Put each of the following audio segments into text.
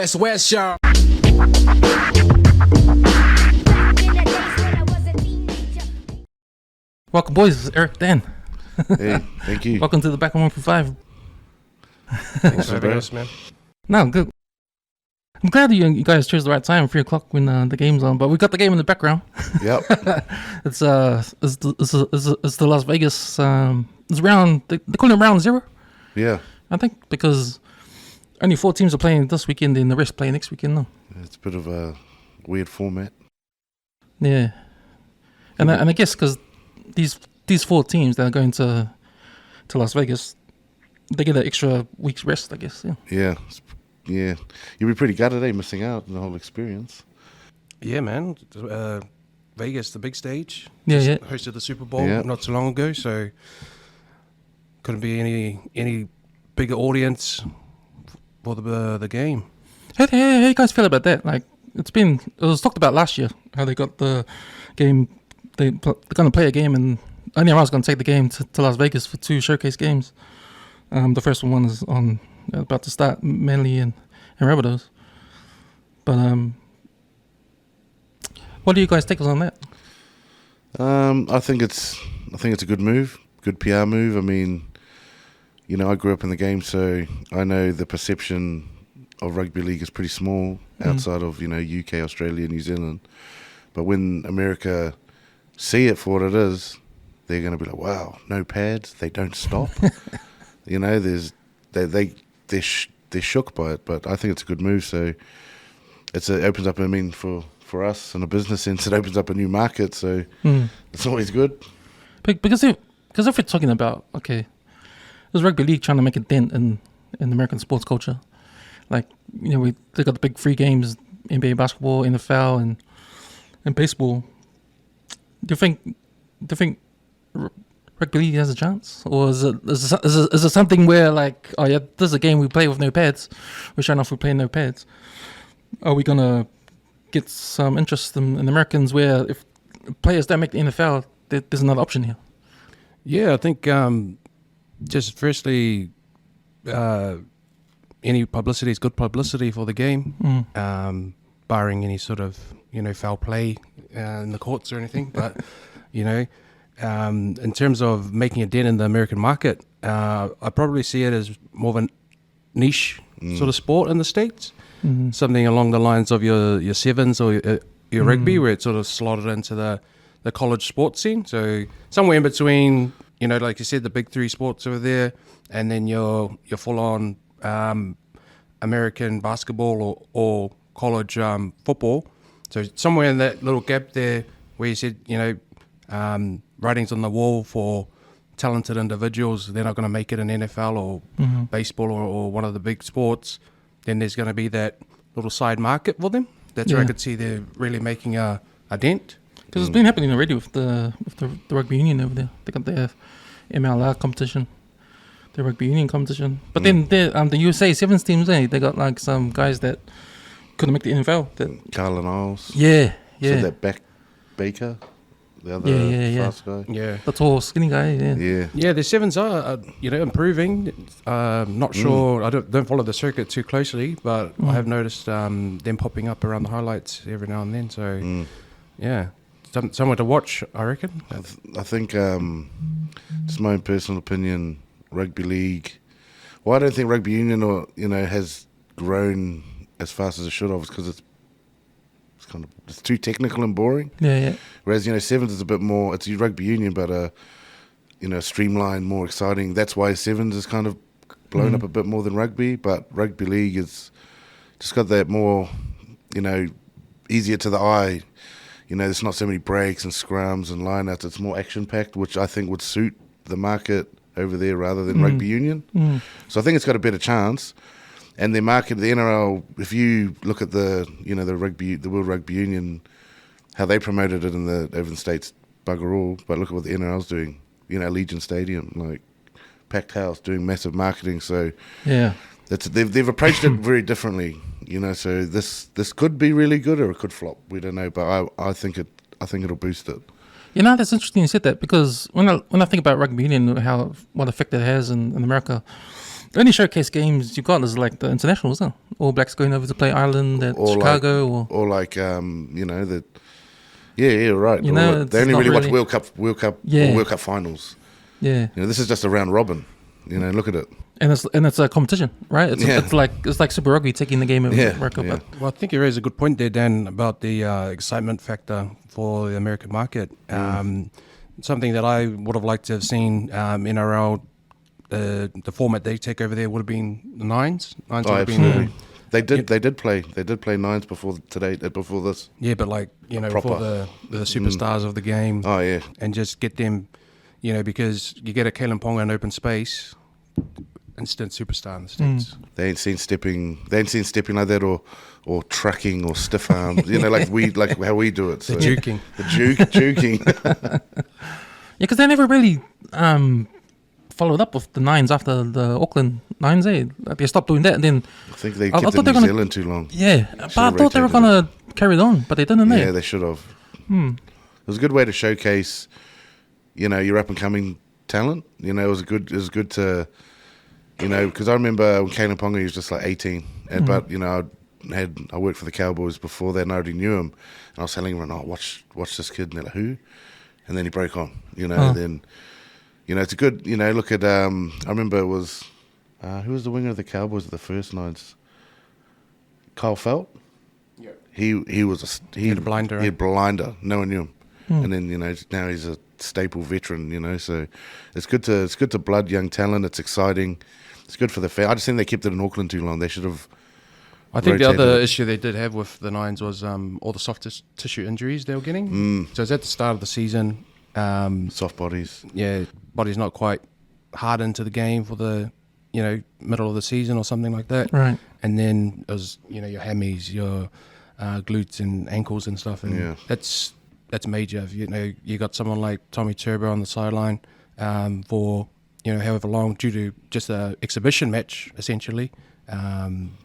West, y'all. Welcome, boys. This is Eric Dan. Hey, thank you. Welcome to the Back on 145. Thanks for having us, man. No, good. I'm glad you guys chose the right time, 3 o'clock when the game's on. But we got the game in the background. Yep. It's the Las Vegas. It's round. They call it round 0. Yeah. I think because only 4 teams are playing this weekend, and the rest play next weekend. No. It's a bit of a weird format. Yeah, and I guess because these 4 teams that are going to Las Vegas, they get an extra week's rest, I guess. Yeah. Yeah. You'll be pretty gutted, missing out on the whole experience. Yeah, man. Vegas, the big stage. Yeah. Hosted the Super Bowl not too long ago, so couldn't be any bigger audience for the game. How do you guys feel about that? Like, it was talked about last year how they got the game. They're going to play a game, and NRL's going to take the game to Las Vegas for 2 showcase games. The first one is about to start, Manly and Rabbitohs. But what do you guys take on that? I think it's a good move, good PR move. I mean, I grew up in the game, so I know the perception of rugby league is pretty small outside of UK, Australia, New Zealand. But when America see it for what it is, they're going to be like, wow, no pads, they don't stop. They're shook by it, but I think it's a good move. So it opens up. I mean, for us in a business sense, it opens up a new market. So it's always good. Because if we're talking about there's rugby league trying to make a dent in American sports culture. Like they got the big 3 games: NBA basketball, NFL, and baseball. Do you think rugby league has a chance, or is it something where this is a game we play with no pads, we're showing off we're playing no pads? Are we gonna get some interest in Americans where if players don't make the NFL, there's another option here? Yeah, I think just firstly, any publicity is good publicity for the game, barring any sort of foul play in the courts or anything. But in terms of making a dent in the American market, I probably see it as more of a niche sort of sport in the States. Something along the lines of your sevens or your rugby, where it's sort of slotted into the college sports scene. So somewhere in between, like you said, the big 3 sports over there, and then your full on American basketball or college football. So somewhere in that little gap there, where you said writings on the wall for talented individuals, they're not going to make it in NFL or baseball or one of the big sports, then there's going to be that little side market for them. That's where I could see they're really making a dent. Because it's been happening already with the rugby union over there. They got their MLR competition, the rugby union competition. But then the USA Sevens teams, they got some guys that couldn't make the NFL. Carlin Isles. Yeah. So that Baker. The other fast guy. Yeah. The tall, skinny guy, Yeah, the Sevens are, improving. Not sure, I don't follow the circuit too closely, but I have noticed them popping up around the highlights every now and then. So, somewhere to watch, I reckon. I think, just my own personal opinion, rugby league, I don't think rugby union has grown as fast as it should have, because it's too technical and boring. Yeah. Whereas Sevens is a bit more. It's rugby union, but streamlined, more exciting. That's why Sevens is kind of blown up a bit more than rugby. But rugby league is just got that more, easier to the eye. There's not so many breaks and scrums and lineouts. It's more action packed, which I think would suit the market over there rather than rugby union. So I think it's got a better chance. And their market, the NRL, if you look at the World Rugby Union, how they promoted it over the States, bugger all. But look at what the NRL's doing. Legion Stadium, packed house, doing massive marketing. So they've approached it very differently. So this could be really good or it could flop. We don't know, but I think it'll boost it. That's interesting you said that, because when I think about rugby union, what effect it has in America. The only showcase games you got is like the internationals, huh? All Blacks going over to play Ireland at Chicago, or like you know the. Yeah, right. You know, they only not really watch really- World Cup, Yeah. or World Cup finals. yeah, You know, this is just a round robin. You know, look at it. and it's a competition, right? Yeah. It's like Super Rugby taking the game of Yeah, World Cup. yeah. Well, I think you raised a good point there, Dan, about the excitement factor for the American market. Something that I would have liked to have seen NRL, the format they take over there would have been the nines. Nines Oh, would have been absolutely. They did play nines before before this. yeah, but like for Proper. the superstars of the game, Oh yeah, and just get them, because you get a Kalen Ponga in open space, instant superstar in the States. they ain't seen stepping like that or trucking or stiff arms. You know, like how we do it. So. The juking. The juking. Yeah, because they never really followed up with the nines after the Auckland nines. Like they stopped doing that, and then I think they I kept thought it in they New were gonna- Zealand too long. yeah, but I Should've thought they were rotated gonna carry it on, but they didn't. Yeah, they should have. It was a good way to showcase, your up and coming talent. It was good to, because I remember when Kalen Ponga he was just like 18, and but I worked for the Cowboys before that, and I already knew him, and I was telling everyone, "Oh, watch this kid," and they're like, "Who?" And then he broke on, then. It's a good, look at, I remember it was, who was the winger of the Cowboys at the first nines? Kyle Felt? Yeah. He was he had a blinder, He had blinder. No one knew him. And then, now he's a staple veteran, so it's good to blood young talent. It's exciting. It's good for the fan. I just think they kept it in Auckland too long. They should have. I think the rotated other it. issue they did have with the nines was all the soft tissue injuries they were getting. So it's at the start of the season. Soft bodies. Yeah, body's not quite hardened to the game for the middle of the season or something like that. Right. And then it was your hammies, your glutes and ankles and stuff, and Yeah. that's major. You got someone like Tommy Turbo on the sideline for however long due to just a exhibition match essentially.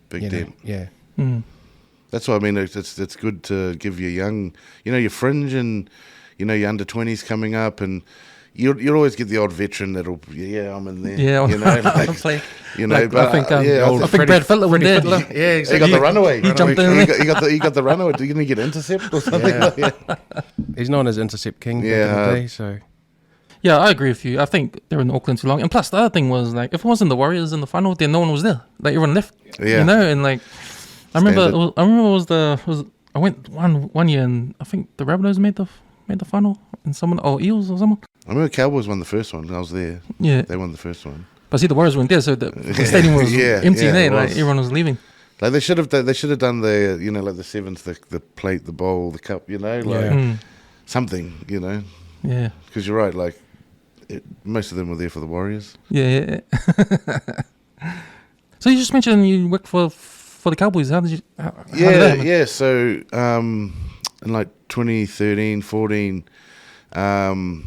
Big dent. Yeah. That's what I mean. It's good to give your young, your fringe and, your under 20s coming up, and you'll always get the odd veteran that'll, I'm in there. Yeah, like, play. but I think I think Brad Fittler went there. yeah, exactly. He got the runaway. He jumped in. He got the runaway. Didn't he get intercept or something? Yeah. He's known as intercept king back in the day, so Yeah, I agree with you. I think they were in Auckland too long. And plus, the other thing was, like, if it wasn't the Warriors in the final, then no one was there. Like, everyone left. Yeah. And, like, I remember Standard. I went one year, and I think the Rabbitohs made the final, and Eels or someone. I remember Cowboys won the first one. I was there. Yeah. They won the first one. But see, the Warriors weren't there, so the stadium was Yeah, empty, yeah, and it like, was. everyone was leaving. Like they should have done the like the sevens, the plate, the bowl, the cup. Something. Yeah. Because you're right. Like most of them were there for the Warriors. Yeah. So you just mentioned you worked for the Cowboys. How did you? How did that happen? Yeah. So in like 2013, 14, I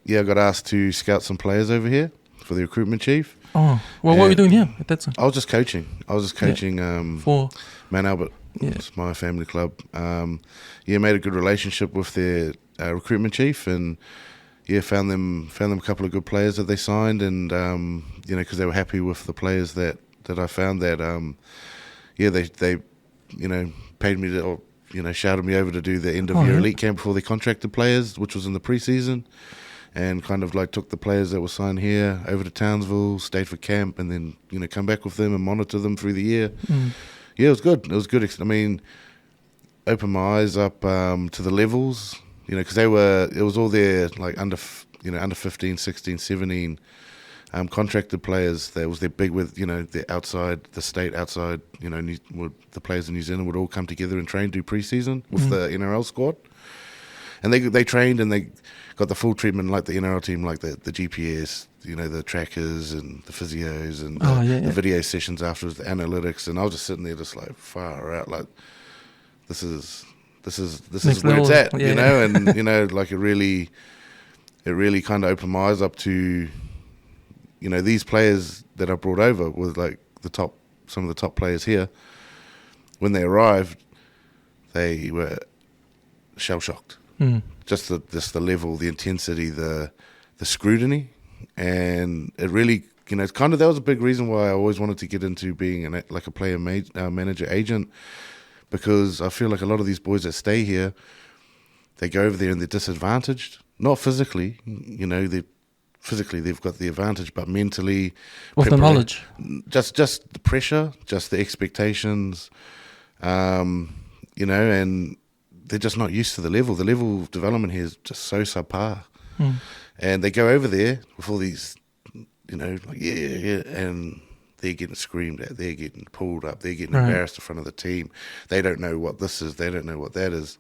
got asked to scout some players over here for the recruitment chief. Oh, well, what were you doing here at that time? I was just coaching. For Mount Albert. Yeah. It's my family club. Made a good relationship with their recruitment chief, and found them a couple of good players that they signed, and because they were happy with the players that I found, that they paid me to, or shouted me over to do the end of year elite camp before they contracted players, which was in the preseason, and kind of like took the players that were signed here over to Townsville, stayed for camp, and then come back with them and monitor them through the year. Yeah, it was good. It was good. I mean, opened my eyes up to the levels, because it was all their like under 15, 16, 17 contracted players. That was their big with the outside, the state outside. The players in New Zealand would all come together and train, do preseason with the NRL squad, and they trained and they got the full treatment like the NRL team, like the GPS, the trackers and the physios and the video sessions afterwards, the analytics, and I was just sitting there just like far out, like this is where it's at, and like it really kind of opened my eyes up to these players that I brought over with like some of the top players here. When they arrived, they were shell shocked. Just the level, the intensity, the scrutiny, and it really you know, it's kind of, that was a big reason why I always wanted to get into being like a player manager agent, because I feel like a lot of these boys that stay here, they go over there and they're disadvantaged. Not physically, you know, physically they've got the advantage, but mentally, with the knowledge, just the pressure, just the expectations, you know, and they're just not used to the level. The level of development here is just so subpar. And they go over there with all these, you know, like, yeah, and they're getting screamed at, they're getting pulled up, they're getting embarrassed in front of the team. They don't know what this is, they don't know what that is.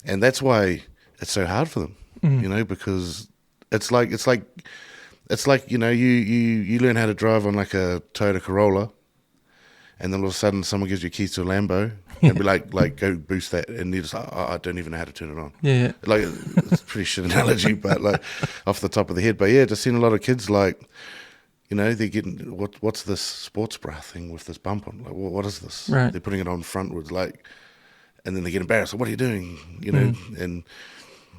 And that's why it's so hard for them, you know, because it's like, you know, you learn how to drive on like a Toyota Corolla, and then all of a sudden someone gives you keys to a Lambo and be like, go boost that, and you're just like, I don't even know how to turn it on. Yeah. Like, it's a pretty shit analogy, but like off the top of the head. But yeah, just seen a lot of kids like, you know, they're getting, what's this sports bra thing with this bump on? Like, what is this? Right. They're putting it on frontwards, like, and then they get embarrassed. Like, what are you doing? You know, and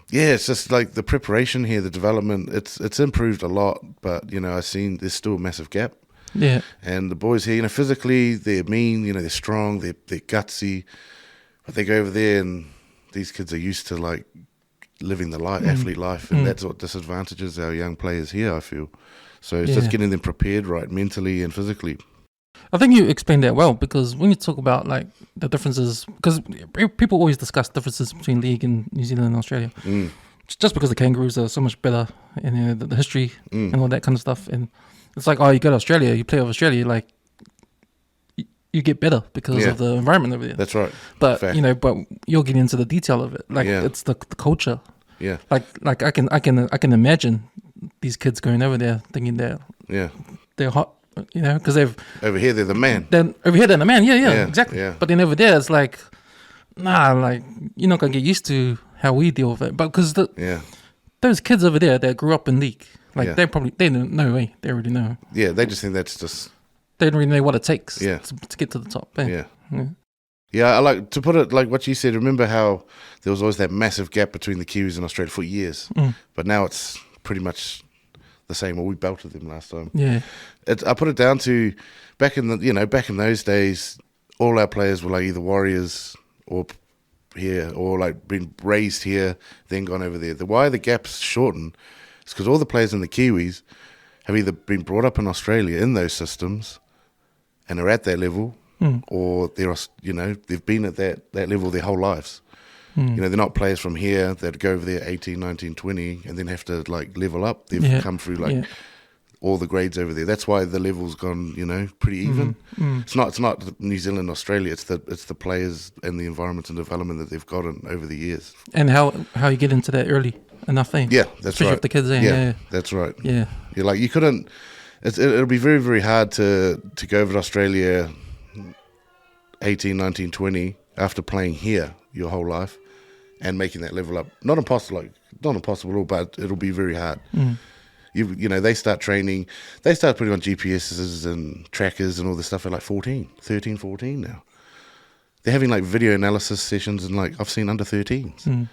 yeah, it's just like the preparation here, the development, it's improved a lot, but, you know, I've seen there's still a massive gap. Yeah. And the boys here, you know, physically, they're mean, you know, they're strong, they're gutsy, but they go over there and these kids are used to, like, living the life, athlete life, and that's what disadvantages our young players here, I feel. So it's just getting them prepared right, mentally and physically. I think you explained that well, because when you talk about, like, the differences, because people always discuss differences between league in New Zealand and Australia, just because the Kangaroos are so much better in the history and all that kind of stuff. And it's like, oh, you go to Australia, you play with Australia, like, you get better because of the environment over there. That's right. But Fact. you know, but you're getting into the detail of it. Like, it's the culture. Yeah. Like I can imagine these kids going over there thinking they're hot, you know, because they've over here they're the man. Then over here they're the man. Yeah, exactly. Yeah. But then over there it's like, nah, like, you're not gonna get used to how we deal with it. But because those kids over there that grew up in league, like, they don't know, they already know. Yeah, they just think that's just, they don't really know what it takes to get to the top. Yeah, I like to put it like what you said. Remember how there was always that massive gap between the Kiwis and Australia for years, but now it's pretty much the same. Well, we belted them last time. Yeah, I put it down to back in those days, all our players were like either Warriors or here, or like been raised here, then gone over there. Why the gap's shortened is because all the players in the Kiwis have either been brought up in Australia in those systems and are at that level, or they've been at that level their whole lives. You know, they're not players from here that go over there 18, 19, 20 and then have to like level up. They've come through like all the grades over there. That's why the level's gone, you know, pretty even. It's not New Zealand, Australia. It's the players and the environment and development that they've gotten over the years. And how you get into that early enough, eh? Yeah, that's especially right. if the kids there. Yeah, that's right. Yeah, you're like, you couldn't. It'll be very, very hard to go over to Australia 18, 19, 20 after playing here your whole life and making that level up. Not impossible at all, but it'll be very hard. You know, they start training, they start putting on GPSs and trackers and all this stuff at like 13, 14 now. They're having like video analysis sessions, and like I've seen under 13s.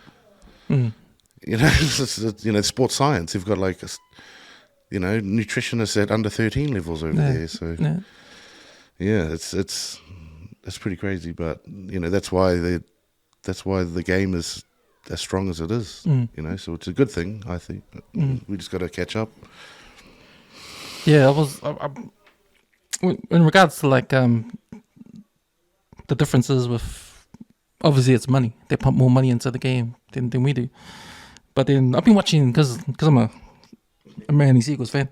You know, it's sports science. They've got like nutritionists at under 13 levels over there. So it's pretty crazy. But you know, that's why the game is as strong as it is. You know, so it's a good thing, I think. We just got to catch up. Yeah, in regards to like the differences with, obviously it's money. They pump more money into the game than we do. But then I've been watching, because I'm a Manly Seagulls fan.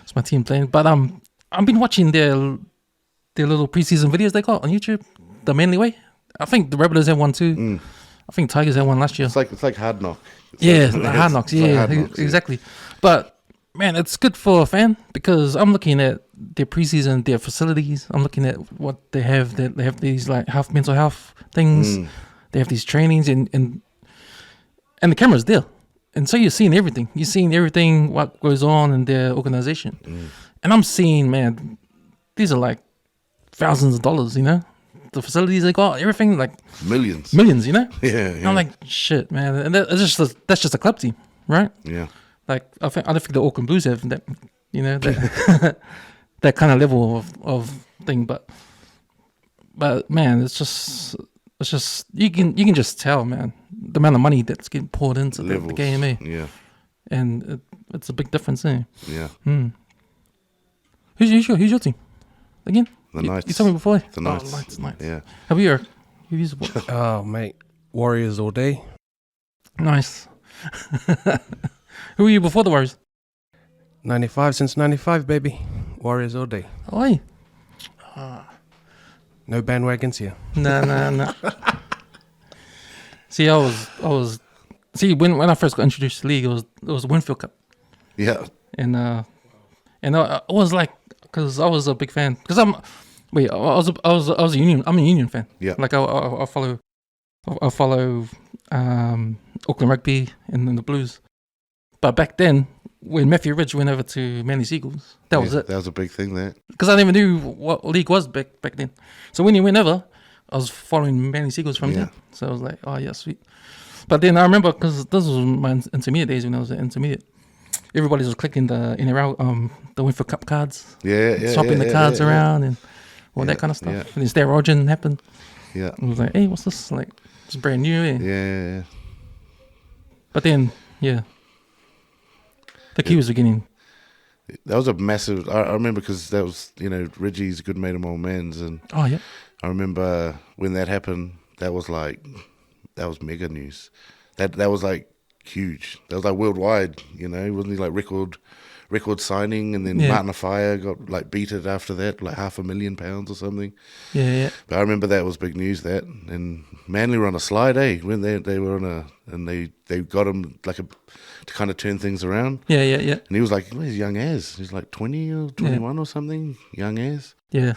It's my team playing. But I've been watching their little preseason videos they got on YouTube, the Manly way. I think the Rebels have one too. I think Tigers had one last year. It's like Hard Knock. Hard Knocks. Exactly. But man, it's good for a fan, because I'm looking at their preseason, their facilities. I'm looking at what they have. They have these like mental health things. They have these trainings, and the camera's there. And so you're seeing everything. You're seeing everything, what goes on in their organization. And I'm seeing, man, these are like thousands of dollars, you know? The facilities they got, everything, like millions, you know? Yeah. And I'm like, shit, man. And that's just a club team, right? Yeah. Like, I don't think the Auckland Blues have that, you know, that, that kind of level of thing. But man, it's just you can just tell, man, the amount of money that's getting poured into the game, Yeah. and it's a big difference, Yeah. Who's your team again? The you, Knights. You told me before. The Knights. Knights. Yeah. Who you support? Oh, mate. Warriors all day. Nice. Who were you before the Warriors? 95 since 95, baby. Warriors all day. Oi. No bandwagons here. No. See, I was. See, when I first got introduced to the league, it was the Winfield Cup, Yeah. and I was like, because I was a big fan. Because I'm a Union. I'm a Union fan. Yeah. Like I follow Auckland Rugby and then the Blues. But back then, when Matthew Ridge went over to Manly Seagulls, that was it. That was a big thing there. Because I never knew what league was back then. So when he went over, I was following Manly Seagulls from there. So I was like, oh yeah, sweet. But then I remember, because this was my intermediate days when I was at intermediate, everybody was clicking the NRL, the Winfield Cup cards, swapping the cards around and all that kind of stuff. Yeah. And then Star Origin happened. Yeah. I was like, hey, what's this? Like, it's brand new. Yeah. But then, the Kiwis were getting. That was a massive. I remember, because that was, Reggie's a good mate of my old man's, and Oh yeah. I remember when that happened. That was mega news. That was like huge. That was like worldwide. Wasn't he like record signing, and then Martin Afire got like beaten after that, like £500,000 or something. Yeah. But I remember that was big news. That, and Manly were on a slide, when they were on and they got him like to kind of turn things around. Yeah. And he was like, he's young as. He's like 20 or 21 or something. Young as. Yeah.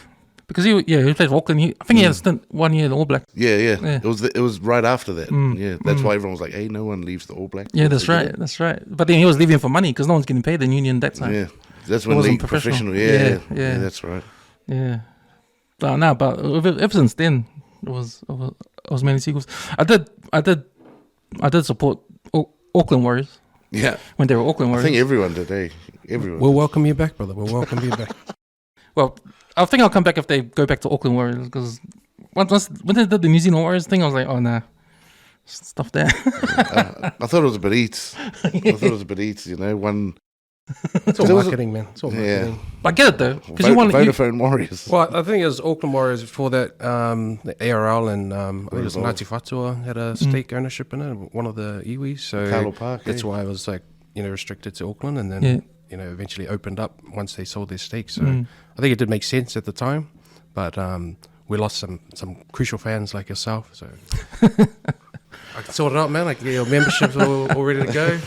Because he played for Auckland. I think he had a stint 1 year in the All Blacks. Yeah. It was right after that. That's why everyone was like, hey, no one leaves the All Blacks. Yeah, that's right. But then he was leaving for money because no one's getting paid in Union that time. Yeah, that's when league professional. Yeah, that's right. Yeah. But ever since then, it was Manly Seagulls. I did support Auckland Warriors. Yeah. When they were Auckland Warriors. I think everyone did, Everyone. We'll welcome you back, brother. We'll welcome you back. Well, I think I'll come back if they go back to Auckland Warriors, because when they did the New Zealand Warriors thing, I was like, oh nah, stuff there. I thought it was a bit eats. One. It's all marketing, man. It's all marketing. Yeah. But I get it though, because you want Vodafone Warriors. Well, I think it was Auckland Warriors before that. The ARL and I think it was Ngāti Whatua had a stake ownership in it, one of the iwis. So Carlo Park, that's why it was like restricted to Auckland, and then eventually opened up once they sold their stake. So I think it did make sense at the time, but we lost some crucial fans like yourself. So I can sort it out, man. I can get your memberships all ready to go.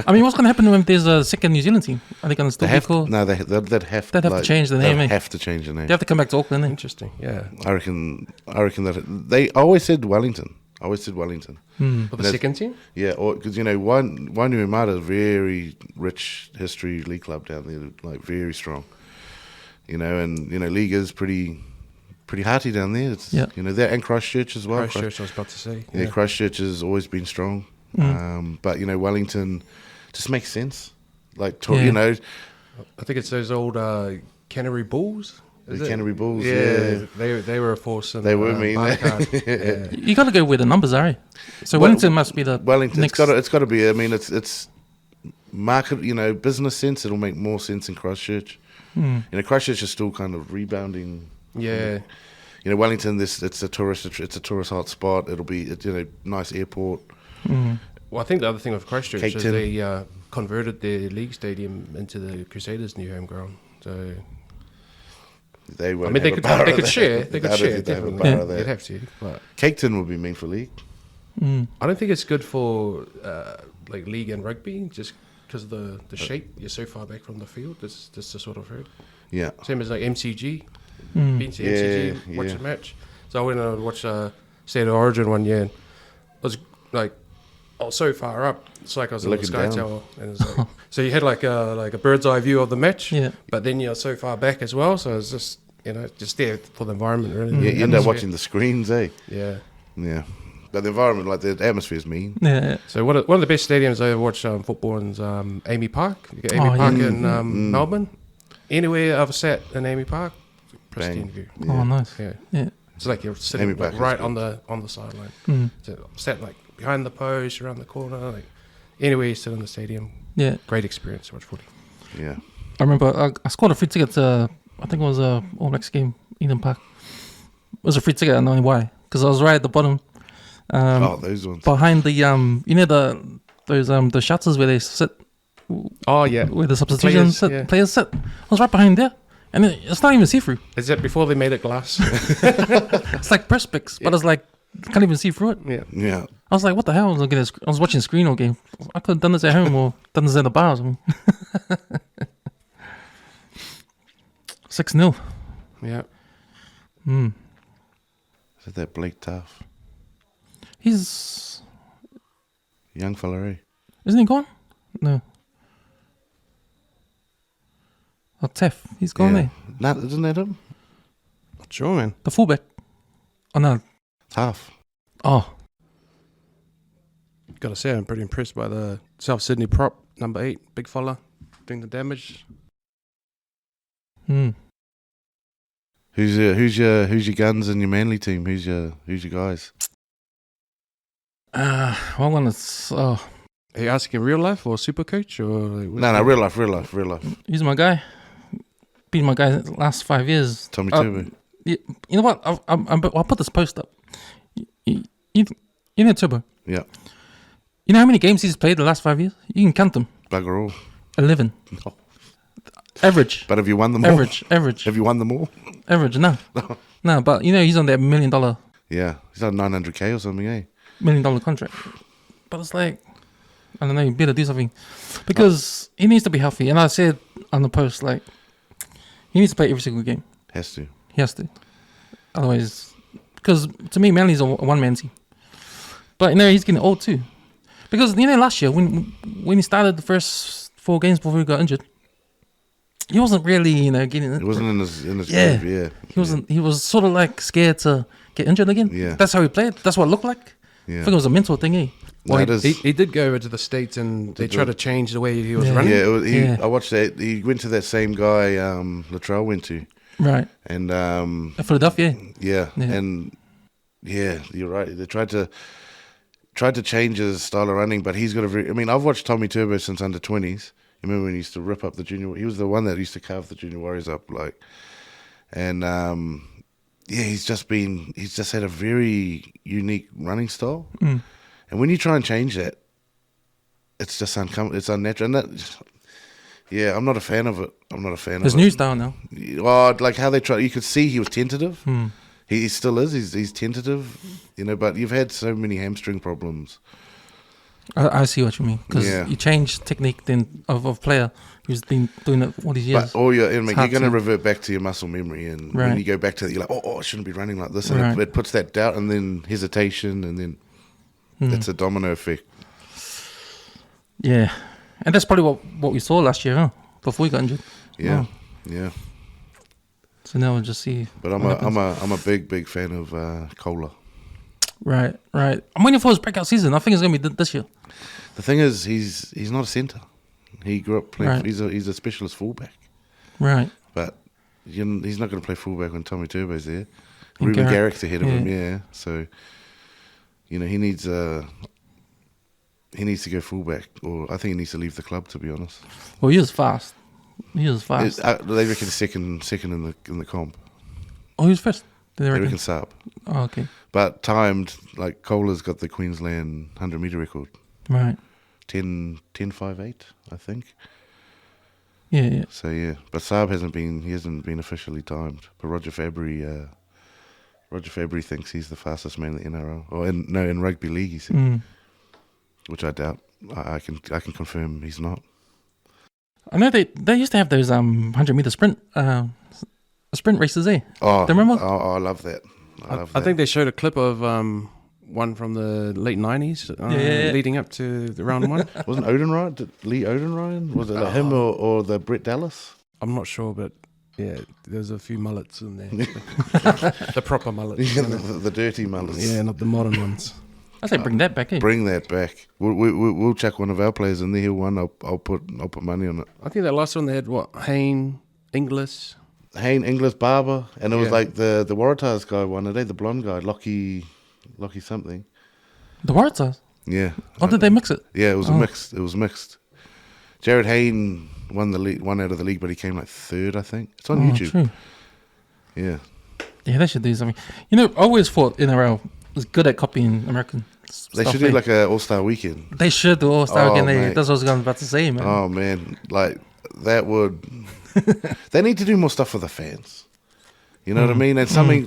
I mean, what's going to happen when there's a second New Zealand team? Are they going to still be called? No, they'd have to change the name. They have to change the name. They have to come back to Auckland. Interesting. Yeah. I reckon that they always said Wellington. For the second team? Yeah, because Wainuiomata is a very rich history league club down there, like very strong. And league is pretty hearty down there. It's, there, and Christchurch as well. Christchurch, I was about to say. Yeah, Christchurch has always been strong. But Wellington just makes sense. Like I think it's those old Canterbury Bulls. The Canterbury Bulls, they were a force. They were mean. You got to go where the numbers are. So Wellington must be the Wellington. next. It's got to be. I mean, it's market. Business sense. It'll make more sense in Christchurch. Christchurch is still kind of rebounding. Yeah. Wellington. It's a tourist hot spot. It'll be nice airport. Well, I think the other thing with Christchurch Cape is Town. they converted their league stadium into the Crusaders' new home ground. So. They won't. I mean, they could share. They could share. Definitely. They'd have to. But Cape Town would be mean for league. I don't think it's good for like league and rugby, just because of the shape. You're so far back from the field. That's the sort of heard. Yeah. Same as like MCG. Been to MCG, watch a match. So I went and watched State of Origin one year, and I was like, I was so far up. It's like I was in the Sky Tower, and it's like, so you had like a bird's eye view of the match, but then you're so far back as well. So it's just just there for the environment, really. Yeah, you end up watching the screens, eh? Yeah. Yeah. But the environment, like the atmosphere is mean. Yeah. So one of the best stadiums I ever watched football in is Amy Park. You got Amy Park in Melbourne. Anywhere I've sat in Amy Park, pristine view. Yeah. Oh, nice. Yeah. Yeah. It's like you're sitting Amy Park is right good. on the sideline. Mm. So sat like behind the post, around the corner, like anywhere you sit in the stadium. Yeah. Great experience to watch footy. Yeah. I remember I scored a free ticket to, I think it was a All Blacks game, Eden Park. It was a free ticket, I don't know why, because I was right at the bottom, Those ones. behind the the shutters where they sit, Oh yeah. where the substitutions Players, players sit. I was right behind there, and it's not even see through. Is that before they made it glass? It's like perspex, but it's like can't even see through it. Yeah. Yeah. I was like, what the hell? I was watching a screen all game. I could have done this at home or done this at the bar or something. 6-0. Yeah. Mm. Is that Blake Tough? He's Young fella, eh? isn't he gone? No. Oh, Teff, he's gone there. No, isn't that him? Not sure, man. The fullback. Oh no. Tough. Oh, Got to say, I'm pretty impressed by the South Sydney prop, number 8, big fella, doing the damage. hmm. Who's your guns in your Manly team? Who's your guys? One one is Are you asking real life or super coach or? Like, No, real life. he's my guy. Been my guy the last 5 years. Tommy Turbo. You know what? I'll put this post up. You know Turbo. Yeah. You know how many games he's played the last 5 years? You can count them. Bugger all. 11. No. Average. But have you won them all? Average. Have you won them all? Average. No. No, but you know he's on that $1 million Yeah. He's on 900K or something, eh? $1 million contract. But it's like, I don't know, you better do something. Because he needs to be healthy. And I said on the post, like, he needs to play every single game. Has to. He has to. Otherwise, because to me, Manly's a one-man team. But, you know, he's getting old too. Because, you know, last year, when he started the first 4 games before he got injured, he wasn't really, you know, getting it. He wasn't in his Yeah. groove, yeah. He wasn't. He was sort of like scared to get injured again. Yeah. That's how he played. That's what it looked like. I Yeah. think it was a mental thing, eh? Well, No, it is. he did go over to the States and they tried to change the way he was Yeah. running. Yeah, Yeah. I watched that. He went to that same guy Latrell went to. Right. And Philadelphia. yeah, Yeah. and yeah, you're right. They tried to change his style of running, but he's got a very. I mean, I've watched Tommy Turbo since under 20s. You remember when he used to rip up the junior? He was the one that used to carve the junior warriors up, like, and yeah, he's just had a very unique running style. Mm. And when you try and change that, it's just it's unnatural. And that, yeah, I'm not a fan of it. His new style now. Oh, like how they try. You could see he was tentative. Hmm. He still is. He's tentative, you know. But you've had so many hamstring problems. I see what you mean. Because Yeah. you change technique then of player who's been doing it all these years. But you're hard going to to- revert back to your muscle memory, and Right. when you go back to that, you're like, oh, I shouldn't be running like this, and Right. it puts that doubt, and then hesitation, and then Hmm. it's a domino effect. Yeah. And that's probably what we saw last year, huh? Before he got injured. Yeah, Oh. yeah. So now we'll just see. But I'm a big fan of Kohler. Right. I'm waiting for his breakout season. I think it's going to be this year. The thing is, he's not a centre. He grew up playing. Right. He's a specialist fullback. Right. But he's not going to play fullback when Tommy Turbo's there. And Ruben Garrick. Garrick's ahead of him, yeah. So, you know, he needs to go fullback, or I think he needs to leave the club. To be honest, Well, he was fast. He was fast. They reckon second in the comp. Oh, he was first. Did they They reckon? reckon Saab, Oh, okay. but timed like Kohler's got the Queensland 100-meter record, Right. 10.58, I think. Yeah. So yeah, but Saab hasn't been officially timed. But Roger Fabry thinks he's the fastest man in the NRL, or in rugby league. He said, Mm. which I doubt. I can confirm he's not. I know they used to have those 100-meter sprint races, eh? Oh, Do you remember? Oh, I love that. I think they showed a clip of one from the late 90s Yeah. leading up to the round one. Wasn't Lee Odenryan? Was it like him or the Brett Dallas? I'm not sure, but yeah, there's a few mullets in there. The proper mullets. the dirty mullets. Yeah, not the modern ones. I say bring that back, eh? Bring that back. We'll chuck one of our players in there. He'll win. I'll put money on it. I think that last one they had Hayne, Inglis. Hayne, Inglis, Barber, and it was Yeah. like the Waratahs guy won it, the blonde guy, Lockie something. The Waratahs? Yeah. Oh, did they mix it? Yeah, it was mixed. It was mixed. Jared Hayne won the league, won out of the league, but he came like third, I think. It's on YouTube. True. Yeah. Yeah, they should do something. You know, I always thought NRL was good at copying American They stuff, should do eh? like an all-star weekend. They should do All-Star Oh, again. mate. That's what I was about to say, man. Oh man, like that would. They need to do more stuff for the fans. You know what I mean? And something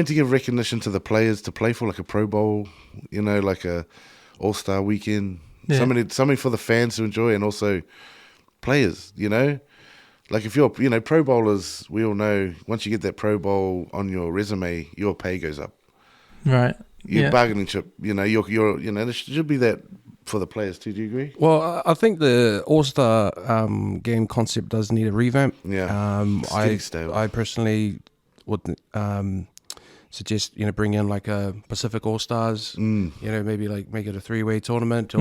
to give recognition to the players to play for, like a Pro Bowl. You know, like a All-Star weekend. Yeah. Something for the fans to enjoy, and also players. You know, like if you're, Pro Bowlers, we all know once you get that Pro Bowl on your resume, your pay goes up. Right. Your Yeah. bargaining chip. There should be that for the players too. Do you agree? Well, I think the All-Star game concept does need a revamp. Yeah. It's getting stale. I personally would suggest bring in like a Pacific All-Stars. Maybe like make it a 3-way tournament,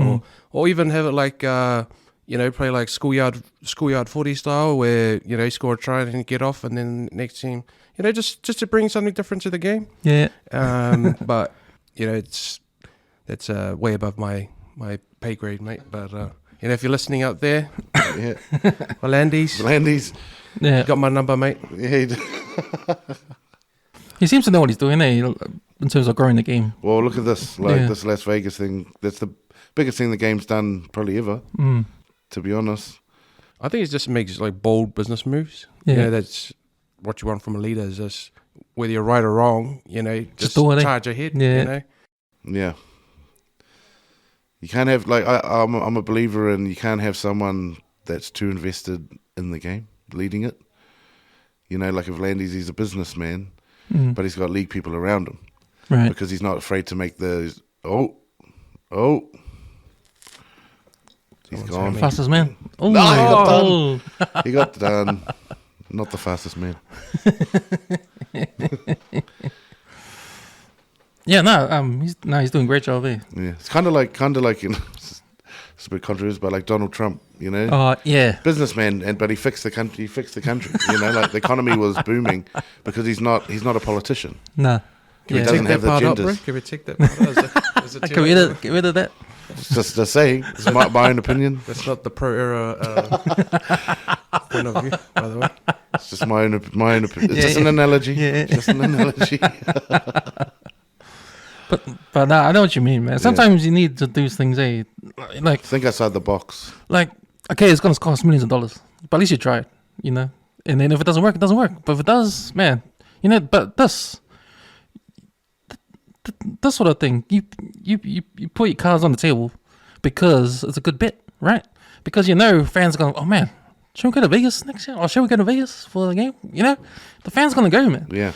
or even have it like play like schoolyard footy style, where you score a try and get off, and then next team, just to bring something different to the game. Yeah. But that's way above my pay grade, mate. But if you're listening out there, Yeah. Landis, Yeah. got my number, mate. Yeah. He seems to know what he's doing, eh? In terms of growing the game. Well, look at this. This Las Vegas thing. That's the biggest thing the game's done probably ever. To be honest. I think it just makes like bold business moves. Yeah. That's what you want from a leader. Is just whether you're right or wrong, just do it, eh? charge ahead. Yeah. Yeah. You can't have I'm a believer in you can't have someone that's too invested in the game leading it. Like if Landis, he's a businessman, but he's got league people around him, Right. because he's not afraid to make those. He's gone. Fastest man. Oh, No, he got oh. He got done. Not the fastest man. Yeah, no, he's doing a great job, eh? Yeah, it's kind of like it's a bit controversial, but like Donald Trump, Yeah. businessman, but he fixed the country. Like the economy was booming because he's not a politician. Nah. He Yeah. doesn't have the part up, bro. agendas. Can we take that part out? Is it Can we get rid of that? It's just saying. It's my own opinion. That's not the pro era point of view, by the way. It's just my own opinion. It's Yeah, just an yeah. analogy. Yeah. Just an analogy. But nah, I know what you mean, man. Sometimes you need to do things, eh? Like, Think outside the box. okay, it's gonna cost millions of dollars, but at least you try it, And then if it doesn't work, it doesn't work. But if it does, man, But this sort of thing, you put your cards on the table because it's a good bet, right? Because fans are going, oh man, should we go to Vegas next year? Or should we go to Vegas for the game? The fans gonna go, man. Yeah.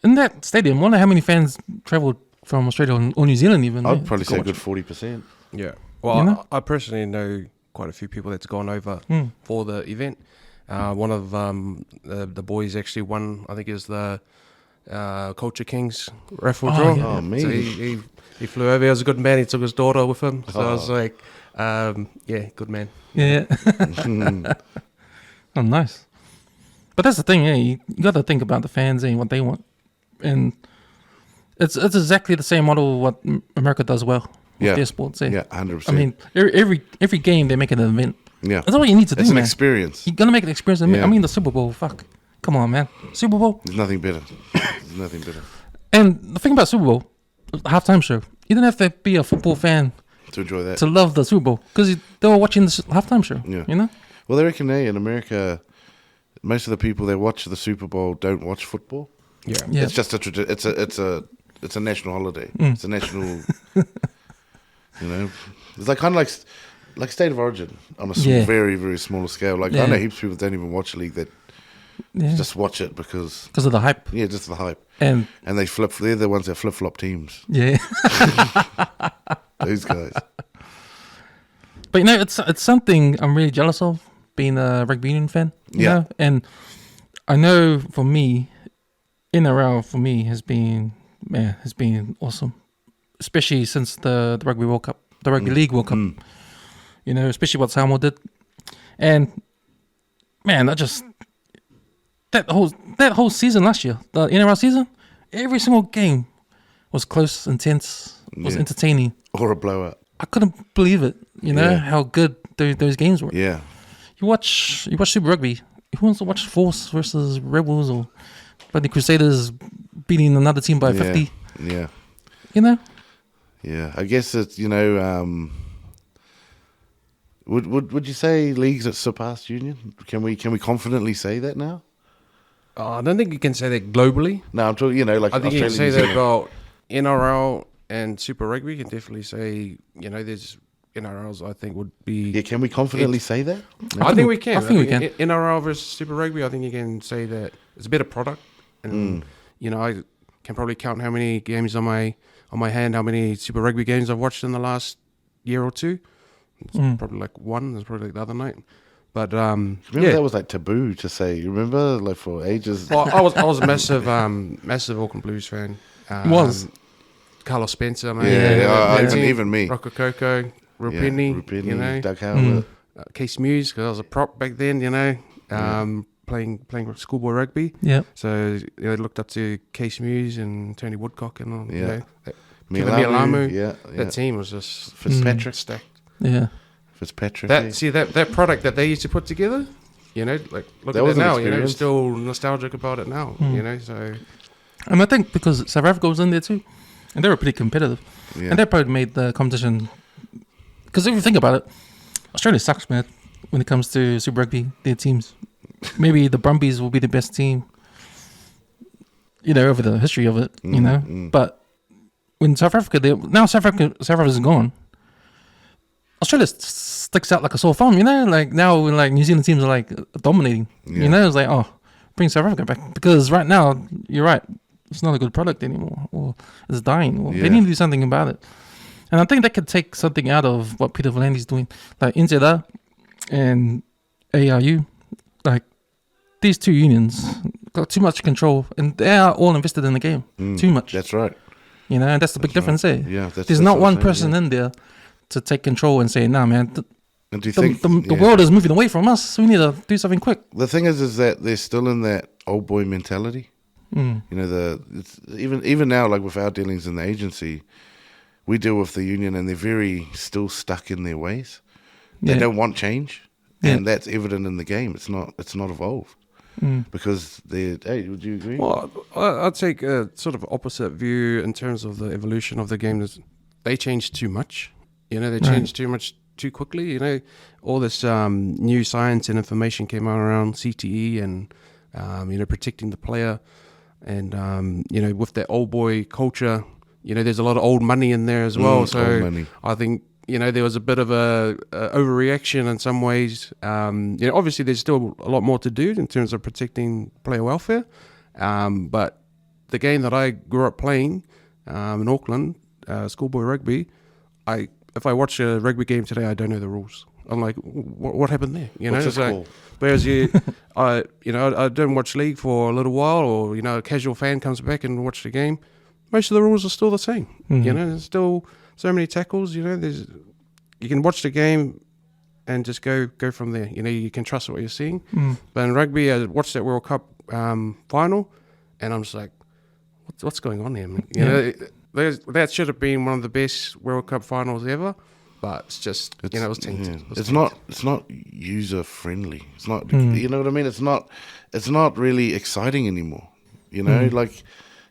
In that stadium, I wonder how many fans traveled from Australia or New Zealand even. I'd yeah, probably to go say a watch good it. 40%. Yeah. Well, You know? I personally know quite a few people that's gone over for the event. One of the boys actually won, I think is the Culture Kings raffle Oh, draw. yeah. Oh, me. So he flew over. He was a good man. He took his daughter with him. So I was like, good man. Yeah. Oh, nice. But that's the thing, you got to think about the fans and what they want, and it's exactly the same model what America does well with Yeah. their sports. Yeah, 100%. I mean, every game they make it an event. yeah. That's all you need to do, It's an man. experience. You're gonna make an experience. Yeah. I mean, the Super Bowl. Fuck, come on, man. Super Bowl. There's nothing better. There's nothing better. And the thing about Super Bowl, halftime show. You don't have to be a football fan To enjoy that. to love the Super Bowl because they were watching the halftime show. Yeah. Well, they reckon in America, most of the people that watch the Super Bowl don't watch football. Yeah. Yeah. It's just it's a national holiday. It's a national, It's like kind of like State of Origin on a Yeah. very, very small scale. Like Yeah. I know heaps of people don't even watch a league that Yeah. just watch it because Because of the hype. just the hype. And And they're the ones that flip flop teams. yeah. Those guys. But it's something I'm really jealous of, being a rugby union fan. You Yeah. know? And I know for me, NRL for me has been awesome. especially since the Rugby World Cup, the Rugby League World Cup. You know, especially what Samoa did, and man, that whole season last year, the NRL season, every single game was close, intense, was entertaining, or a blowout. I couldn't believe it. You know how good those games were. Yeah, you watch Super Rugby. Who wants to watch Force versus Rebels or bloody Crusaders beating another team by 50? Yeah. You know? Yeah. I guess it's, you know, would you say leagues that surpassed union? Can we confidently say that now? I don't think you can say that globally. No, I'm talking, you know, like I think Australia, you can say New that Zealand. about NRL and Super Rugby. You can definitely say, you know, there's NRLs I think would be... Yeah, can we confidently say that? I think we can. I think we can. NRL versus Super Rugby, I think you can say that it's a better product. And, you know, I can probably count how many games on my hand, how many Super Rugby games I've watched in the last year or two. It's probably like one. It's probably like the other night. But, Remember that was like taboo to say. You remember, like for ages? Well, I was a massive Auckland Blues fan. Was. Carlos Spencer, man. Even me. Rokokoko, Rupini, you know. Doug Howard. Case Muse, because I was a prop back then, you know, playing schoolboy rugby. Yeah. So you know, I looked up to Case Muse and Tony Woodcock and all. You know, Mialamu, That team was just Fitzpatrick. stacked. Yeah. Fitzpatrick. That product that they used to put together, you know, like look at it now. You know, still nostalgic about it now. You know, so. And I think because South Africa was in there too, and they were pretty competitive, Yeah. and that probably made the competition. Because if you think about it, Australia sucks, man, when it comes to Super Rugby, their teams. Maybe the Brumbies will be the best team, you know, over the history of it, you know. But when South Africa is gone, Australia sticks out like a sore thumb, you know. Like now, when like New Zealand teams are like dominating, you know, it's like, oh, bring South Africa back, because right now you're right, it's not a good product anymore, or it's dying, or they need to do something about it. And I think that could take something out of what Peter Volandi's doing, like NZR and ARU, like these two unions got too much control, and they are all invested in the game too much. That's right. You know, and that's the big difference there. Yeah, there's not one person in there to take control and say, "Nah, man, and do you think the world is moving away from us. So we need to do something quick." The thing is that they're still in that old boy mentality. You know, even now, like with our dealings in the agency, we deal with the union, and they're very still stuck in their ways. They don't want change, and that's evident in the game. It's not evolved because they're. Hey, would you agree? Well, I'd take a sort of opposite view in terms of the evolution of the game. They changed too much. You know, they changed too much too quickly. You know, all this new science and information came out around CTE and you know, protecting the player, and you know, with that old boy culture. You know, there's a lot of old money in there as well. So I think, you know, there was a bit of a overreaction in some ways. You know, obviously there's still a lot more to do in terms of protecting player welfare. But the game that I grew up playing in Auckland, schoolboy rugby, if I watch a rugby game today, I don't know the rules. I'm like, what happened there? You know, What's this called? Whereas I don't watch league for a little while, or you know, a casual fan comes back and watch the game. Most of the rules are still the same. You know, there's still so many tackles. You know, you can watch the game and just go from there. You know, you can trust what you're seeing. But in rugby, I watched that World Cup final, and I'm just like, what's going on here, man? You know, that should have been one of the best World Cup finals ever. But it's just, you know, it was tainted. Yeah. It's not user friendly. It's not. You know what I mean? It's not really exciting anymore. You know, like.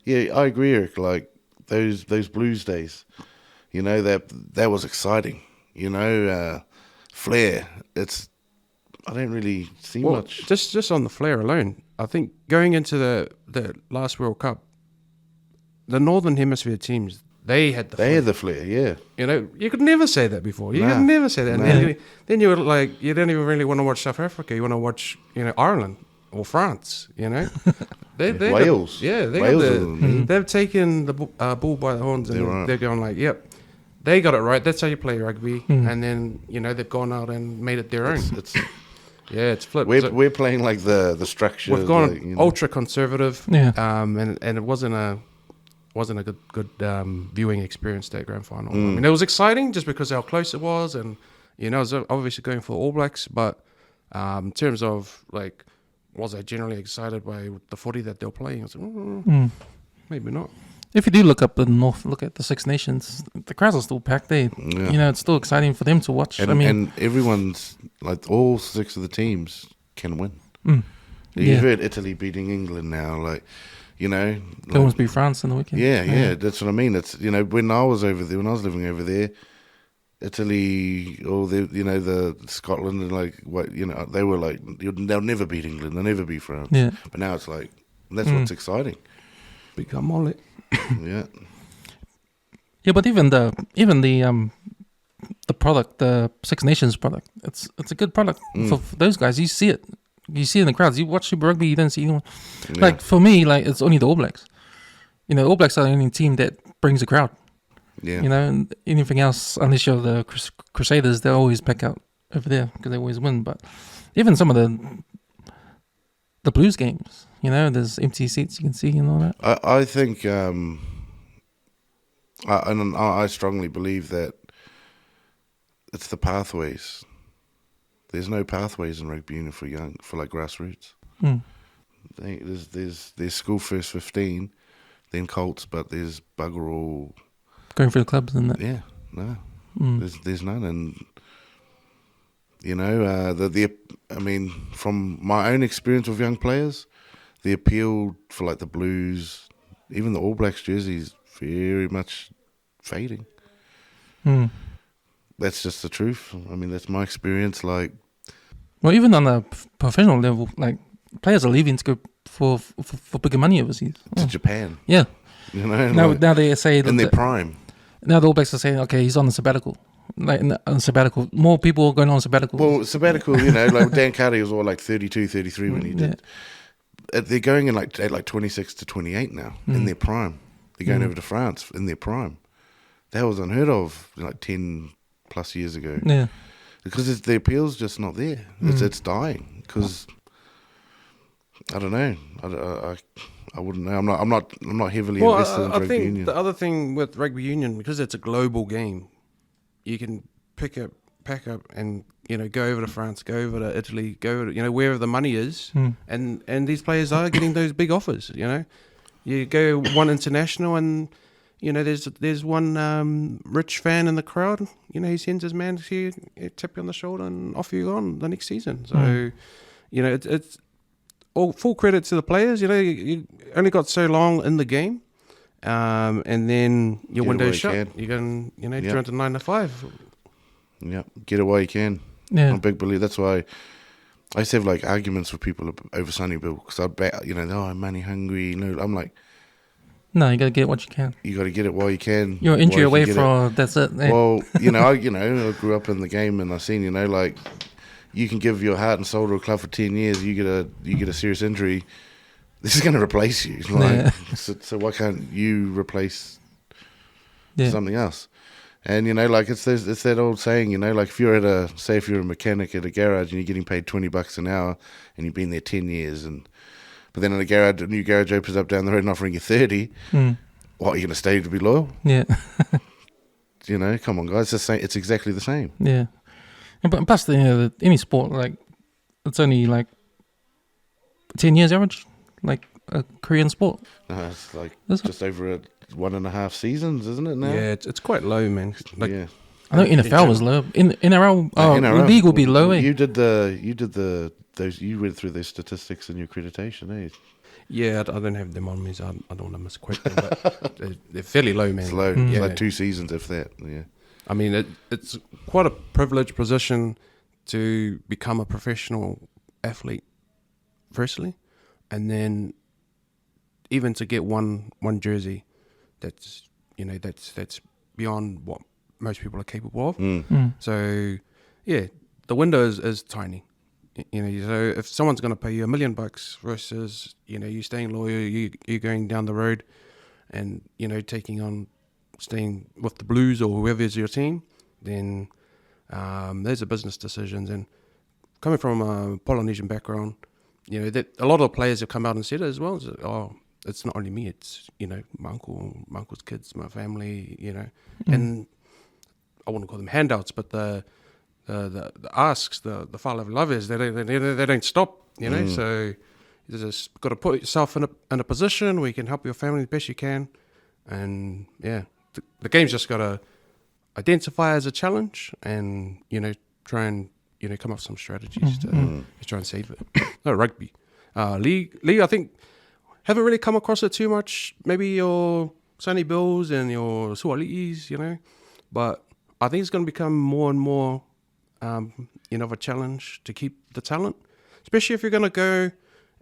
Yeah, I agree, Eric. Like those Blues days, you know, that was exciting. You know, flair. I don't really see much. Just on the flair alone, I think going into the last World Cup, the Northern Hemisphere teams, they had the flair. Yeah. You know, you could never say that before. You could never say that. And then you were like, you don't even really want to watch South Africa. You want to watch, you know, Ireland or France. You know. Wales. They've taken the bull by the horns, and they're going like, yep, they got it right. That's how you play rugby. And then, you know, they've gone out and made it their own. It's flipped. We're playing like the structure. We've gone ultra conservative. And it wasn't wasn't a good viewing experience, that grand final. I mean, it was exciting just because how close it was, and you know, it was obviously going for All Blacks, but in terms of like, was I generally excited by the footy that they were playing? I was like, maybe not. If you do look up the North, look at the Six Nations, the crowds are still packed there. Yeah. You know, it's still exciting for them to watch. And, I mean, and everyone's like all 6 of the teams can win. mm, You yeah. heard Italy beating England now, like, you know. They almost beat France in the weekend. Yeah, that's what I mean. It's, you know, when I was over there, when I was living over there, Italy, or the Scotland, and like what, you know, they were like, they'll never beat England, they'll never beat France. Yeah. But now it's like, that's what's exciting. Become mullet. Yeah. Yeah, but even the product, the Six Nations product, it's a good product for those guys. You see it in the crowds. You watch Super Rugby, you don't see anyone. Yeah. Like for me, like it's only the All Blacks. You know, All Blacks are the only team that brings a crowd. Yeah. You know, and anything else, unless you're the Crusaders, they always pack out over there because they always win. But even some of the Blues games, you know, there's empty seats you can see and all that. I think, I strongly believe that it's the pathways. There's no pathways in rugby union for like grassroots. Mm. There's school first 15, then Colts, but there's bugger all. Going for the clubs and that. Yeah, no, there's none, and you know, I mean, from my own experience with young players, the appeal for like the Blues, even the All Blacks jerseys, very much fading. Mm. That's just the truth. I mean, that's my experience. Like, Well, even on a professional level, like players are leaving to go for bigger money overseas. to Japan, Yeah. you know, Now they say in their that prime. now the All Blacks are saying, okay, he's on a sabbatical. Like on sabbatical, more people are going on sabbatical. Well, sabbatical, you know, like Dan Carter was all like 32, 33 when he did. They're going in at like 26 to 28 now in their prime. They're going over to France in their prime. That was unheard of like 10 plus years ago. Yeah. Because the appeal's just not there. It's dying. Because I don't know. I wouldn't know. I'm not heavily invested in I rugby think union. the other thing with rugby union, because it's a global game, you can pack up, and you know, go over to France, go over to Italy, go over to, you know, wherever the money is, and these players are getting those big offers. You know, you go one international, and you know, there's one rich fan in the crowd. You know, he sends his man to you, tap you on the shoulder, and off you go on the next season. So, you know, it's all full credit to the players. You know, you only got so long in the game, and then your Get window's it shut. while you can. You can, you know, Yep. turn to 9 to 5. Yeah, get it while you can. Yeah. I'm a big believer. That's why I used to have like arguments with people over Sunnyville because I'd bet, you know, I'm money hungry. No, I'm like, No, you got to get what you can. you got to get it while you can. You're an injury while you away can get from that's it. Yeah. Well, I grew up in the game and I seen, you know, like you can give your heart and soul to a club for 10 years. You get a serious injury. This is going to replace you. Like, so why can't you replace something else? And you know, like it's that old saying, you know, like if you're a mechanic at a garage and you're getting paid $20 an hour and you've been there 10 years, but then a new garage opens up down the road and offering you 30, what are you going to stay to be loyal? Yeah. You know, come on, guys, it's exactly the same. Yeah. And plus, you know, any sport, like it's only like 10 years average, like a Korean sport. No, it's like Is it? just over 1.5 seasons, isn't it now? Yeah, it's quite low, man. Like, yeah. I know NFL was low. In NRL, NRL, league will be low. Eh? You went through those statistics in your accreditation, eh? Yeah, I don't have them on me, so I don't want to misquote them, but they're fairly low, man. It's low. Mm. It's Yeah. like 2 seasons, if that. Yeah. I mean, it's quite a privileged position to become a professional athlete, firstly, and then even to get one jersey that's, you know, that's beyond what most people are capable of. So, yeah, the window is tiny. You know, so if someone's going to pay you $1 million versus, you know, you staying loyal, you going down the road, and you know, staying with the Blues or whoever is your team, then those are business decisions. And coming from a Polynesian background, you know, that a lot of players have come out and said it as well. it's not only me. It's my uncle's kids, my family. And I wouldn't call them handouts, but the asks, the far level love is they don't stop. So you just got to put yourself in a position where you can help your family the best you can, and the game's just got to identify as a challenge, and try and come up with some strategies to try and save it. No, rugby, league, I think haven't really come across it too much. Maybe your Sunny Bills and your Suali'is, but I think it's going to become more and more, of a challenge to keep the talent, especially if you're going to go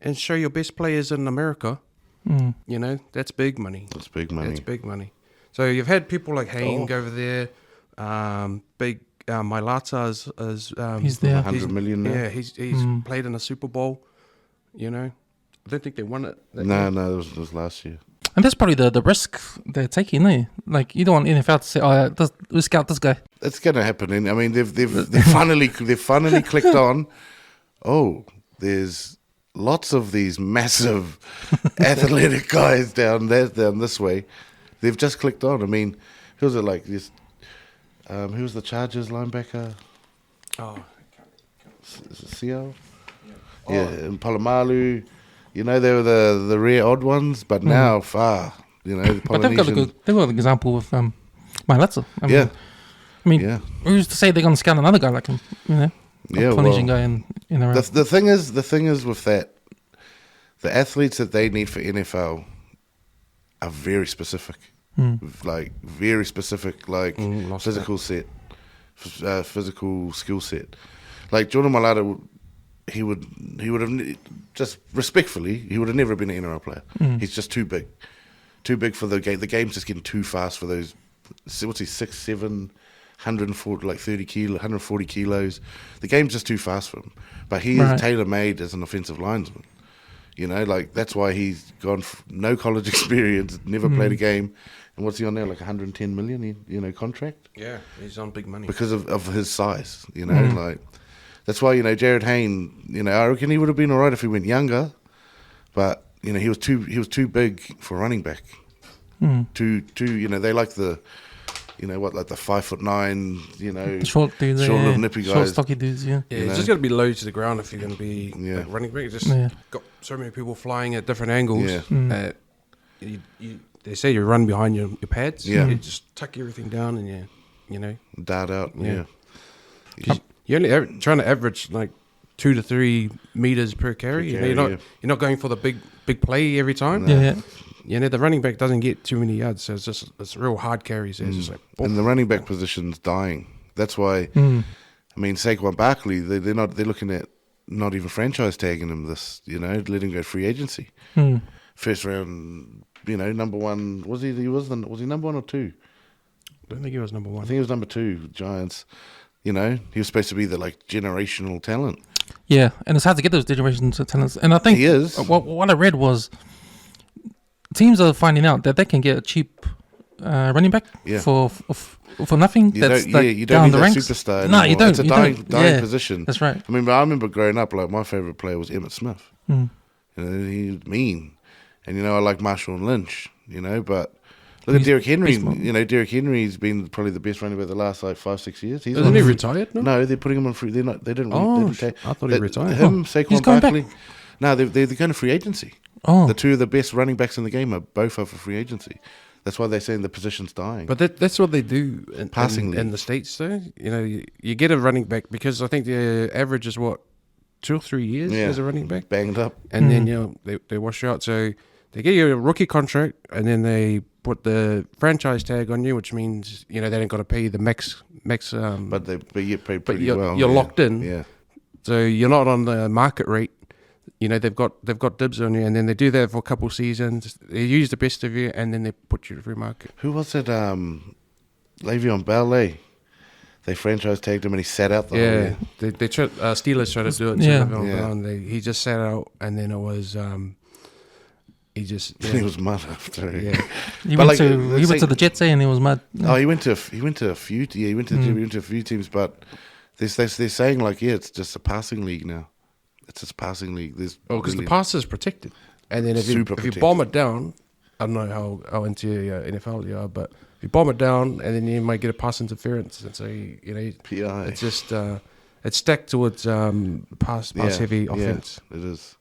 and show your best players in America. That's big money. That's big money. That's big money. So you've had people like Haing over there. Big Mailata is he's there. 100 million now. Yeah, he's played in a Super Bowl. I don't think they won it. No, it was last year. And that's probably the risk they're taking, eh? Like, you don't want NFL to say, we scout this guy. It's going to happen. I mean, they've finally clicked on. Oh, there's lots of these massive athletic guys down this way. They've just clicked on. I mean, who was it like this? Who was the Chargers linebacker? Oh, Seal? Yeah, and Palomalu. They were the rare odd ones, but now the Polynesian. But they've got an example with Mailata. I mean, who's to say they're going to scout another guy like him? A Polynesian guy in around. The thing is with that, the athletes that they need for NFL are very specific, like very specific, like physical skill set. Like Jordan Mailata, he would have just respectfully, he would have never been an NRL player. He's just too big for the game. The game's just getting too fast for those. What's he 6'7", 140 like 140 kilos. The game's just too fast for him. But he is tailor made as an offensive linesman. Like that's why he's gone no college experience, never played a game, and what's he on now? Like 110 million, contract. Yeah, he's on big money because of his size. Like. That's why Jared Hayne. I reckon he would have been all right if he went younger, but he was too big for running back. Too. They like the, like the 5'9", short dudes, short little nippy guys, short stocky dudes. Yeah, it's just got to be low to the ground if you're going to be like running back. Just got so many people flying at different angles. Yeah. They say you run behind your pads. Yeah. You just tuck everything down and dart out. Yeah. You're only trying to average like 2 to 3 meters per carry. You're not going for the big play every time. No. Yeah. The running back doesn't get too many yards, so it's real hard carries. It's just like, and the running back position's dying. That's why. I mean, Saquon Barkley, they're looking at not even franchise tagging him this. Let him go free agency. First round. Number one. Was he number 1 or 2? I don't think he was number 1. I think he was number 2. Giants. He was supposed to be the generational talent. Yeah, and it's hard to get those generational talents. And I think he is. What I read was teams are finding out that they can get a cheap running back for nothing. You that's don't, you don't need the a ranks. superstar No, anymore. you don't. It's a dying position. That's right. I remember growing up, my favourite player was Emmitt Smith. He was mean. And, I like Marshall Lynch, but... Look at Derrick Henry. Derrick Henry's been probably the best running back the last 5-6 years. Isn't he retired? No, they're putting him on free. They didn't. I thought he retired. Saquon Barkley. No, they're going to free agency. The two of the best running backs in the game are both up for free agency. That's why they're saying the position's dying. But that's what they do in the States, though. You get a running back because I think the average is 2 or 3 years as a running back, banged up, and then they wash you out. So they get you a rookie contract, and then they put the franchise tag on you, which means they don't got to pay the max. But you get paid pretty well. You're locked in. Yeah. So you're not on the market rate. They've got dibs on you, and then they do that for a couple of seasons. They use the best of you, and then they put you to free market. Who was it? Le'Veon Bell. They franchise tagged him, and he sat out the whole year. They tried. Steelers tried to do it. And he just sat out, and then it was. He was mud after. Yeah. He went to the Jets, and he was mud. Oh, he went to a few. Yeah, he went to a few teams, but they're saying it's just a passing league now. It's just a passing league. Because the pass is protected. And then if you bomb it down, I don't know how into NFL you are, but if you bomb it down, and then you might get a pass interference, and so PI. it's just it's stacked towards pass heavy offense. Yeah, it is.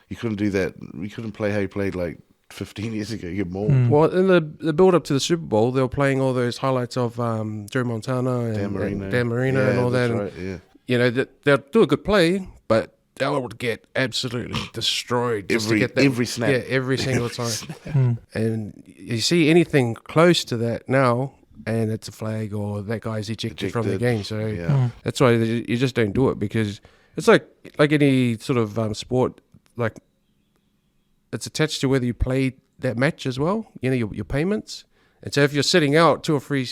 You couldn't do that. You couldn't play how you played like 15 years ago. You get mauled. Well, in the build up to the Super Bowl, they were playing all those highlights of Joe Montana and Dan Marino and all that. Right, yeah. You know, they'll do a good play, but they would get absolutely destroyed just to get that every snap. Yeah, every single time. And you see anything close to that now, and it's a flag or that guy's ejected from the game. So that's why you just don't do it, because it's like any sort of sport, like it's attached to whether you play that match as well. You know, your payments. And so if you're sitting out 2 or 3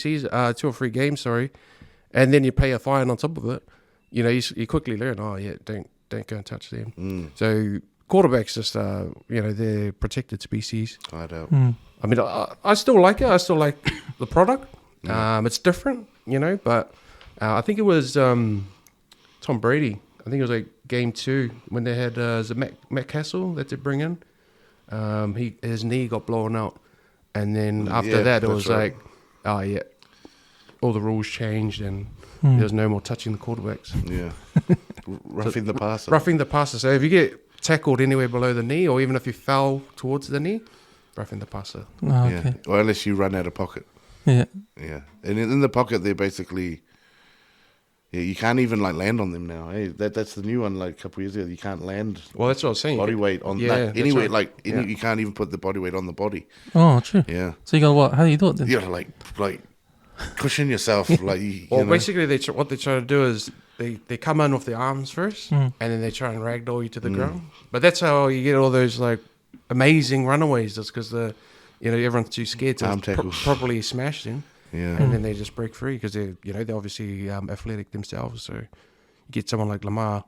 games, and then you pay a fine on top of it, you know, you quickly learn. Oh yeah, don't go and touch them. So quarterbacks just they're protected species. I don't. I mean, I still like it. I still like the product. It's different, you know, but I think it was Tom Brady. I think it was like game 2 when they had Matt Castle that they bring in. His knee got blown out, and then after that it was like, oh yeah, all the rules changed and there was no more touching the quarterbacks. Yeah, roughing the passer. Roughing the passer. So if you get tackled anywhere below the knee, or even if you fell towards the knee, roughing the passer. Oh, okay. Yeah, or unless you run out of pocket. Yeah. Yeah, and in the pocket they're basically. Yeah, you can't even like land on them now. Hey, that's the new one. Like a couple of years ago, you can't land. Well, that's what I was saying. Body weight on anywhere. Right. You can't even put the body weight on the body. Oh, true. Yeah. So you got what? How do you do it then? You gotta like cushion yourself. Basically, what they try to do is they come in with the arms first, and then they try and ragdoll you to the ground. But that's how you get all those like amazing runaways. Just because everyone's too scared to properly smash them. Yeah. And then they just break free because they're obviously athletic themselves. So you get someone like Lamar,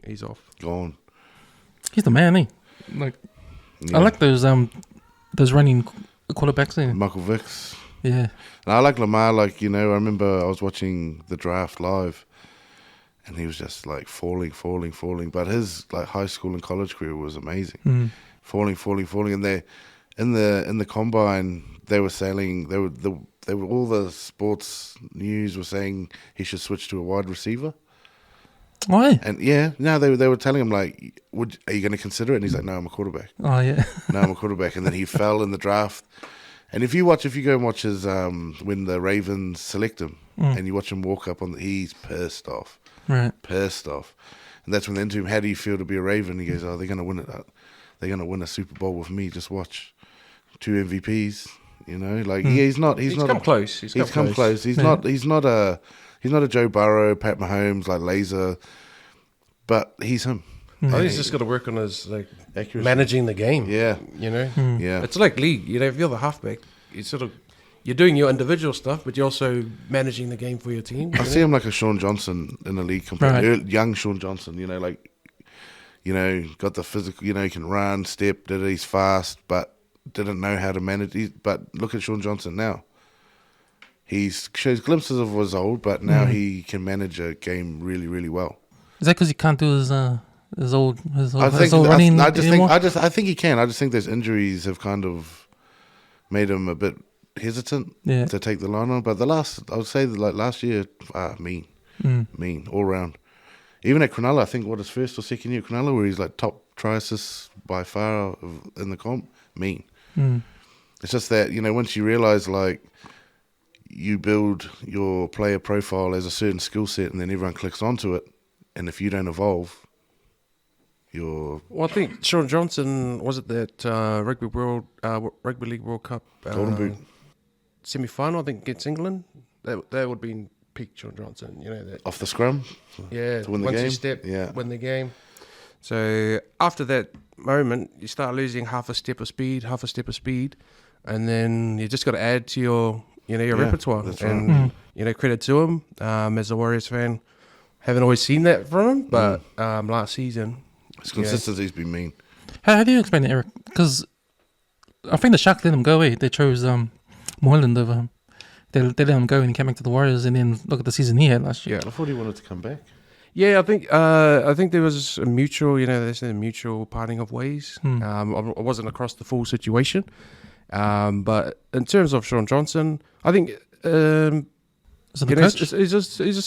he's off. Gone. He's the man, Like, I like those running quarterbacks. Michael Vicks. Yeah. And I like Lamar. Like, I remember I was watching the draft live, and he was just like falling. But his like high school and college career was amazing. Falling, and they in the combine. They were saying they were all the sports news were saying he should switch to a wide receiver. Why? And they were telling him like, are you going to consider it? And he's like, no, I'm a quarterback. Oh yeah. No, I'm a quarterback. And then he fell in the draft. And if you go and watch his when the Ravens select him, and you watch him walk up he's pissed off. Right. Pissed off. And that's when they interview him, how do you feel to be a Raven? He goes, oh, they're going to win it. They're going to win a Super Bowl with me. Just watch. 2 MVPs. He's come close. He's come close. He's not a Joe Burrow, Pat Mahomes, like laser, but he's him. I think he's just got to work on his accuracy, managing the game. Yeah, yeah. It's like league. If you're the halfback, you're doing your individual stuff, but you're also managing the game for your team. I see him like a Sean Johnson in the league, young Sean Johnson. Got the physical. He can run, step. He's fast, but didn't know how to manage. But look at Sean Johnson now. He shows glimpses of his old, but now he can manage a game really, really well. Is that because he can't do his old running anymore? I think he can. I just think those injuries have kind of made him a bit hesitant to take the line on. But I would say last year, mean all round. Even at Cronulla, I think his first or second year at Cronulla, where he's like top try assists by far in the comp, mean. It's just that, once you realise, like, you build your player profile as a certain skill set and then everyone clicks onto it, and if you don't evolve, you're... Well, I think Sean Johnson, was it that Rugby League World Cup Golden Boot semi-final, I think, against England? That would have been peak Sean Johnson, that off the scrum? Yeah, to win the once game? you step, win the game. So after that moment, you start losing half a step of speed, and then you just got to add to your repertoire. That's and credit to him. As a Warriors fan, haven't always seen that from him, but last season, his consistency's been mean. How do you explain it, Eric? Because I think the Sharks let him go away. They chose Moreland over him. They let him go and he came back to the Warriors, and then look at the season he had last year. I thought he wanted to come back. Yeah, I think there was a mutual, there's a mutual parting of ways. I wasn't across the full situation, but in terms of Sean Johnson, I think Is it the coach? he's a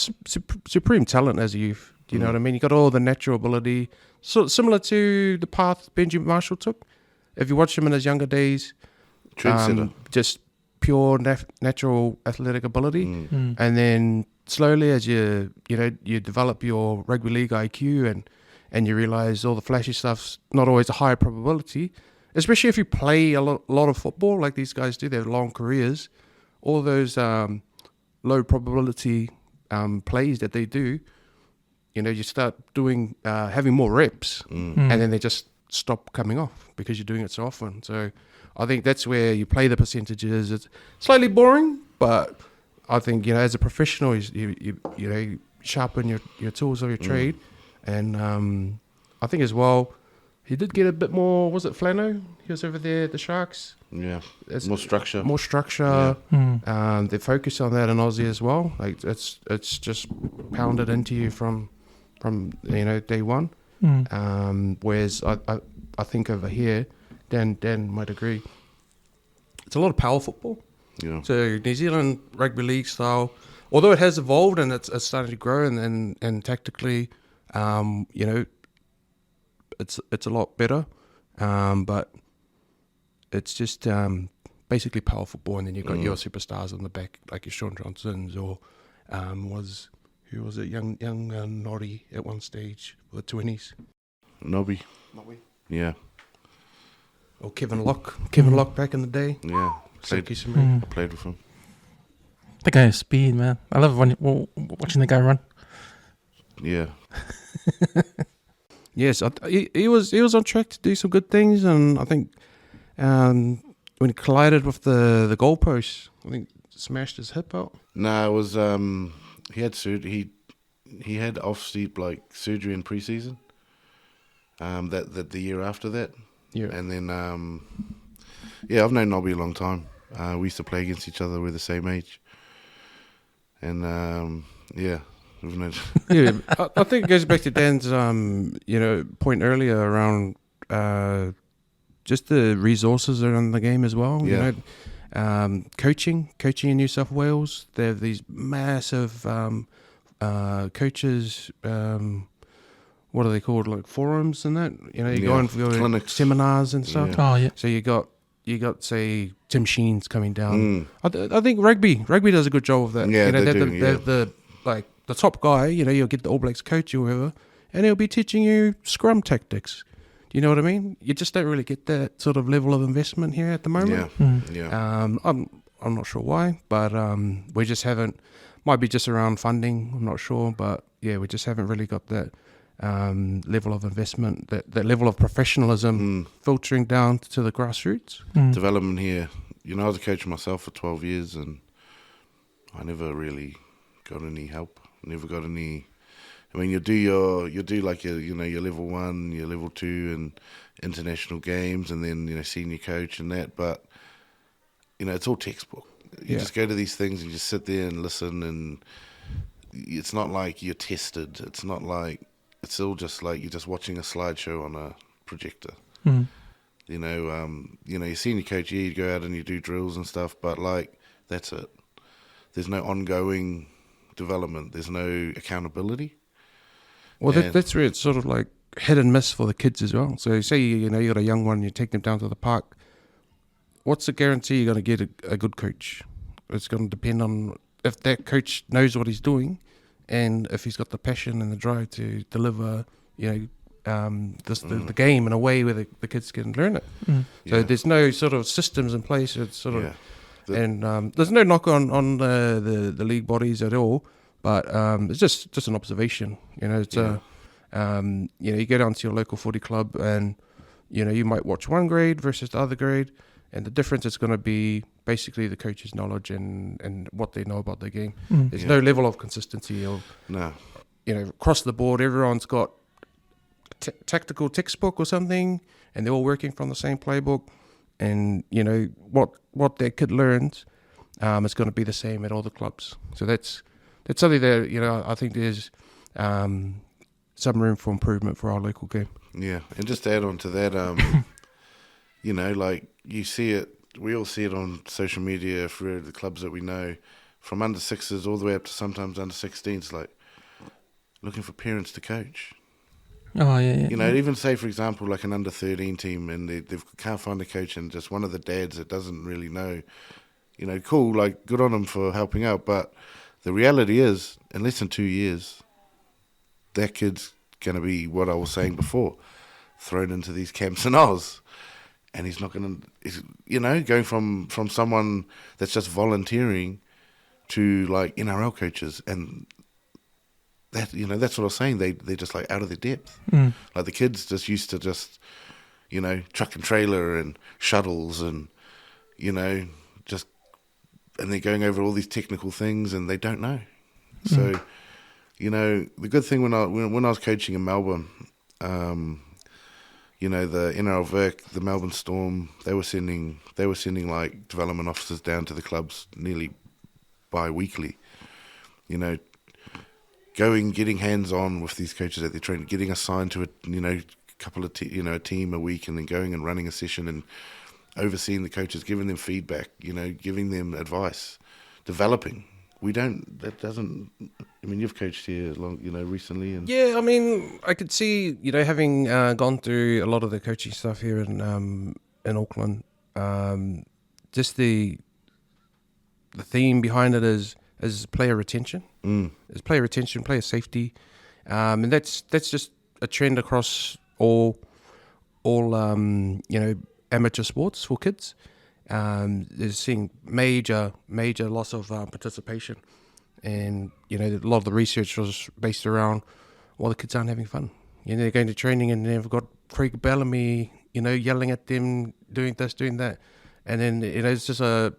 supreme talent as a youth. Do you know what I mean? He got all the natural ability, so similar to the path Benji Marshall took. If you watch him in his younger days, Trendsetter. just pure natural athletic ability, and then slowly as you develop your rugby league IQ and you realize all the flashy stuff's not always a high probability, especially if you play a lot of football like these guys do. They have long careers. All those low probability plays that they do, you start doing having more reps, and then they just stop coming off because you're doing it so often. So I think that's where you play the percentages. It's slightly boring, but I think as a professional, you sharpen your tools of your trade, and I think as well he did get a bit more. Was it Flano? He was over there at the Sharks. Yeah, more structure. More structure. They focus on that in Aussie as well. Like it's just pounded into you from day one. Whereas I think over here, Dan might agree. It's a lot of power football. Yeah. So New Zealand rugby league style, although it has evolved and it's starting to grow and tactically, it's a lot better, but it's just basically power football, and then you've got your superstars on the back like your Sean Johnsons or who was it, young Noddy at one stage for the 20s. Nobby. Yeah. Or Kevin Locke back in the day. Yeah. I Played with him. The guy has speed, man. I love watching the guy run. Yeah. Yes, he was on track to do some good things, and I think when he collided with the goalpost, I think smashed his hip out. No, it was he had he had surgery in preseason. That the year after that. Yeah. And then I've known Nobby a long time. We used to play against each other. We're the same age. And we've known. Yeah, I think it goes back to Dan's point earlier around just the resources around the game as well. Yeah. Coaching in New South Wales, they have these massive coaches. What are they called? Like forums and that. You go in for your clinics, seminars and stuff. Oh yeah. So you got say Tim Sheen's coming down. I think rugby does a good job of that. Yeah, they're the top guy. You'll get the All Blacks coach or whoever, and he'll be teaching you scrum tactics. Do you know what I mean? You just don't really get that sort of level of investment here at the moment. Yeah. I'm not sure why, but we just haven't. Might be just around funding. I'm not sure, but yeah, we just haven't really got that level of investment, that level of professionalism filtering down to the grassroots. Development here. I was a coach myself for 12 years, and I never really got any help. Never got any. I mean, you do like your level 1, your level 2, and international games, and then senior coach and that. But it's all textbook. You just go to these things and you just sit there and listen, and it's not like you're tested. It's not like. It's all just like you're just watching a slideshow on a projector. Your senior coach, you go out and you do drills and stuff, but that's it. There's no ongoing development. There's no accountability. Well, that's where it's sort of like hit and miss for the kids as well. So say you got a young one, you take them down to the park. What's the guarantee you're going to get a good coach? It's going to depend on if that coach knows what he's doing. And if he's got the passion and the drive to deliver, the game in a way where the kids can learn it. So there's no sort of systems in place. It's sort of, and there's no knock on the league bodies at all. But it's just an observation. It's you go down to your local footy club, and you might watch one grade versus the other grade, and the difference is going to be basically the coach's knowledge and what they know about the game. There's no level of consistency or across the board. Everyone's got a tactical textbook or something, and they're all working from the same playbook. And what their kid learns is going to be the same at all the clubs. So that's something that I think there's some room for improvement for our local game. Yeah, and just to add on to that, you know, like you see it, we all see it on social media for the clubs that we know, from under 6s all the way up to sometimes under 16s, like looking for parents to coach. Oh yeah. You know, even say, for example, like an under 13 team, and they can't find a coach, and just one of the dads that doesn't really know, you know, cool, like good on them for helping out. But the reality is, in less than 2 years, that kid's going to be what I was saying before, thrown into these camps in Oz. And he's not going to, you know, going from someone that's just volunteering to like NRL coaches. And that, you know, that's what I was saying. They're just like out of their depth. Like the kids just used to just, you know, truck and trailer and shuttles and, you know, just, and they're going over all these technical things and they don't know. So, you know, the good thing when I was coaching in Melbourne, you know, the NRLPA, the Melbourne Storm, they were sending like development officers down to the clubs nearly bi-weekly, you know, getting hands-on with these coaches that they're training, getting assigned to a, you know, couple of a team a week, and then going and running a session and overseeing the coaches, giving them feedback, you know, giving them advice, developing. That doesn't, I mean, you've coached here long, you know, recently. And yeah, I mean, I could see, you know, having gone through a lot of the coaching stuff here in Auckland, just the theme behind it is player retention. Is player retention, player safety, and that's just a trend across all you know, amateur sports for kids. They're seeing major loss of participation, and you know, a lot of the research was based around, well, the kids aren't having fun. You know, they're going to training and they've got Craig Bellamy, you know, yelling at them, doing this, doing that, and then, you know, it's just the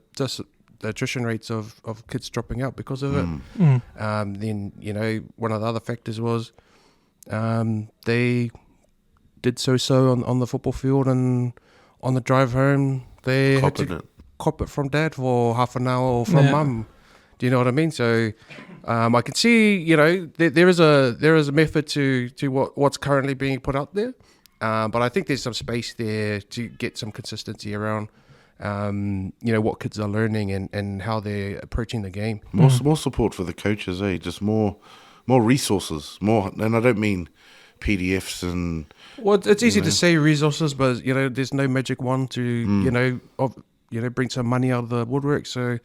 attrition rates of kids dropping out because of it. Then, you know, one of the other factors was they did so on the football field, and on the drive home they had to cop it from dad for half an hour or from mum. Do you know what I mean? So I can see, you know, there is a method to what's currently being put out there, but I think there's some space there to get some consistency around, you know, what kids are learning and how they're approaching the game. More support for the coaches, just more resources, more, and I don't mean PDFs and. Well, it's easy to say resources, but you know, there's no magic wand to you know, bring some money out of the woodwork. So,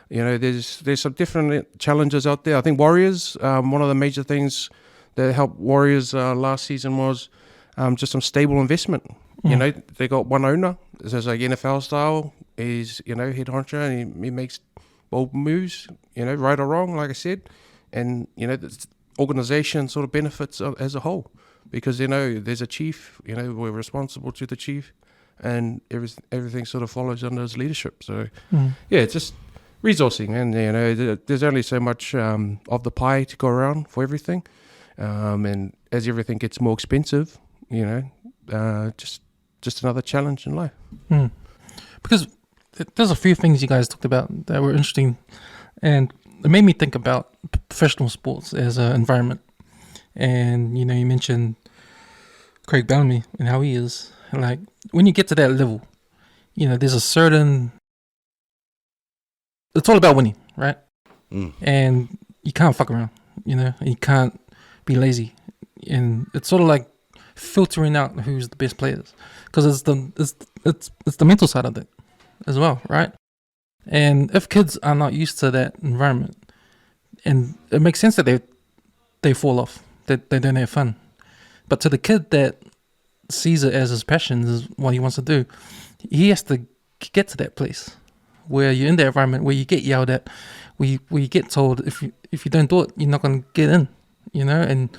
you know, there's some different challenges out there. I think Warriors, one of the major things that helped Warriors last season was just some stable investment. You know, they got one owner, so like NFL style. He's, you know, head honcho, and he makes bold moves, you know, right or wrong, like I said, and you know, the organization sort of benefits as a whole. Because, you know, there's a chief, you know, we're responsible to the chief, and everything sort of follows under his leadership. So, yeah, it's just resourcing, and, you know, there's only so much of the pie to go around for everything. And as everything gets more expensive, you know, just another challenge in life. Because there's a few things you guys talked about that were interesting, and it made me think about professional sports as an environment. And, you know, you mentioned Craig Bellamy and how he is. And like, when you get to that level, you know, there's a certain, it's all about winning, right? And you can't fuck around, you know, you can't be lazy. And it's sort of like filtering out who's the best players, because it's the mental side of it as well, right? And if kids are not used to that environment, and it makes sense that they fall off, that they don't have fun. But to the kid that sees it as his passion, is what he wants to do, he has to get to that place where you're in the environment where you get yelled at, where you get told if you don't do it, you're not going to get in, you know. And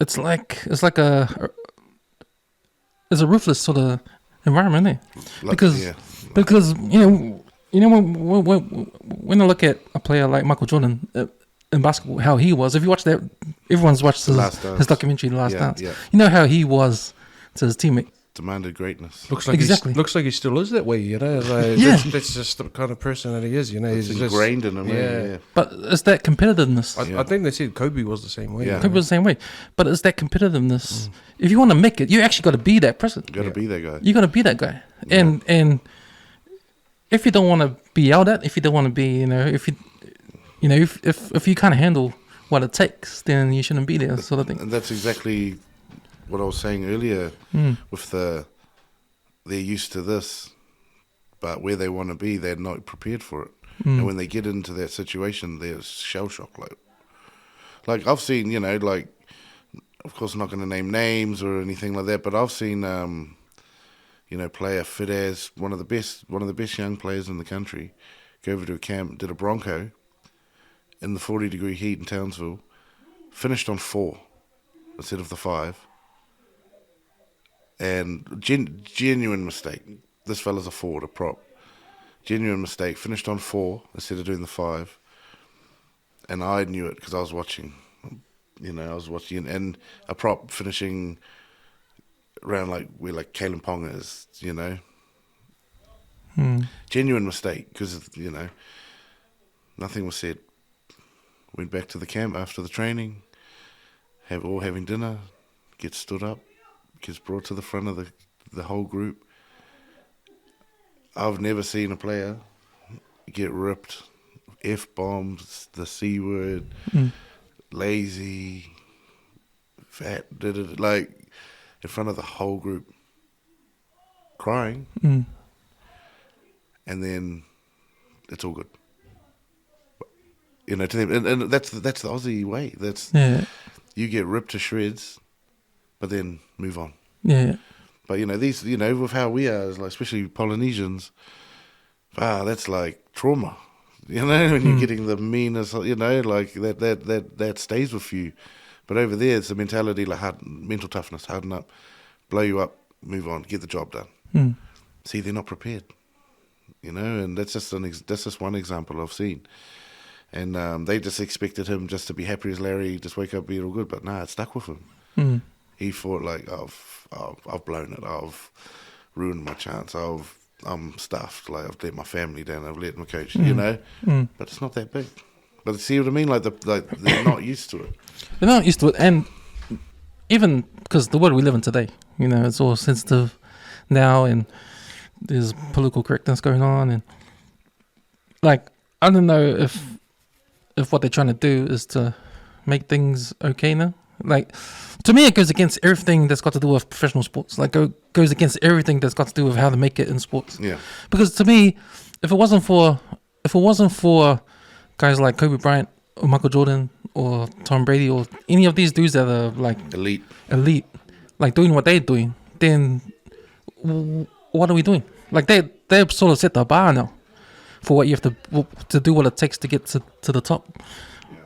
it's like a ruthless sort of environment there, because you know when I look at a player like Michael Jordan in basketball, how he was. If you watch that, everyone's watched his documentary, The Last Dance. Yeah. You know how he was to his teammate. demanded greatness. Looks like Exactly. looks like he still is that way, you know. Like, Yeah. that's just the kind of person that he is, you know. It's He's just ingrained in him. Yeah. But it's that competitiveness. I think they said Kobe was the same way. Yeah. you know. People are the same way. But it's that competitiveness. If you want to make it, you actually got to be that person. You got to be that guy. You got to be that guy. And if you don't want to be yelled at, if you don't want to be, if you can't handle what it takes, then you shouldn't be there, sort of thing. And that's exactly what I was saying earlier with they're used to this, but where they want to be, they're not prepared for it. And when they get into that situation, they're shell shocked. Like I've seen, like, of course, I'm not going to name names or anything like that, but I've seen, player fit as one of the best young players in the country, go over to a camp, did a Bronco in the 40-degree heat in Townsville, finished on 4 instead of the 5. And genuine mistake. This fella's a forward, a prop. Genuine mistake. Finished on 4 instead of doing the 5. And I knew it because I was watching. And a prop finishing around where Kalen Pong is, Genuine mistake because, nothing was said. Went back to the camp after the training, having dinner, gets stood up, gets brought to the front of the whole group. I've never seen a player get ripped, F-bombs, the C word, lazy, fat, in front of the whole group, crying, and then it's all good. To them, and that's the Aussie way. You get ripped to shreds, but then move on. Yeah. But these, with how we are, especially Polynesians, that's like trauma. When you're getting the meanest, that stays with you. But over there, it's a mentality mental toughness, harden up, blow you up, move on, get the job done. See, they're not prepared. And that's just one example I've seen. And they just expected him just to be happy as Larry, just wake up, be all good. But nah, it stuck with him. He thought I've blown it. I've ruined my chance. I'm stuffed. I've let my family down. I've let my coach. But it's not that big. But see what I mean? They're not used to it. They're not used to it, and even because the world we live in today, it's all sensitive now, and there's political correctness going on, and I don't know if what they're trying to do is to make things okay now. To me, it goes against everything that's got to do with professional sports. Goes against everything that's got to do with how to make it in sports. Yeah. Because to me, if it wasn't for guys like Kobe Bryant or Michael Jordan or Tom Brady or any of these dudes that are elite, doing what they're doing, then what are we doing? They've sort of set the bar now for what you have to do what it takes to get to the top.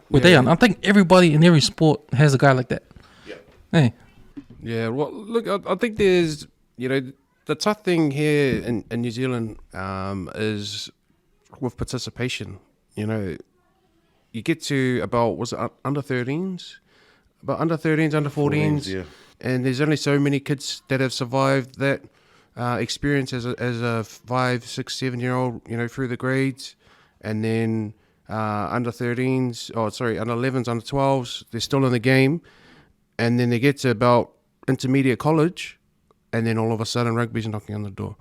Where they are. I think everybody in every sport has a guy like that. Yeah. Hey. Yeah, well, look, I think there's, the tough thing here in New Zealand is with participation. You get to about, was it under 13s? About under 13s, under 14s. yeah. And there's only so many kids that have survived that experience as a 5, 6, 7-year-old, through the grades. And then under 13s, under 11s, under 12s, they're still in the game. And then they get to about intermediate college, and then all of a sudden rugby's knocking on the door.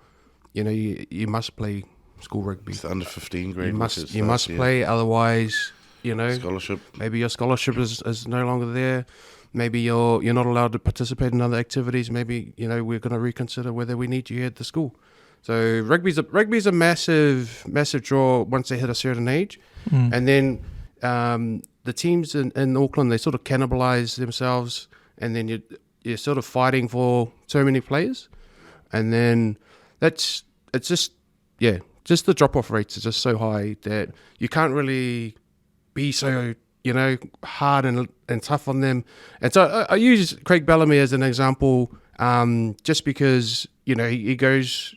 You must play school rugby. It's the under 15 grade. You must play, otherwise, scholarship. Maybe your scholarship is no longer there. Maybe you're not allowed to participate in other activities. Maybe we're going to reconsider whether we need you here at the school. So rugby's a massive draw once they hit a certain age, and then the teams in Auckland, they sort of cannibalize themselves, and then you're sort of fighting for so many players, and then just the drop off rates are just so high that you can't really be so hard and tough on them. And so I use Craig Bellamy as an example, just because he goes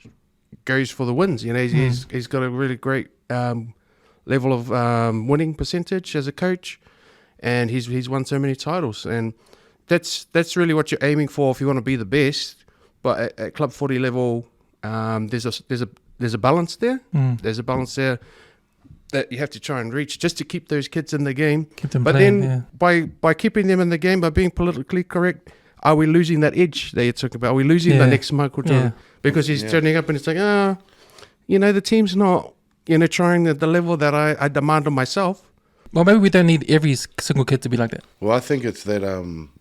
for the wins. He's got a really great level of winning percentage as a coach, and he's won so many titles, and that's really what you're aiming for if you want to be the best. But at club footy level, there's a balance there. There's a balance there that you have to try and reach just to keep those kids in the game. Keep them but playing, then by keeping them in the game, by being politically correct, are we losing that edge that you're talking about? Are we losing the next Michael Jordan? Because he's turning up and it's like, the team's not, trying at the level that I demand of myself. Well, maybe we don't need every single kid to be like that. Well, I think it's that...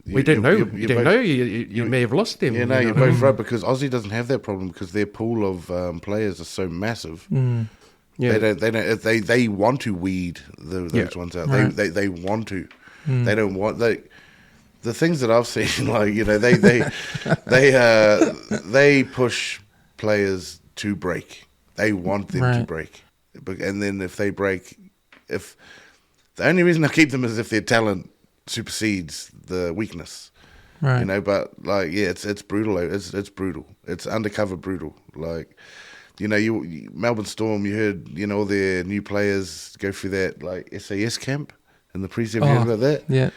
we don't know. You don't know. You may have lost them. Yeah, no, you're both right, because Aussie doesn't have that problem because their pool of players are so massive. Yeah. They want to weed those ones out. Right. They want to. They don't want... The things that I've seen, they push players to break. They want them to break. And then if they break... The only reason I keep them is if their talent supersedes the weakness, right? But it's brutal. It's brutal. It's undercover brutal. Melbourne Storm. You heard, all their new players go through that SAS camp in the pre-season. You heard about that? Yeah,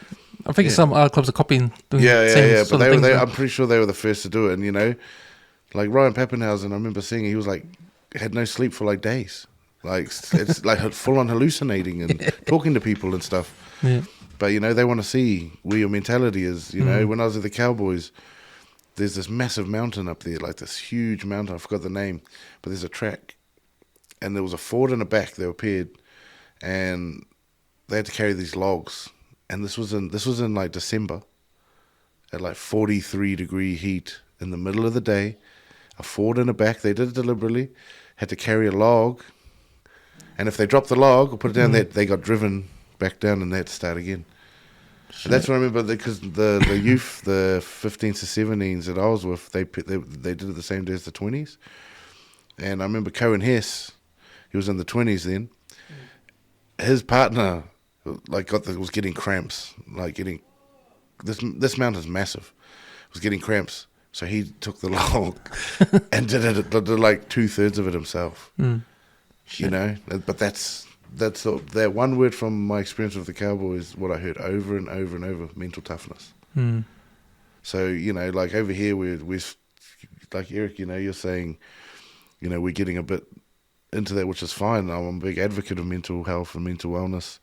I think some other clubs are copying. Doing But I'm pretty sure they were the first to do it. And like Ryan Pappenhausen, I remember seeing he was had no sleep for days. It's full on hallucinating and talking to people and stuff. Yeah. But, they want to see where your mentality is. When I was at the Cowboys, there's this massive mountain up there, this huge mountain. I forgot the name, but there's a track. And there was a Ford in the back. They were paired. And they had to carry these logs. And this was in December at 43 degree heat in the middle of the day. A Ford in the back. They did it deliberately. Had to carry a log. And if they dropped the log or put it down, they got driven back down and they had to start again. And that's what I remember, because the youth, the 15s to 17s that I was with, they did it the same day as the 20s. And I remember Cohen Hess, he was in the 20s then. His partner was getting cramps, this mountain's massive, was getting cramps. So he took the log and did 2/3 of it himself. But that's that one word from my experience with the Cowboys, what I heard over and over and over: mental toughness. So over here we're like Eric, you're saying, we're getting a bit into that, which is fine. I'm a big advocate of mental health and mental wellness,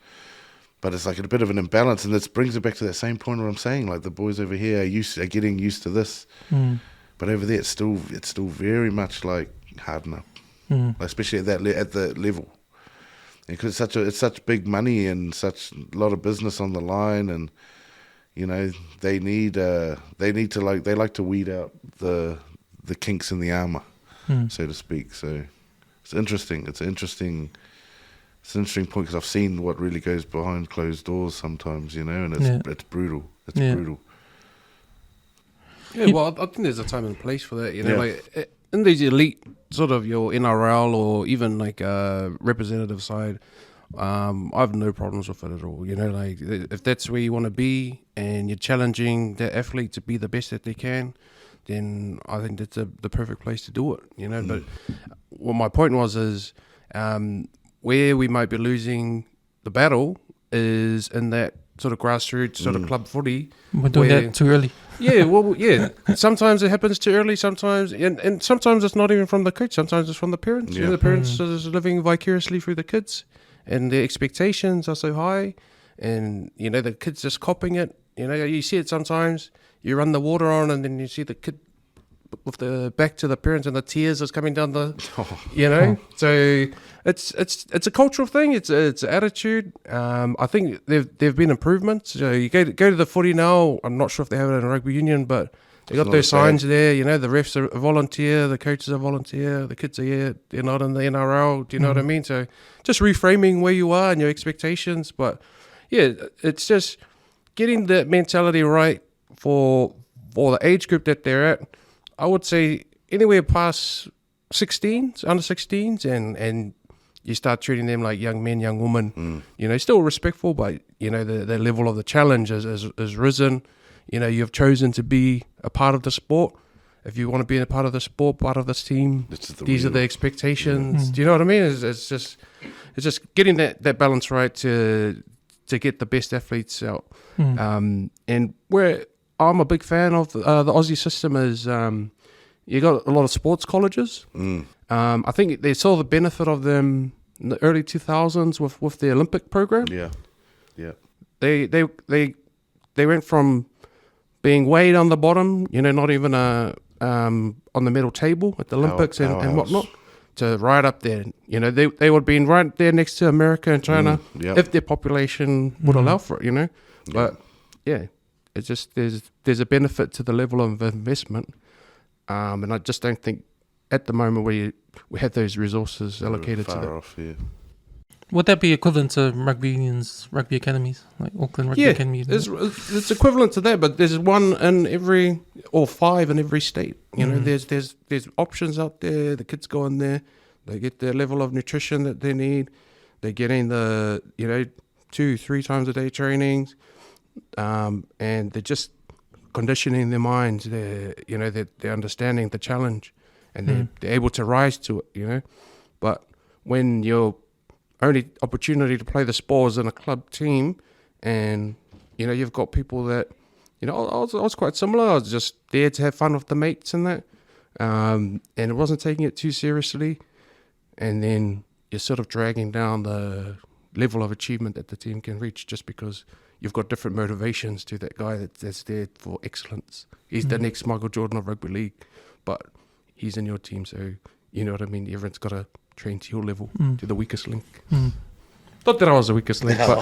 but it's a bit of an imbalance, and this brings it back to that same point where I'm saying the boys over here are getting used to this, but over there it's still very much hard enough. Especially at the level, because it's such big money and such a lot of business on the line, and they like to weed out the kinks in the armor, so to speak. So it's interesting. It's an interesting point, because I've seen what really goes behind closed doors sometimes, and it's brutal. It's brutal. Yeah, well, I think there's a time and place for that. In these elite sort of your NRL or even representative side, I have no problems with it at all. If that's where you want to be and you're challenging the athlete to be the best that they can, then I think that's the perfect place to do it. But what my point is where we might be losing the battle is in that sort of grassroots sort of club footy. We're doing that too early. Sometimes it happens too early. Sometimes, and sometimes it's not even from the coach. Sometimes it's from the parents. The parents are just living vicariously through the kids, and their expectations are so high, and the kids just copying it. You see it sometimes. You run the water on, and then you see the kid with the back to the parents, and the tears is coming down the. So it's a cultural thing. It's attitude. I think there've been improvements. So you go to the footy now. I'm not sure if they have it in rugby union, but they got those signs there. The refs are volunteer, the coaches are volunteer, the kids are here. They're not in the NRL. Do you know what I mean? So just reframing where you are and your expectations. But it's just getting the mentality right for the age group that they're at. I would say anywhere past 16s, under 16s, and you start treating them like young men, young women. Still respectful, but the level of the challenge has risen. You've chosen to be a part of the sport. If you want to be a part of the sport, part of this team, these are the expectations. Do you know what I mean? It's just getting that balance right to get the best athletes out. And where I'm a big fan of the Aussie system is, you got a lot of sports colleges. I think they saw the benefit of them in the early 2000s with the Olympic program. Yeah. They went from being way down the bottom, not even on the medal table at the Olympics and whatnot, to right up there. They would have been right there next to America and China if their population would allow for it. But it's just there's a benefit to the level of investment, and I just don't think at the moment we have those resources allocated to that. Off, yeah. Would that be equivalent to rugby unions, rugby academies, like Auckland Rugby Academy? It's equivalent to that, but there's one in every, or 5 in every state. There's options out there. The kids go in there, they get the level of nutrition that they need. They're getting the 2-3 times a day trainings, and they're just conditioning their minds. They're understanding the challenge, and they're able to rise to it. But when you're only opportunity to play the sport is in a club team, and you've got people that I was quite similar. I was just there to have fun with the mates and that, and it wasn't taking it too seriously, and then you're sort of dragging down the level of achievement that the team can reach just because you've got different motivations to that guy that's there for excellence. He's the next Michael Jordan of rugby league, but he's in your team, so you know what I mean. Everyone's got to train to your level, to the weakest link. Not that I was the weakest link, but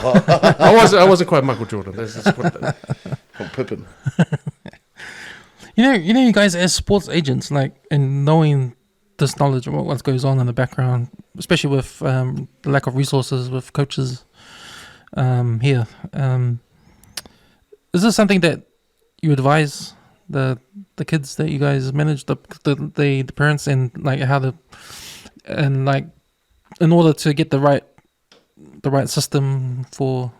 I wasn't quite Michael Jordan. From Pippen. You guys as sports agents, and knowing this knowledge of what goes on in the background, especially with the lack of resources with coaches here. Is this something that you advise the kids that you guys manage, the parents, and in order to get the right system for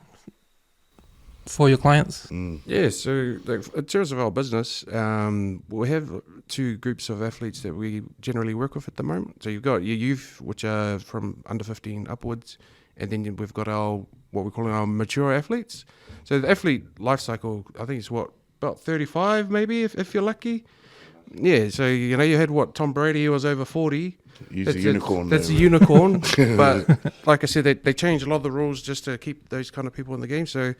your clients? Yeah, so in terms of our business, we have 2 groups of athletes that we generally work with at the moment. So you've got your youth, which are from under 15 upwards, and then we've got what we call our mature athletes. So the athlete life cycle, I think, is about 35 maybe, if you're lucky. Yeah, so you had Tom Brady, who was over 40. He's a unicorn. That's a unicorn. But like I said, they changed a lot of the rules just to keep those kind of people in the game. So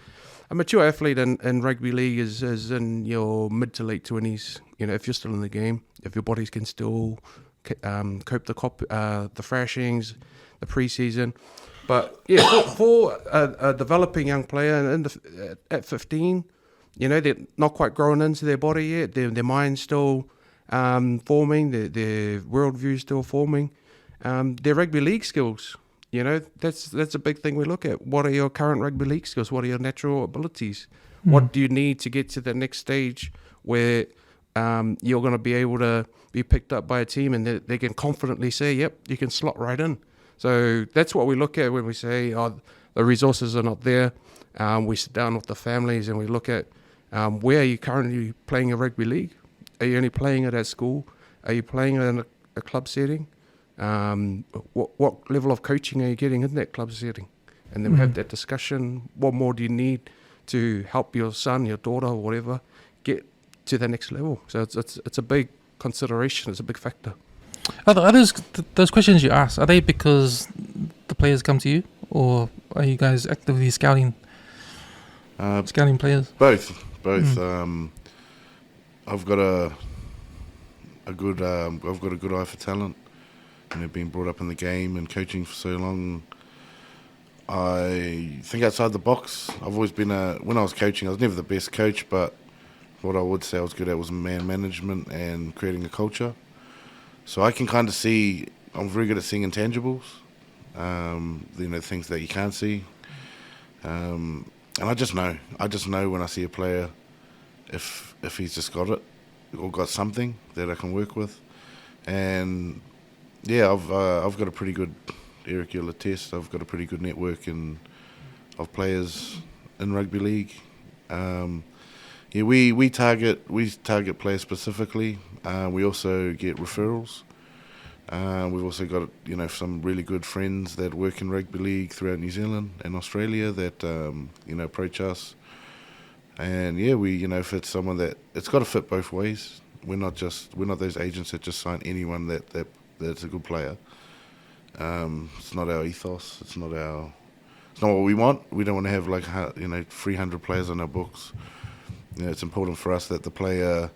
a mature athlete in rugby league is in your mid to late 20s. If you're still in the game, if your bodies can still cope the thrashings, the pre-season. But yeah, for a developing young player at 15, they're not quite grown into their body yet. Their mind's still forming, their worldview still forming. Their rugby league skills, that's a big thing we look at. What are your current rugby league skills? What are your natural abilities? What do you need to get to the next stage where you're going to be able to be picked up by a team and they can confidently say, yep, you can slot right in. So that's what we look at when we say, the resources are not there. We sit down with the families and we look at where are you currently playing a rugby league? Are you only playing it at school? Are you playing it in a club setting? What level of coaching are you getting in that club setting? And then we have that discussion. What more do you need to help your son, your daughter, or whatever, get to the next level? So it's a big consideration. It's a big factor. Are those questions you ask, are they because the players come to you, or are you guys actively scouting players? Both. I've got a good eye for talent. Being brought up in the game and coaching for so long, I think outside the box. I've always been when I was coaching, I was never the best coach, but what I would say I was good at was man management and creating a culture. So I can kind of see, I'm very good at seeing intangibles, things that you can't see. And I just know when I see a player if he's just got it or got something that I can work with. And yeah, I've got a pretty good, Eric, you'll attest, I've got a pretty good network of players in rugby league. We target players specifically. We also get referrals. We've also got some really good friends that work in rugby league throughout New Zealand and Australia that approach us. And yeah, if it's someone that it's got to fit both ways. we're not those agents that just sign anyone that's a good player. It's not our ethos. It's not what we want. We don't want to have 300 players on our books. It's important for us that the player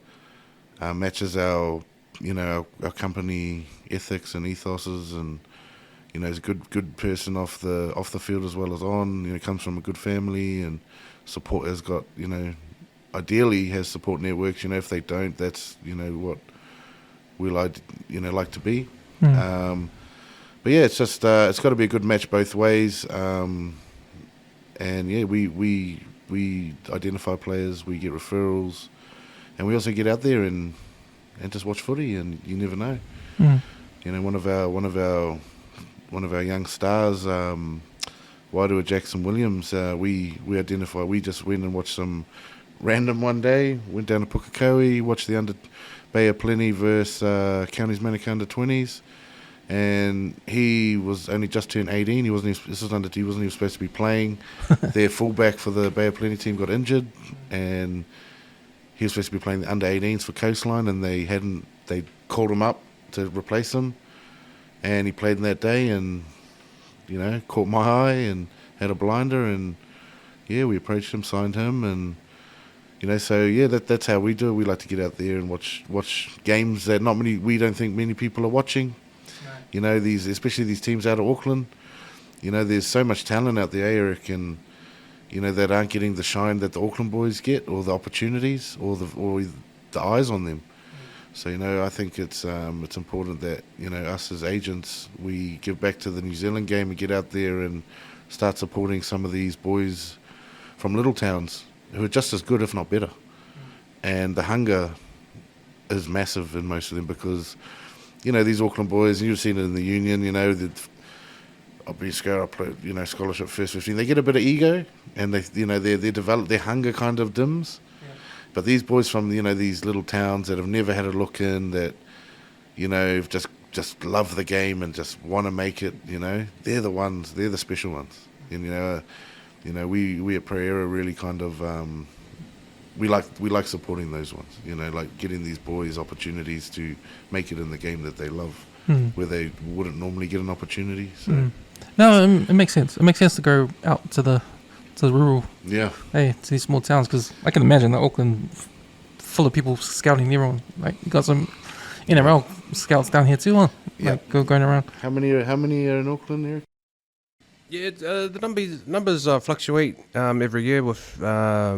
matches our company ethics and ethoses, and is a good person off the field as well as on. Comes from a good family and has got ideally has support networks. If they don't, that's what we like to be. But yeah, it's just it's got to be a good match both ways. And yeah, we identify players, we get referrals, and we also get out there and just watch footy. And you never know. One of our young stars, Wairua Jackson Williams, we identify. We just went and watched some random one day. Went down to Pukekohe, watched the Bay of Plenty versus Counties Manukau under-20s. And he was only just turned 18. He wasn't even supposed to be playing. Their fullback for the Bay of Plenty team got injured, and he was supposed to be playing the under-18s for Coastline, and they called him up to replace him, and he played in that day, and caught my eye and had a blinder, and yeah, we approached him, signed him, and so yeah, that's how we do it. We like to get out there and watch games that we don't think many people are watching. Especially these teams out of Auckland. There's so much talent out there, Eric, and that aren't getting the shine that the Auckland boys get, or the opportunities, or the eyes on them. So I think it's important that us as agents, we give back to the New Zealand game and get out there and start supporting some of these boys from little towns who are just as good, if not better. And the hunger is massive in most of them, because these Auckland boys, and you've seen it in the union, I'll be scared, scholarship first 15. They get a bit of ego, and they develop, their hunger kind of dims. Yeah. But these boys from, these little towns that have never had a look in, that, just love the game and just want to make it, they're the ones, they're the special ones. And, we at Praiera really kind of, we like supporting those ones, like getting these boys opportunities to make it in the game that they love, where they wouldn't normally get an opportunity. So. No, it makes sense. It makes sense to go out to the rural, to these small towns, because I can imagine that Auckland full of people scouting everyone. Like, you got some NRL scouts down here too, huh? Like, going around. How many are in Auckland, Eric? Yeah, the numbers fluctuate every year with how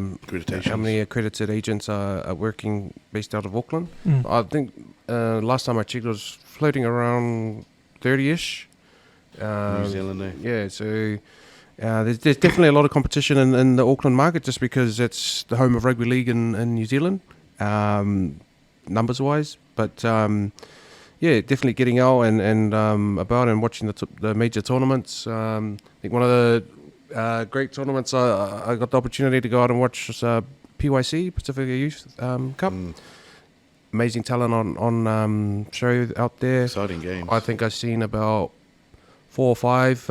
many accredited agents are working based out of Auckland. I think last time I checked, it was floating around 30-ish. New Zealand, eh? Yeah, so there's definitely a lot of competition in the Auckland market, just because it's the home of rugby league in New Zealand, numbers-wise. But yeah, definitely getting out and about and watching the major tournaments. I think one of the great tournaments I got the opportunity to go out and watch was PYC, Pacific Youth Cup. Amazing talent on show out there. Exciting games. I think I've seen about 4 or 5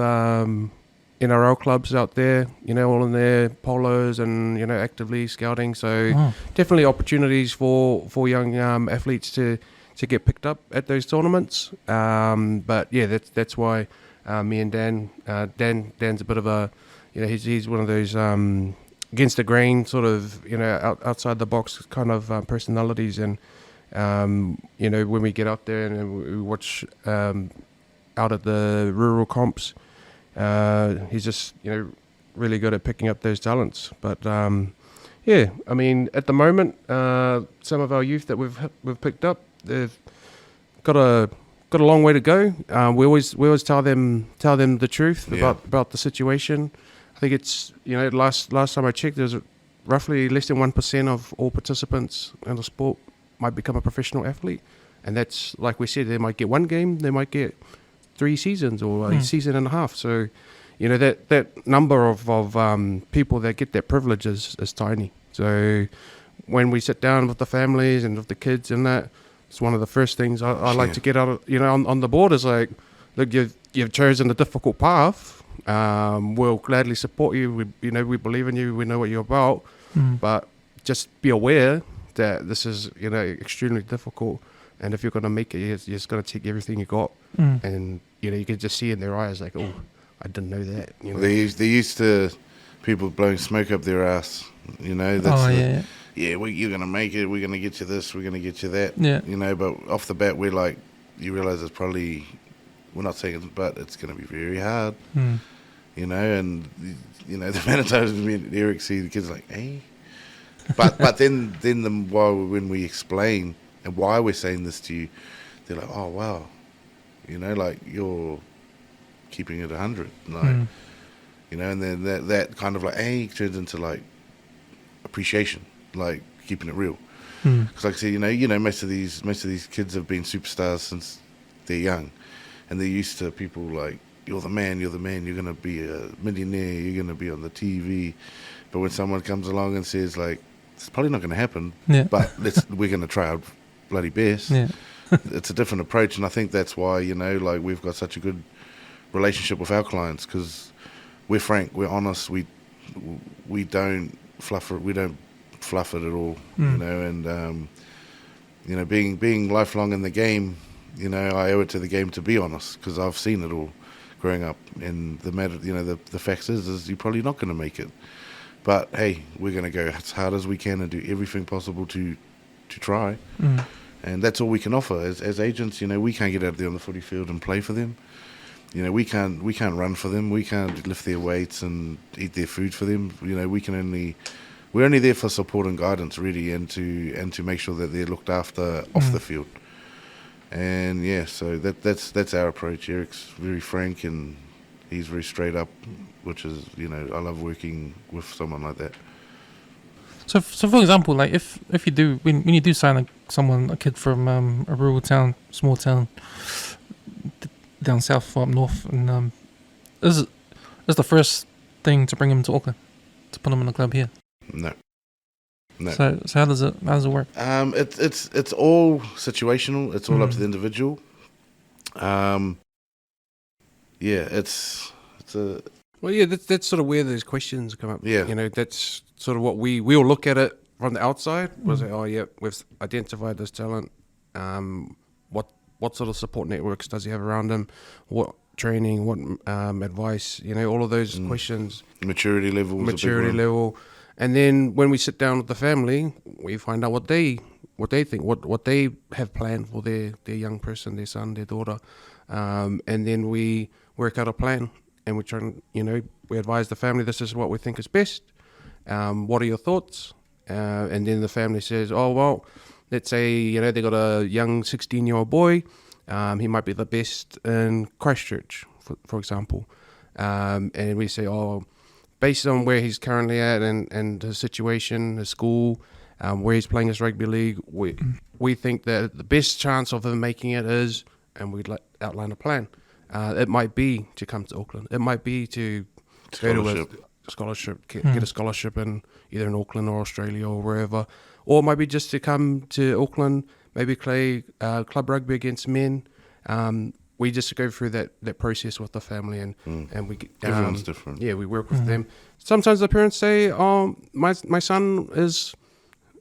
NRL clubs out there, all in their polos and, actively scouting. So definitely opportunities for young athletes to get picked up at those tournaments. But yeah, that's why me and Dan's a bit of a, he's one of those against the grain sort of, outside the box kind of personalities. And, when we get out there and we watch out at the rural comps, he's just, really good at picking up those talents. But yeah, I mean, at the moment, some of our youth that we've picked up, they've got a long way to go. We always tell them the truth about the situation. I think it's last time I checked, there's roughly less than 1% of all participants in the sport might become a professional athlete, and that's, like we said, they might get one game, they might get 3 seasons or a season and a half. So that number of people that get that privilege is tiny. So when we sit down with the families and with the kids and that, it's one of the first things I like to get out of, on the board is like, look, you've chosen a difficult path. We'll gladly support you. We believe in you. We know what you're about. But just be aware that this is, extremely difficult. And if you're going to make it, you're just going to take everything you got. And, you can just see in their eyes like, oh, I didn't know that. They used to people blowing smoke up their ass. That's you're going to make it. We're going to get you this. We're going to get you that. Yeah. But off the bat, we're like, you realize it's probably, we're not saying it, but it's going to be very hard. And, the amount of times me and Eric see the kids like, hey. But then when we explain and why we're saying this to you, they're like, oh, wow. Like you're keeping it 100. Like, and then that kind of like, hey, turns into like appreciation, like keeping it real. Because like I said, most of these kids have been superstars since they're young. And they're used to people like, you're the man, you're going to be a millionaire, you're going to be on the TV. But when someone comes along and says like, it's probably not going to happen, but we're going to try our bloody best. Yeah. It's a different approach, and I think that's why, like we've got such a good relationship with our clients, because we're frank, we're honest, we don't fluff it, at all, and being lifelong in the game, I owe it to the game to be honest, because I've seen it all growing up, and the matter, the fact is you're probably not going to make it. But hey, we're going to go as hard as we can and do everything possible to try. And that's all we can offer as agents. We can't get out there on the footy field and play for them. We can't run for them. We can't lift their weights and eat their food for them. We're only there for support and guidance, really, and to make sure that they're looked after off the field. And so that's our approach. Eric's very frank and he's very straight up, which is, I love working with someone like that. So for example, like if you do, when you do sign a kid from a rural town, small town, down south or up north, and is the first thing to bring him to Auckland, to put him in the club here? No. So how does it work? It's all situational. It's all up to the individual. It's a. Well, yeah, that's sort of where those questions come up. Yeah. That's sort of what we all look at it from the outside. Was like, oh yeah, we've identified this talent. What sort of support networks does he have around him? What training? What advice? All of those questions. Maturity level. And then when we sit down with the family, we find out what they think, what they have planned for their young person, their son, their daughter, and then we work out a plan. And we try and, we advise the family, this is what we think is best. What are your thoughts? And then the family says, oh, well, let's say, they got a young 16-year-old boy. He might be the best in Christchurch, for example. And we say, oh, based on where he's currently at and his situation, his school, where he's playing his rugby league, we think that the best chance of him making it is, and we'd outline a plan. It might be to come to Auckland. It might be to go to a scholarship, get a scholarship in either in Auckland or Australia or wherever. Or it might be just to come to Auckland, maybe play club rugby against men. We just go through that process with the family and we everyone's different. Yeah, we work with them. Sometimes the parents say, "Oh, my son is,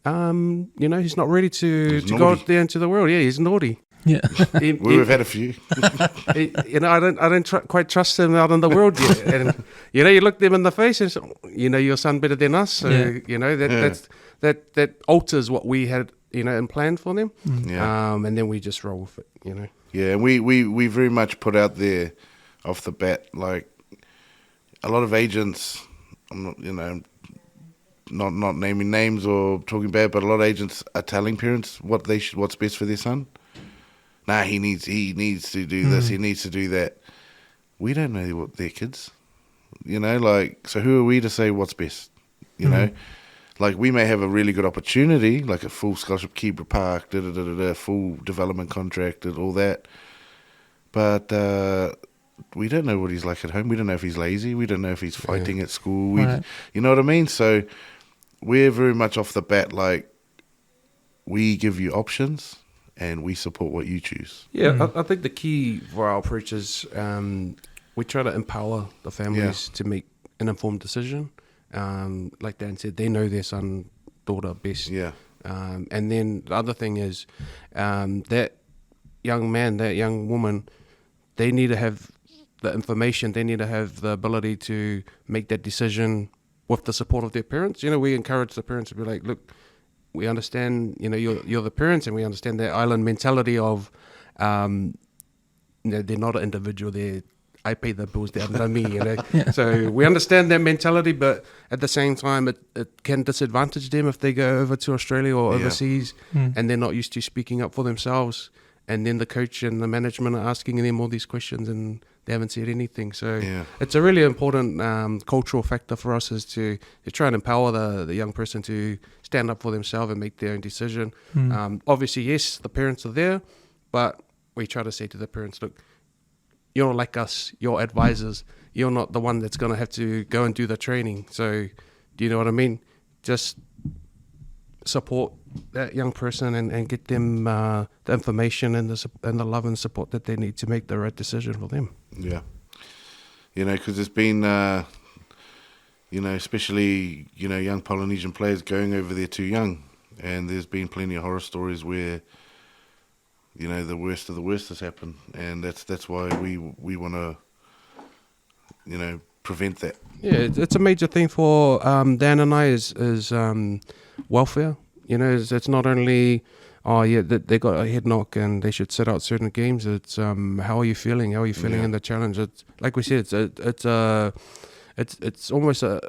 he's not ready to go out there into the world. Yeah, he's naughty." Yeah, we've had a few. I don't quite trust him out in the world yet. And you look them in the face and say, your son better than us. So that alters what we had and planned for them. And then we just roll with it. Yeah, and we very much put out there off the bat, like a lot of agents. I'm not not naming names or talking bad, but a lot of agents are telling parents what's best for their son. Nah, he needs to do this, he needs to do that. We don't know what their kids, so who are we to say what's best? Like we may have a really good opportunity, like a full scholarship, Kibra Park, full development contract and all that. But we don't know what he's like at home. We don't know if he's lazy. We don't know if he's fighting at school. You know what I mean? So we're very much off the bat, like we give you options and we support what you choose. Yeah, I think the key for our approach is we try to empower the families to make an informed decision. Like Dan said, they know their son, daughter best. Yeah. And then the other thing is that young man, that young woman, they need to have the information, they need to have the ability to make that decision with the support of their parents. We encourage the parents to be like, look, we understand, you're the parents, and we understand that island mentality of, they're not an individual, I pay the bills, they're under me, Yeah. So we understand that mentality, but at the same time, it can disadvantage them if they go over to Australia or overseas and they're not used to speaking up for themselves. And then the coach and the management are asking them all these questions and they haven't said anything. So it's a really important cultural factor for us, is to try and empower the young person to stand up for themselves and make their own decision. Obviously, yes, the parents are there, but we try to say to the parents, look, you're not like us, you're advisors. You're not the one that's going to have to go and do the training. So do you know what I mean? Just support that young person and get them the information and the love and support that they need to make the right decision for them. Yeah. Because there's been, especially, young Polynesian players going over there too young. And there's been plenty of horror stories where, the worst of the worst has happened. And that's why we want to, prevent that. Yeah, it's a major thing for Dan and I is welfare. It's not only, they got a head knock and they should sit out certain games. It's how are you feeling? How are you feeling in the challenge? It's like we said, it's almost a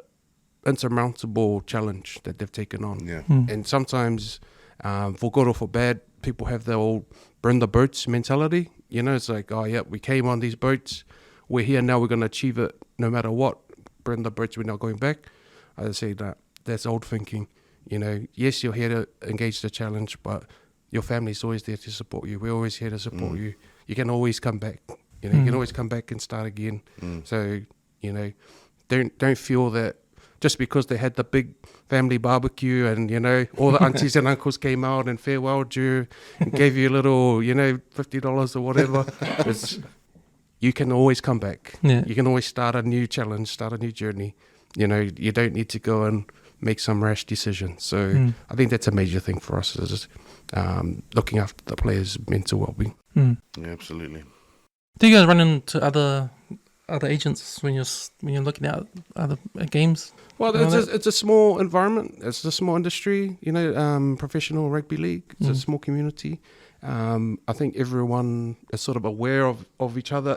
insurmountable challenge that they've taken on. Yeah. And sometimes, for good or for bad, people have their old burn the boats mentality. It's like, we came on these boats. We're here now. We're going to achieve it no matter what. Burn the boats. We're not going back. I say that's old thinking. Yes, you're here to engage the challenge, but your family's always there to support you. We're always here to support you. You can always come back. You can always come back and start again. So, don't feel that just because they had the big family barbecue and, all the aunties and uncles came out and farewelled you and gave you a little, $50 or whatever. You can always come back. Yeah. You can always start a new challenge, start a new journey. You don't need to go and make some rash decisions. So I think that's a major thing for us, is looking after the players' mental well-being. Yeah, absolutely. Do you guys run into other agents when you're looking at other games? Well, it's a small environment. It's a small industry. Professional rugby league. It's a small community. I think everyone is sort of aware of each other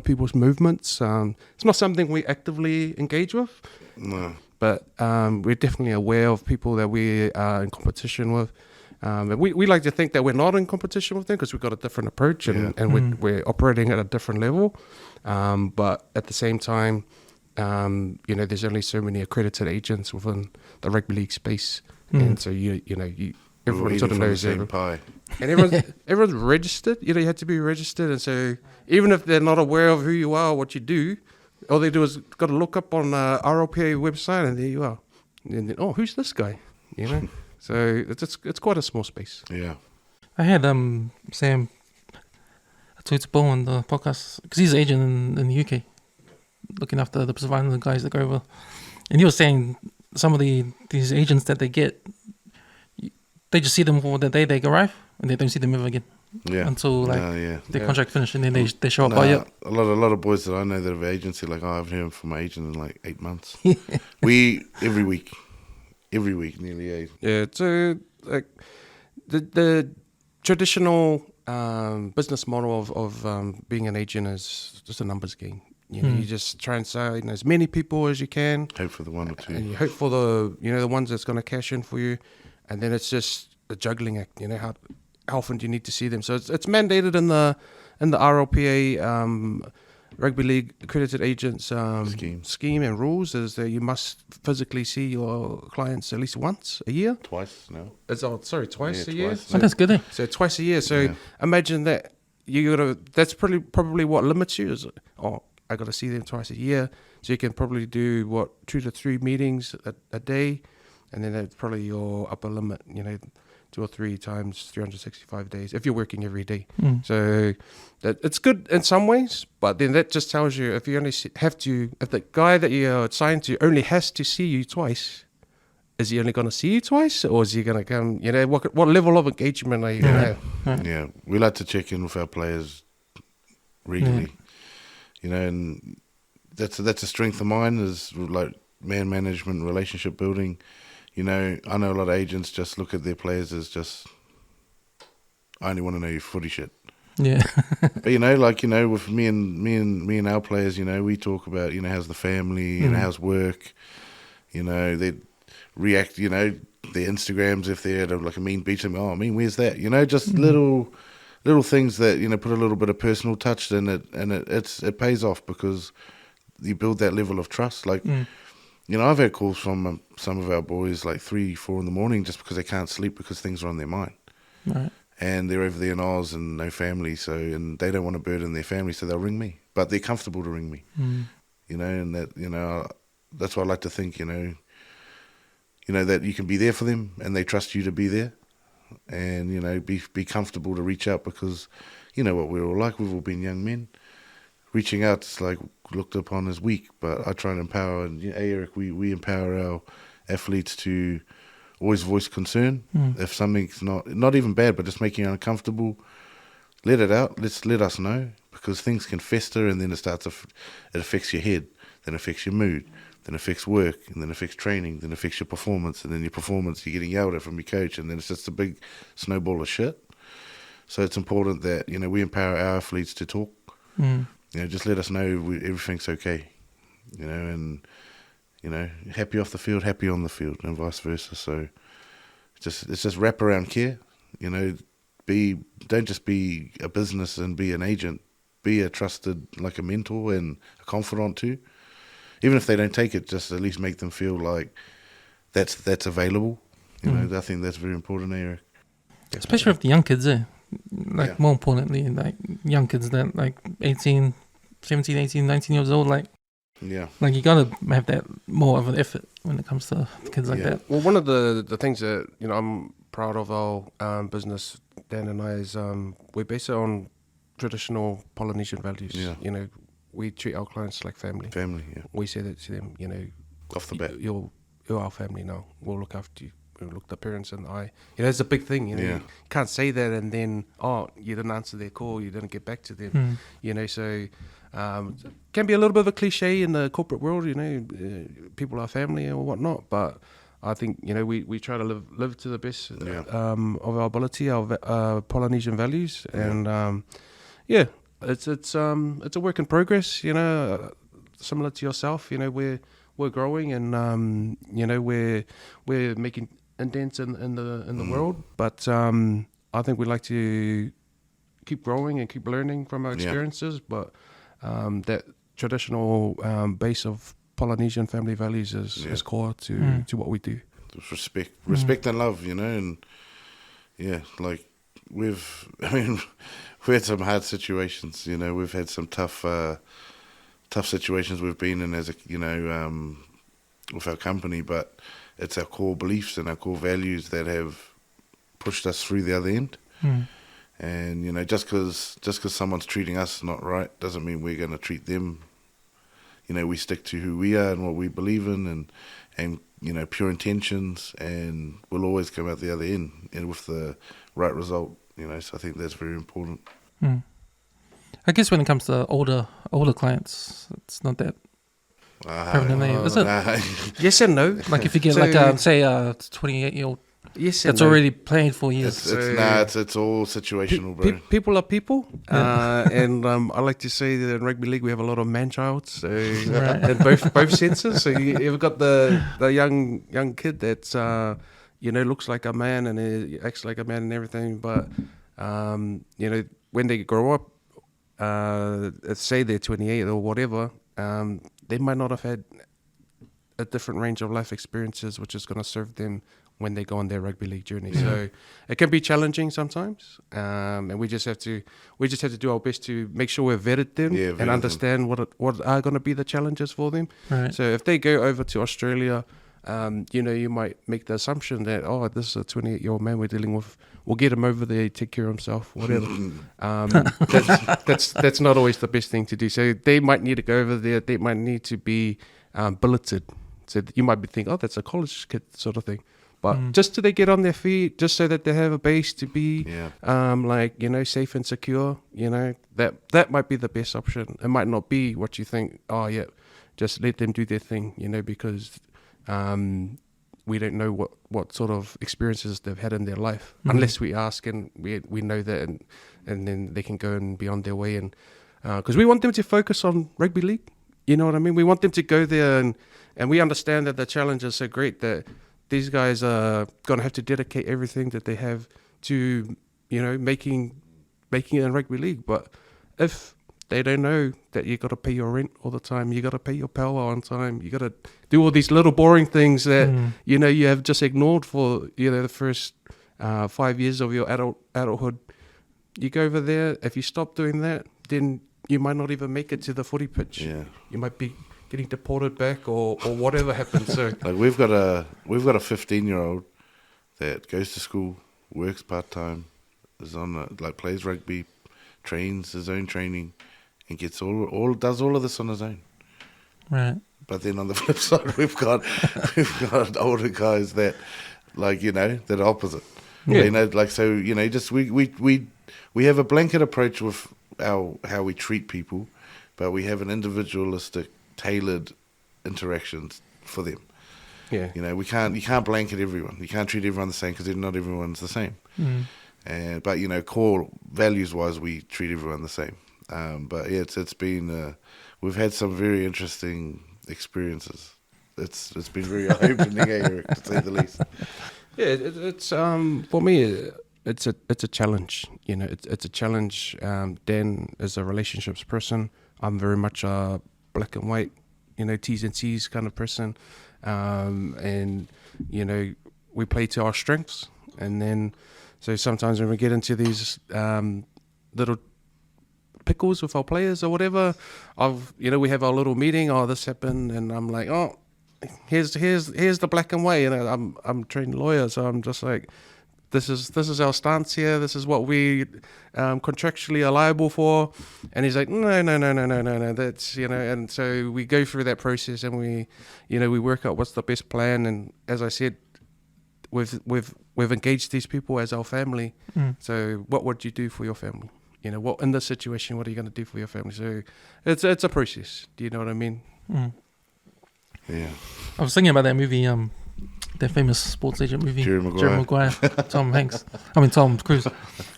people's movements. It's not something we actively engage with. No. But we're definitely aware of people that we are in competition with. And we like to think that we're not in competition with them because we've got a different approach and we're operating at a different level. But at the same time, there's only so many accredited agents within the rugby league space. And so, everyone sort of knows everyone. Pie. And everyone's registered. You have to be registered. And so even if they're not aware of who you are or what you do, all they do is got to look up on NRLPA website, and there you are. And then, who's this guy? So it's quite a small space. Yeah. I had Sam Tutabo on the podcast because he's an agent in the UK, looking after the Pacific Island guys that go over, and he was saying some of these agents that they get, they just see them for the day they arrive, and they don't see them ever again. Yeah. Until their contract finished, and then they show up. A lot of boys that I know that have agency, like, I haven't heard from my agent in like 8 months. We every week, nearly 8. Yeah. So like the traditional business model of being an agent is just a numbers game. You just try and sign as many people as you can. Hope for the one or two. And you hope for the ones that's going to cash in for you, and then it's just a juggling act. How often do you need to see them? So it's mandated in the NRLPA Rugby League Accredited Agents scheme and rules is that you must physically see your clients at least once a year. Twice, no? Twice a year. Oh, that's good. So twice a year. So imagine that that's probably what limits you is. I got to see them twice a year. So you can probably do 2 to 3 meetings a day, and then that's probably your upper limit. 2 or 3 times 365 days if you're working every day. So it's good in some ways, but then that just tells you if you only if the guy that you're assigned to only has to see you twice, is he only going to see you twice, or is he going to come? You know, what level of engagement are you going to have? Yeah, we like to check in with our players regularly. You know, and that's a strength of mine, is like man management, relationship building. You know, I know a lot of agents just look at their players as just, I only want to know your footy shit. Yeah. But you know, like, you know, with me and our players, you know, we talk about, you know, how's the family, you know, how's work. You know, they react, you know, their Instagrams, if they're at like a mean beach, they go, oh, mean, where's that? You know, just little things that, you know, put a little bit of personal touch in it, and it pays off, because you build that level of trust. Like, you know, I've had calls from some of our boys like 3, 4 in the morning just because they can't sleep because things are on their mind. Right. And they're over there in Oz and no family, and they don't want to burden their family, so they'll ring me. But they're comfortable to ring me. You know, and that, you know, that's what I like to think, you know, that you can be there for them and they trust you to be there. And, you know, be comfortable to reach out, because you know what we're all like. We've all been young men. Reaching out is like looked upon as weak, but I try and empower. And, you know, Eric, we empower our athletes to always voice concern. If something's not even bad, but just making you uncomfortable, let it out. Let us know, because things can fester, and then it affects your head, then it affects your mood, then it affects work, and then it affects training, then it affects your performance, and then your performance, you're getting yelled at from your coach, and then it's just a big snowball of shit. So it's important that, you know, we empower our athletes to talk. You know, just let us know everything's okay. You know, and, you know, happy off the field, happy on the field, and vice versa. So it's just wraparound care. You know, don't just be a business and be an agent. Be a trusted, like a mentor and a confidant too. Even if they don't take it, just at least make them feel like that's available. You know, I think that's very important, Eric. Especially with the young kids, like more importantly, like young kids that like 17, 18, 19 years old, like you gotta have that more of an effort when it comes to kids like that. Well, one of the things that, you know, I'm proud of our business, Dan and I, is we base it on traditional Polynesian values. You know, we treat our clients like family. We say that to them, you know, off the bat, you're our family now. We'll look after you. We'll look the parents in the eye. You know, it's a big thing. You know, you can't say that and then, oh, you didn't answer their call, you didn't get back to them. You know, so can be a little bit of a cliche in the corporate world. You know, people are family or whatnot, but I think, you know, we try to live to the best of our ability, our Polynesian values, and it's a work in progress. You know, similar to yourself. You know, we're growing, and you know, we're making indents in the world, but I think we'd like to keep growing and keep learning from our experiences. But that traditional base of Polynesian family values is core to what we do. Respect and love, you know, and like we've had some hard situations, you know, we've had some tough situations we've been in as a, you know, with our company, but it's our core beliefs and our core values that have pushed us through the other end. And, you know, just because someone's treating us not right doesn't mean we're going to treat them. You know, we stick to who we are and what we believe in, and you know, pure intentions, and we'll always come out the other end and with the right result. You know, so I think that's very important. I guess when it comes to older clients, it's not that prevalent, is it? Yes and no. Like if you get say a 28-year-old, that's already playing for years. It's all situational, bro. People are people, and I like to say that in rugby league we have a lot of man-child, so in both senses. So you've got the young kid that's you know, looks like a man and he acts like a man and everything, but you know, when they grow up, say they're 28 or whatever, they might not have had a different range of life experiences, which is going to serve them when they go on their rugby league journey. So it can be challenging sometimes, and we just have to do our best to make sure we've vetted them and understand what are going to be the challenges for them. So if they go over to Australia, you know, you might make the assumption that, oh, this is a 28-year-old man we're dealing with, we'll get him over there, take care of himself, whatever. That's not always the best thing to do. So they might need to go over there, they might need to be billeted, So you might be thinking, oh, that's a college kid sort of thing. But just till they get on their feet, just so that they have a base to be, safe and secure, that might be the best option. It might not be what you think. Oh, yeah, just let them do their thing, because we don't know what sort of experiences they've had in their life unless we ask, and we know that, and then they can go and be on their way. And because we want them to focus on rugby league, you know what I mean? We want them to go there, and we understand that the challenge is so great that these guys are going to have to dedicate everything that they have to, making it in rugby league. But if they don't know that you got to pay your rent all the time, you got to pay your power on time, you got to do all these little boring things that you have just ignored for the first 5 years of your adulthood. You go over there. If you stop doing that, then you might not even make it to the footy pitch. Yeah. You might be getting deported back or whatever happens. So like we've got a 15-year-old that goes to school, works part-time, is on plays rugby, trains his own training, and gets does all of this on his own. Right. But then on the flip side, we've got older guys that that are opposite. Yeah. So just we have a blanket approach with how we treat people, but we have an individualistic, tailored interactions for them. Yeah. You can't blanket everyone. You can't treat everyone the same because not everyone's the same. But core values wise, we treat everyone the same. But yeah, it's been we've had some very interesting experiences. It's been very eye-opening, Eric, to say the least. Yeah, it's for me, it's a challenge. It's a challenge. Dan is a relationships person. I'm very much a black and white, T's and C's kind of person. And we play to our strengths, and then so sometimes when we get into these little pickles with our players or whatever, we have our little meeting. Oh, this happened, and I'm like, oh, here's the black and white. I'm a trained lawyer, so I'm just like, this is our stance here. This is what we contractually are liable for. And he's like, no. That's and so we go through that process, and we work out what's the best plan. And as I said, we've engaged these people as our family. So what would you do for your family? What in this situation, what are you going to do for your family? So it's a process. Do you know what I mean? Yeah. I was thinking about that movie, that famous sports agent movie, Jerry Maguire, Tom Cruise.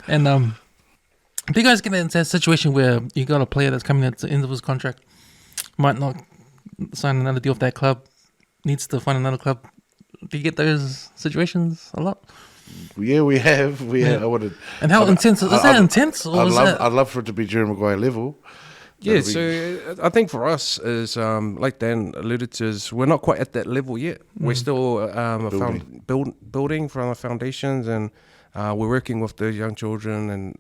And do you guys get into that situation where you got a player that's coming at the end of his contract, might not sign another deal with that club, needs to find another club? Do you get those situations a lot? Yeah, we have. Yeah. I wanted. And how intense is that? Intense? Or I'd love for it to be Jerry Maguire level. Yeah, so I think for us is like Dan alluded to, is we're not quite at that level yet. We're still building from our foundations, and we're working with the young children and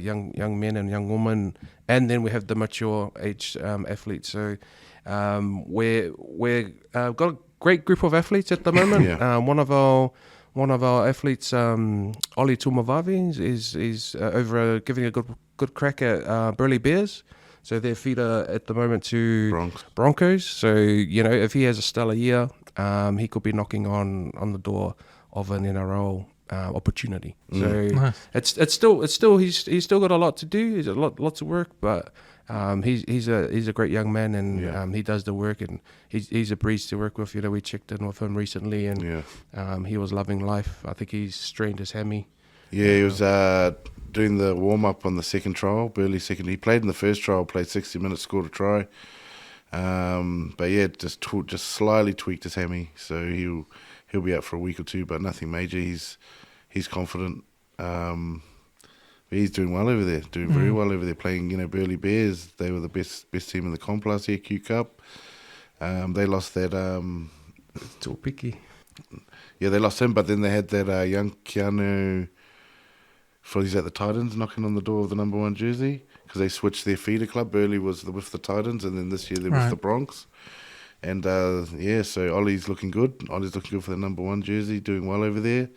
young men and young women, and then we have the mature age athletes. So we're got a great group of athletes at the moment. Yeah. One of our athletes, Oli Tumavavi, is over giving a good crack at Burleigh Bears. So their feeder at the moment to Broncos. So, if he has a stellar year, he could be knocking on the door of an NRL opportunity. So nice. it's still he's still got a lot to do. He's a lot to work, but he's a great young man, and he does the work, and he's a breeze to work with. We checked in with him recently, and he was loving life. I think he's strained his hammy. Yeah, he was doing the warm-up on the second trial, Burley second. He played in the first trial, played 60 minutes, scored a try. But yeah, just slightly tweaked his hammy, so he'll be out for a week or two, but nothing major. He's confident. He's doing well over there, doing very well over there, playing, Burleigh Bears. They were the best team in the comp last year, Q Cup. They lost that... It's all picky. Yeah, they lost him, but then they had that young Keanu... He's at the Titans, knocking on the door of the number 1 jersey, because they switched their feeder club. Burley was with the Titans, and then this year they're with the Bronx. And so Ollie's looking good. Ollie's looking good for the number 1 jersey, doing well over there.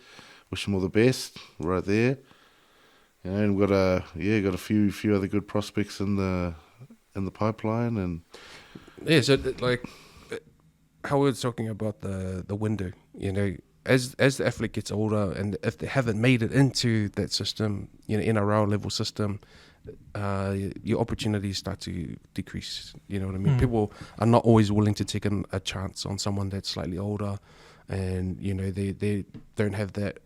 Wish him all the best, right there. And we've got a few other good prospects in the pipeline, and yeah. So how we were talking about the window, as the athlete gets older, and if they haven't made it into that system, NRL level system, your opportunities start to decrease. You know what I mean? People are not always willing to take a chance on someone that's slightly older, and they don't have that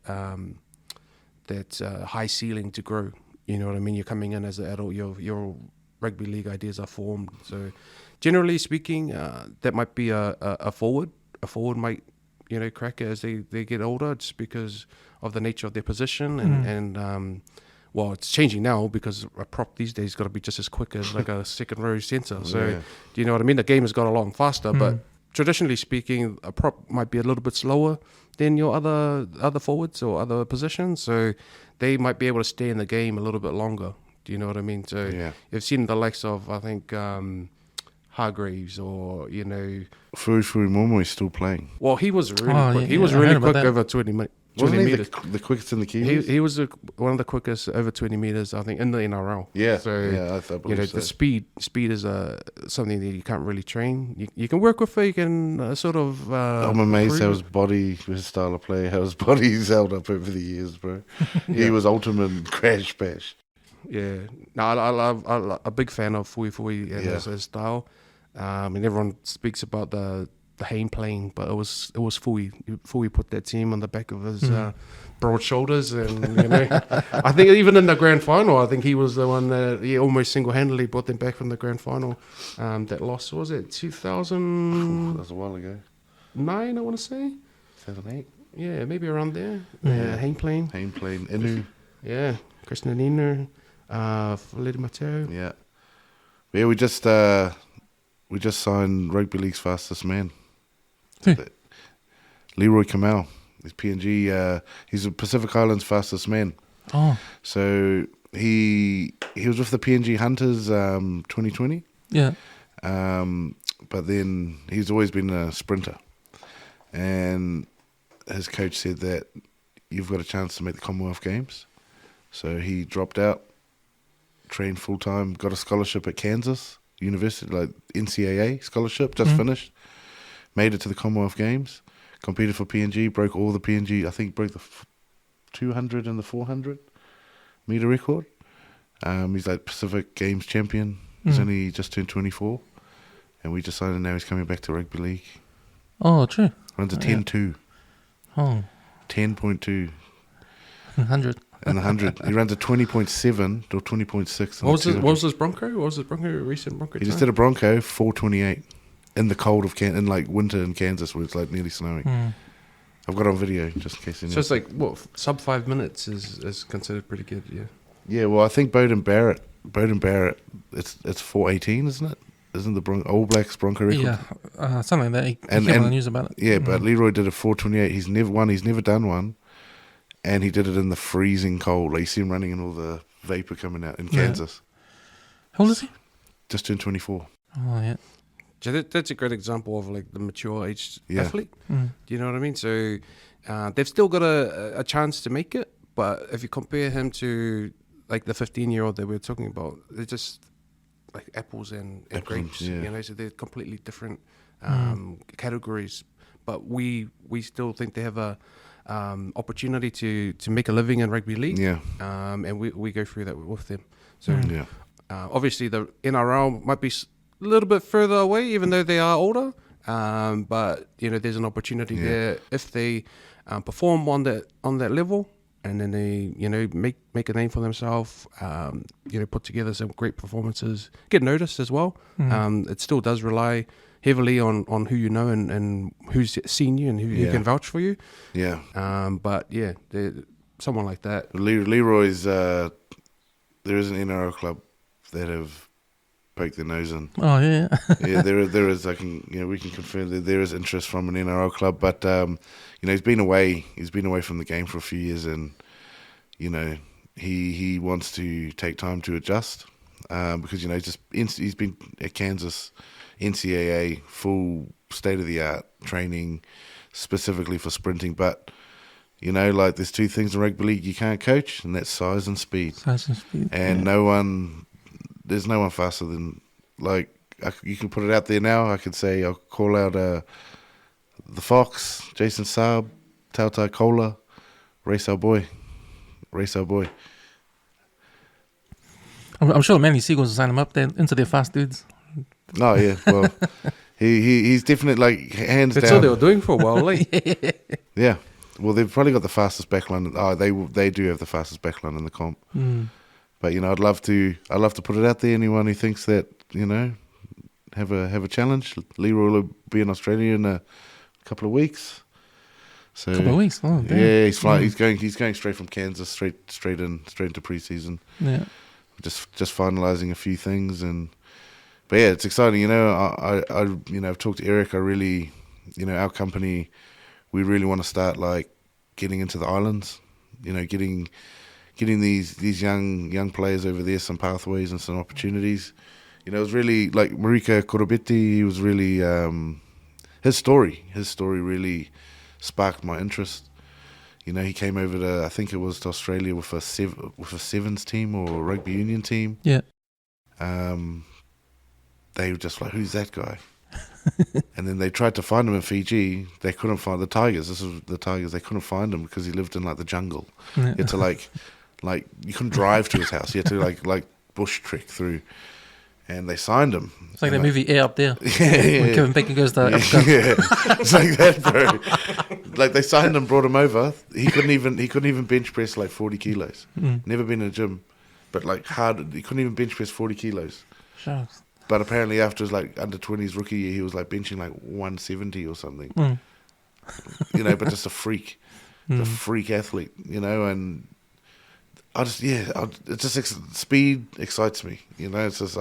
high ceiling to grow. You know what I mean? You're coming in as an adult, your rugby league ideas are formed. So generally speaking, that might be a forward. A forward might crack it as they get older, just because of the nature of their position, and well, it's changing now because a prop these days got to be just as quick as like a second row centre. So, do you know what I mean? The game has got along faster, but traditionally speaking, a prop might be a little bit slower than your other forwards or other positions. So, they might be able to stay in the game a little bit longer. Do you know what I mean? So, you've seen the likes of, I think, Hargreaves or, Furu Momo is still playing. Well, he was really quick. He was really quick over 20 minutes. Wasn't he meters. the quickest in the Kiwis? He was one of the quickest over 20 meters, I think, in the NRL. Yeah, so I believe so. The speed is something that you can't really train. You can work with it. You can I'm amazed how his style of play, how his body's held up over the years, bro. He was ultimate crash bash. Yeah, no, I'm a big fan of Fui and his style. And everyone speaks about the Hayne playing, but it was Fui. Fui put that team on the back of his broad shoulders, and I think even in the grand final, I think he was the one that almost single-handedly brought them back from the grand final. That loss, was it 2000? That was a while ago. 9, I want to say. 7, 8. Yeah, maybe around there. Hayne playing. Inu. Yeah, Krishna Inu, Lady Mateo. Yeah, we just signed Rugby League's fastest man. Leroy Kamau. He's PNG. He's the Pacific Islands fastest man. Oh. So he was with the PNG Hunters 2020. Yeah. But then he's always been a sprinter. And his coach said that you've got a chance to make the Commonwealth Games. So he dropped out, trained full-time, got a scholarship at Kansas University, like NCAA scholarship, just finished. Made it to the Commonwealth Games, competed for PNG, broke all the PNG, I think broke the 200 and the 400 meter record. He's like Pacific Games champion. He's only just turned 24. And we just signed him now. He's coming back to rugby league. Oh, true. Runs a 10.2. Oh. 10.2. 100. And 100. He runs a 20.7 or 20.6. What was his Bronco? What was his Bronco, recent Bronco He just did a Bronco, 4.28. In the cold of in like winter in Kansas where it's like nearly snowing. I've got it on video just in case. So it's like sub 5 minutes is considered pretty good. Yeah. Well, I think Bowden Barrett. It's 4.18, isn't it? Isn't the All Blacks Bronco record? Yeah, something like that. He came on the news about it. Yeah, but Leroy did a 4.28. He's never done one, and he did it in the freezing cold. Like you see him running in all the vapor coming out in Kansas. How old is he? Just turned 24. Oh yeah. So that's a great example of like the mature aged athlete. Do you know what I mean? So they've still got a chance to make it, but if you compare him to like the 15-year-old that we were talking about, they're just like apples and grapes. Yeah. So they're completely different categories. But we still think they have a opportunity to make a living in rugby league. Yeah. And we go through that with them. So obviously the NRL might be a little bit further away, even though they are older. But there's an opportunity there if they perform on that level, and then they make a name for themselves. Put together some great performances, get noticed as well. It still does rely heavily on who you know and who's seen you and who can vouch for you. Yeah. But someone like that. Leroy's there is an NRL club that have poked their nose in. Oh yeah. Yeah, there is. We can confirm that there is interest from an NRL club, but he's been away. He's been away from the game for a few years, and he wants to take time to adjust because he's been at Kansas, NCAA, full state of the art training specifically for sprinting, but. There's two things in rugby league you can't coach, and that's size and speed. And there's no one faster than, you can put it out there now. I could say, I'll call out the Fox, Jason Saab, Tautai Kola, Race Our Boy. I'm sure Manly Seagulls will sign him up there into their fast dudes. Oh yeah, well, he's definitely like hands That's down. all they were doing for a while, eh? Yeah, well, they've probably got the fastest backline. Oh, they do have the fastest backline in the comp. But I'd love to put it out there. Anyone who thinks that have a challenge. Leroy will be in Australia in a couple of weeks. So Couple of weeks. Oh, damn. yeah, he's flying. He's going straight from Kansas straight into preseason. Yeah. Just finalising a few things, but yeah, it's exciting. I've talked to Eric. I really, our company, we really want to start like getting into the islands. Getting these young players over there some pathways and some opportunities. It was really like Marika Korobeti. He was really his story really sparked my interest. He came over to, I think it was to Australia with a sevens team or a rugby union team. Yeah. They were just like, who's that guy? And then they tried to find him in Fiji. They couldn't find the Tigers. This was the Tigers. They couldn't find him because he lived in like the jungle. Yeah. You had to like you couldn't drive to his house. You had to like bush trek through. And they signed him. It's like that movie Air Up There. Yeah. When Kevin Bacon goes to Yeah, it's like that, bro. Like they signed him, brought him over. He couldn't even bench press like 40 kilos. Never been in a gym, but like hard. He couldn't even bench press 40 kilos. Shucks. But apparently after his like under 20s rookie year, he was like benching like 170 or something. But just a freak, a freak athlete. And I just speed excites me. It's just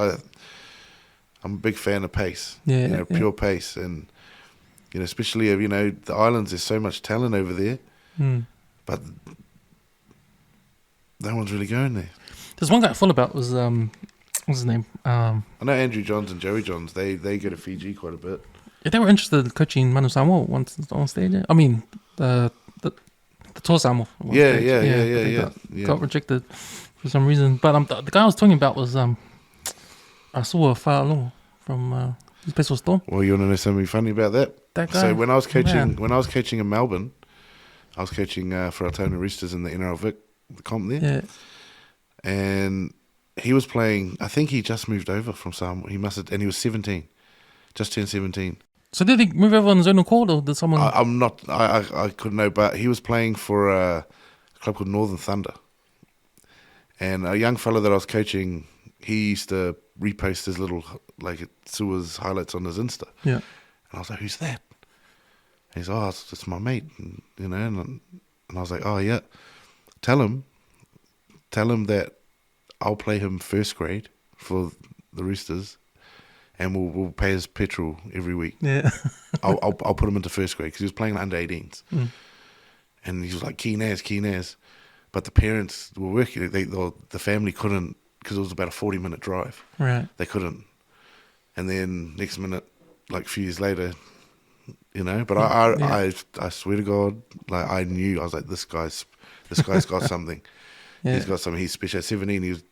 I'm a big fan of pace. Yeah, pure pace, and especially the islands. There's so much talent over there, but no one's really going there. There's one guy I thought about was what's his name? I know Andrew Johns and Joey Johns. They go to Fiji quite a bit. Yeah, they were interested in coaching Manu Samoa once on stage. I mean the Toa Samoa. Got rejected for some reason. But the guy I was talking about was I saw Fa'aloa from his place was Storm. Well, you want to know something funny about that? That guy. So when I was coaching in Melbourne, I was coaching for Altona Roosters in the NRLPA comp there. Yeah. And he was playing. I think he just moved over from Samoa. He must have, and he was 17, just turned 17. So did he move over on his own accord, or did someone? I'm not. I couldn't know, but he was playing for a club called Northern Thunder, and a young fellow that I was coaching, he used to repost his little like Sua's highlights on his Insta. Yeah. And I was like, "Who's that?" And he's, "Oh, it's my mate," and I was like, "Oh yeah, tell him that I'll play him first grade for the Roosters." And we'll pay his petrol every week. Yeah. I'll put him into first grade because he was playing under 18s. And he was like, keen as. But the parents were working. The family couldn't, because it was about a 40-minute drive. Right. They couldn't. And then next minute, like a few years later, But I swear to God, like I knew, I was like, this guy's got something. Yeah. He's got something. He's special. At 17,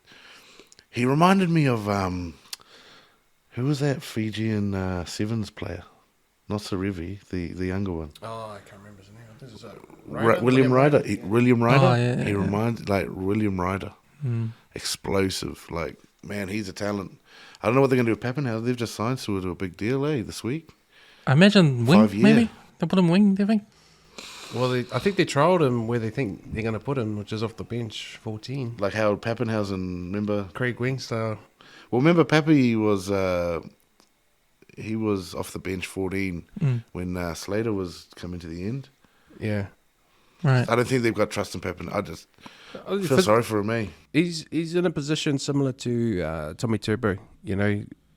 he reminded me of who was that Fijian sevens player? Not Sarevi, the younger one. Oh, I can't remember his name. This is William Ryder. William Ryder. Oh, yeah, He reminded like William Ryder. Mm. Explosive. Like, man, he's a talent. I don't know what they're going to do with Pappenhausen. They've just signed to a big deal, this week. I imagine wing, 5 year. maybe? They put him wing, do you think? Well, I think they trialled him where they think they're going to put him, which is off the bench, 14. Like how Pappenhausen, remember? Craig Wingstyle. Well, remember Pappy was he was off the bench 14 when Slater was coming to the end. Yeah. Right. I don't think they've got trust in Pappen. I just feel sorry for him, He's in a position similar to Tommy Turbo,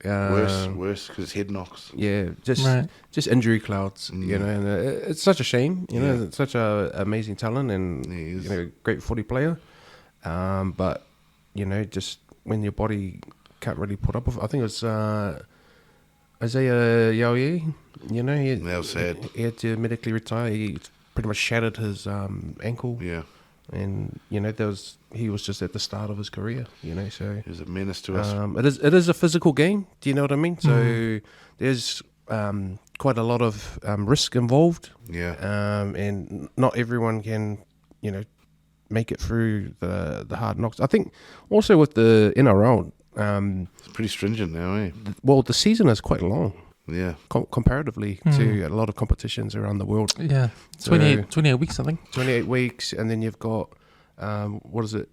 Worse because head knocks. Yeah, just injury clouds, and it's such a shame, it's such a amazing talent and great footy player, but just when your body can't really put up with, I think it was Isaiah Yaoye, That was sad. He had to medically retire. He pretty much shattered his ankle. Yeah. And he was just at the start of his career, so he was a menace to us. It is a physical game. Do you know what I mean? So there's quite a lot of risk involved. Yeah. And not everyone can, make it through the hard knocks. I think also with the NRL, It's pretty stringent now, eh? the season is quite long Yeah. comparatively to a lot of competitions around the world. Yeah, So- 28 weeks, I think. 28 weeks, and then you've got, what is it,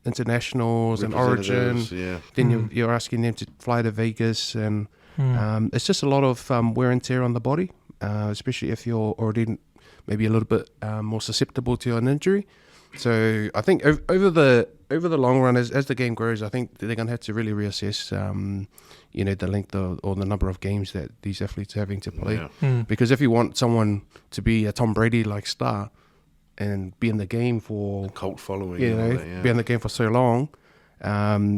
internationals and origin. Representatives, yeah. Then you're asking them to fly to Vegas, and it's just a lot of wear and tear on the body, especially if you're already maybe a little bit more susceptible to an injury. So I think over the long run, as the game grows, I think they're going to have to really reassess, the length or the number of games that these athletes are having to play. Yeah. Because if you want someone to be a Tom Brady-like star and be in the game for, Cult following. you and all know, that, yeah. be in the game for so long,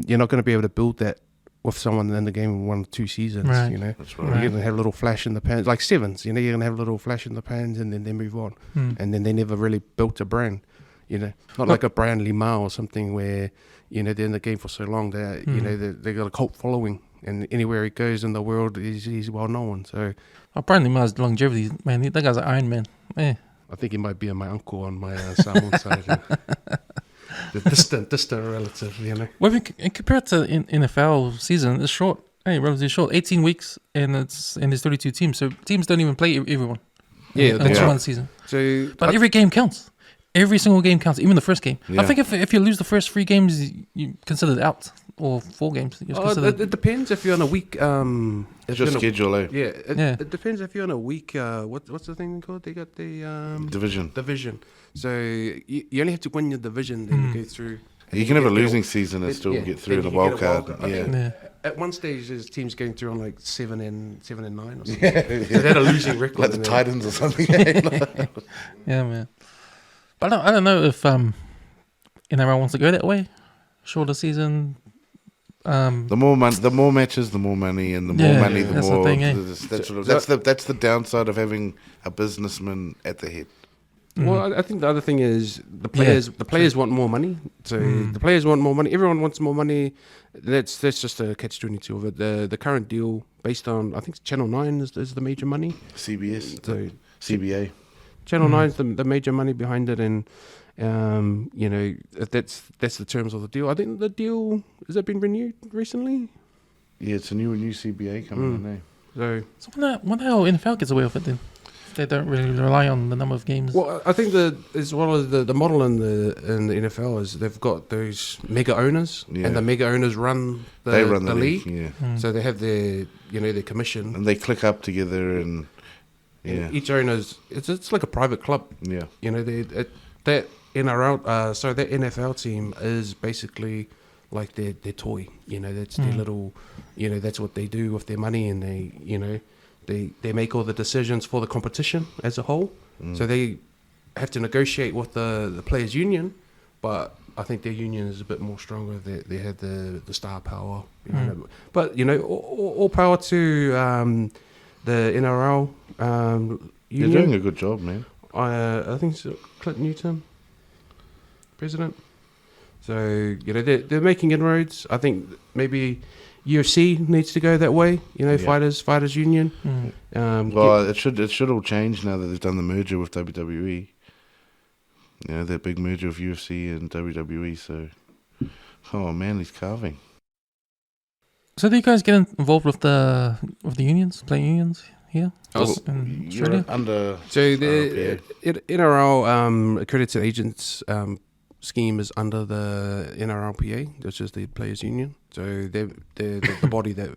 you're not going to be able to build that with someone in the game in 1 or 2 seasons. Right. That's You're right. going to have a little flash in the pans, like Sevens. You're going to have a little flash in the pans, and then they move on, and then they never really built a brand. Not like a Brian Lima or something where they're in the game for so long that they got a cult following, and anywhere he goes in the world, he's well known. So Brian Lima's longevity, man. That guy's an Iron Man. Eh. I think he might be my uncle on my Samoan side. The distant relative, Well, in compared to NFL season, it's short. Hey, relatively short. 18 weeks, and there's 32 teams. So teams don't even play everyone. Yeah, in that's one right. season. So, But every game counts. Every single game counts, even the first game. Yeah. I think if you lose the first 3 games, you considered out, or 4 games. You're considered. it depends if you're on a week. It's your schedule, eh? Yeah, it depends if you're on a week. What's the thing called? They got the Division. So you only have to win your division, then you go through. You can have a get losing season and still get through in a wild card. I Yeah. think Yeah. At one stage, there's teams going through on like 7 and 9 or something. So they had a losing record. Like the and then- Titans or something. Yeah, man. But I don't know if NRL wants to go that way. Shorter season. The more matches, the more money, and the more Yeah, money, the that's the more. thing, eh? That's the downside of having a businessman at the head. Well, I think the other thing is the players want more money. So the players want more money. Everyone wants more money. That's just a catch-22 of it. The current deal, based on I think Channel 9 is the major money. CBS, So CBA. Channel 9 is the major money behind it, and that's the terms of the deal. I think the deal has it been renewed recently. Yeah, it's a new CBA coming in there. So wonder how NFL gets away with it then. They don't really rely on the number of games. well, I think as well as the model in the NFL is they've got those mega owners, Yeah. and the mega owners run They run the league. yeah, So they have their their commission. and they click up together and yeah, And each owner's it's like a private club. yeah. That NRL that NFL team is basically like their toy. That's their little. That's what they do with their money, and they make all the decisions for the competition as a whole. So they have to negotiate with the players' union, but I think their union is a bit more stronger. They have the star power. But all power to the NRL You're union. doing a good job, man. I think it's Clint Newton, president. So they're making inroads. I think maybe UFC needs to go that way. Fighters union. Well, it should all change now that they've done the merger with WWE. That big merger with UFC and WWE. So, oh man, he's carving. So do you guys get involved with the unions, playing unions here in You're Australia? under. So the NRL accredited agents scheme is under the NRLPA, which is the players' union. So they're the body that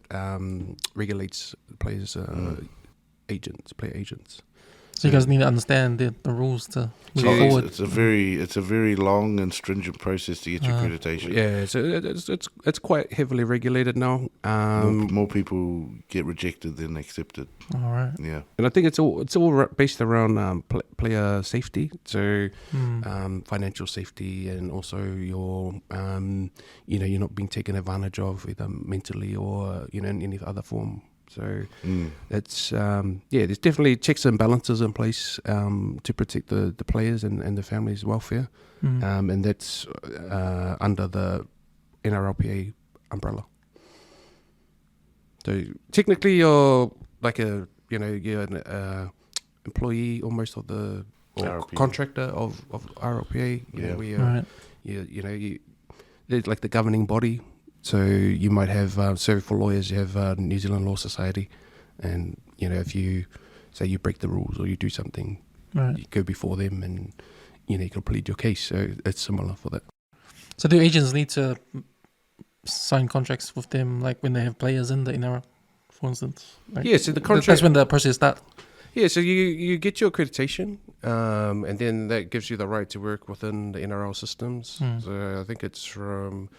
regulates players' player agents. So you guys need to understand the rules to move So forward. it's a very long and stringent process to get your accreditation. Yeah, so it's quite heavily regulated now. More people get rejected than accepted. All right. Yeah. And I think it's all based around player safety, so financial safety, and also your you're not being taken advantage of either mentally or in any other form. So it's there's definitely checks and balances in place to protect the players and the families' welfare, and that's under the NRLPA umbrella. So technically, you're like a you're an employee almost of the or RLPA. contractor of RLPA. You know, where Right. they're like the governing body. So you might have Service for Lawyers. You have New Zealand Law Society, and if you say you break the rules or you do something, Right. you go before them, and you can plead your case. So it's similar for that. So do agents need to sign contracts with them, like when they have players in the NRL, for instance? Like, Yeah, so the that's contract. when the process starts. Yeah, so you get your accreditation, and then that gives you the right to work within the NRL systems. Mm. So I think it's from,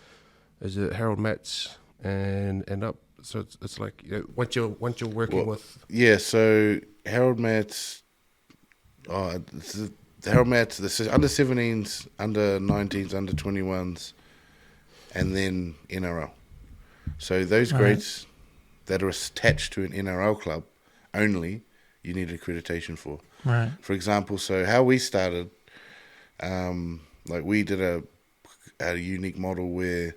is it Harold Matz and up. So it's like once you're working with. Yeah, so Harold Matts, Harold Matts, this is under 17s, under 19s, under 21s, and then NRL. So those Right. grades that are attached to an NRL club only, you need accreditation for. Right. For example, so how we started, like we did a unique model where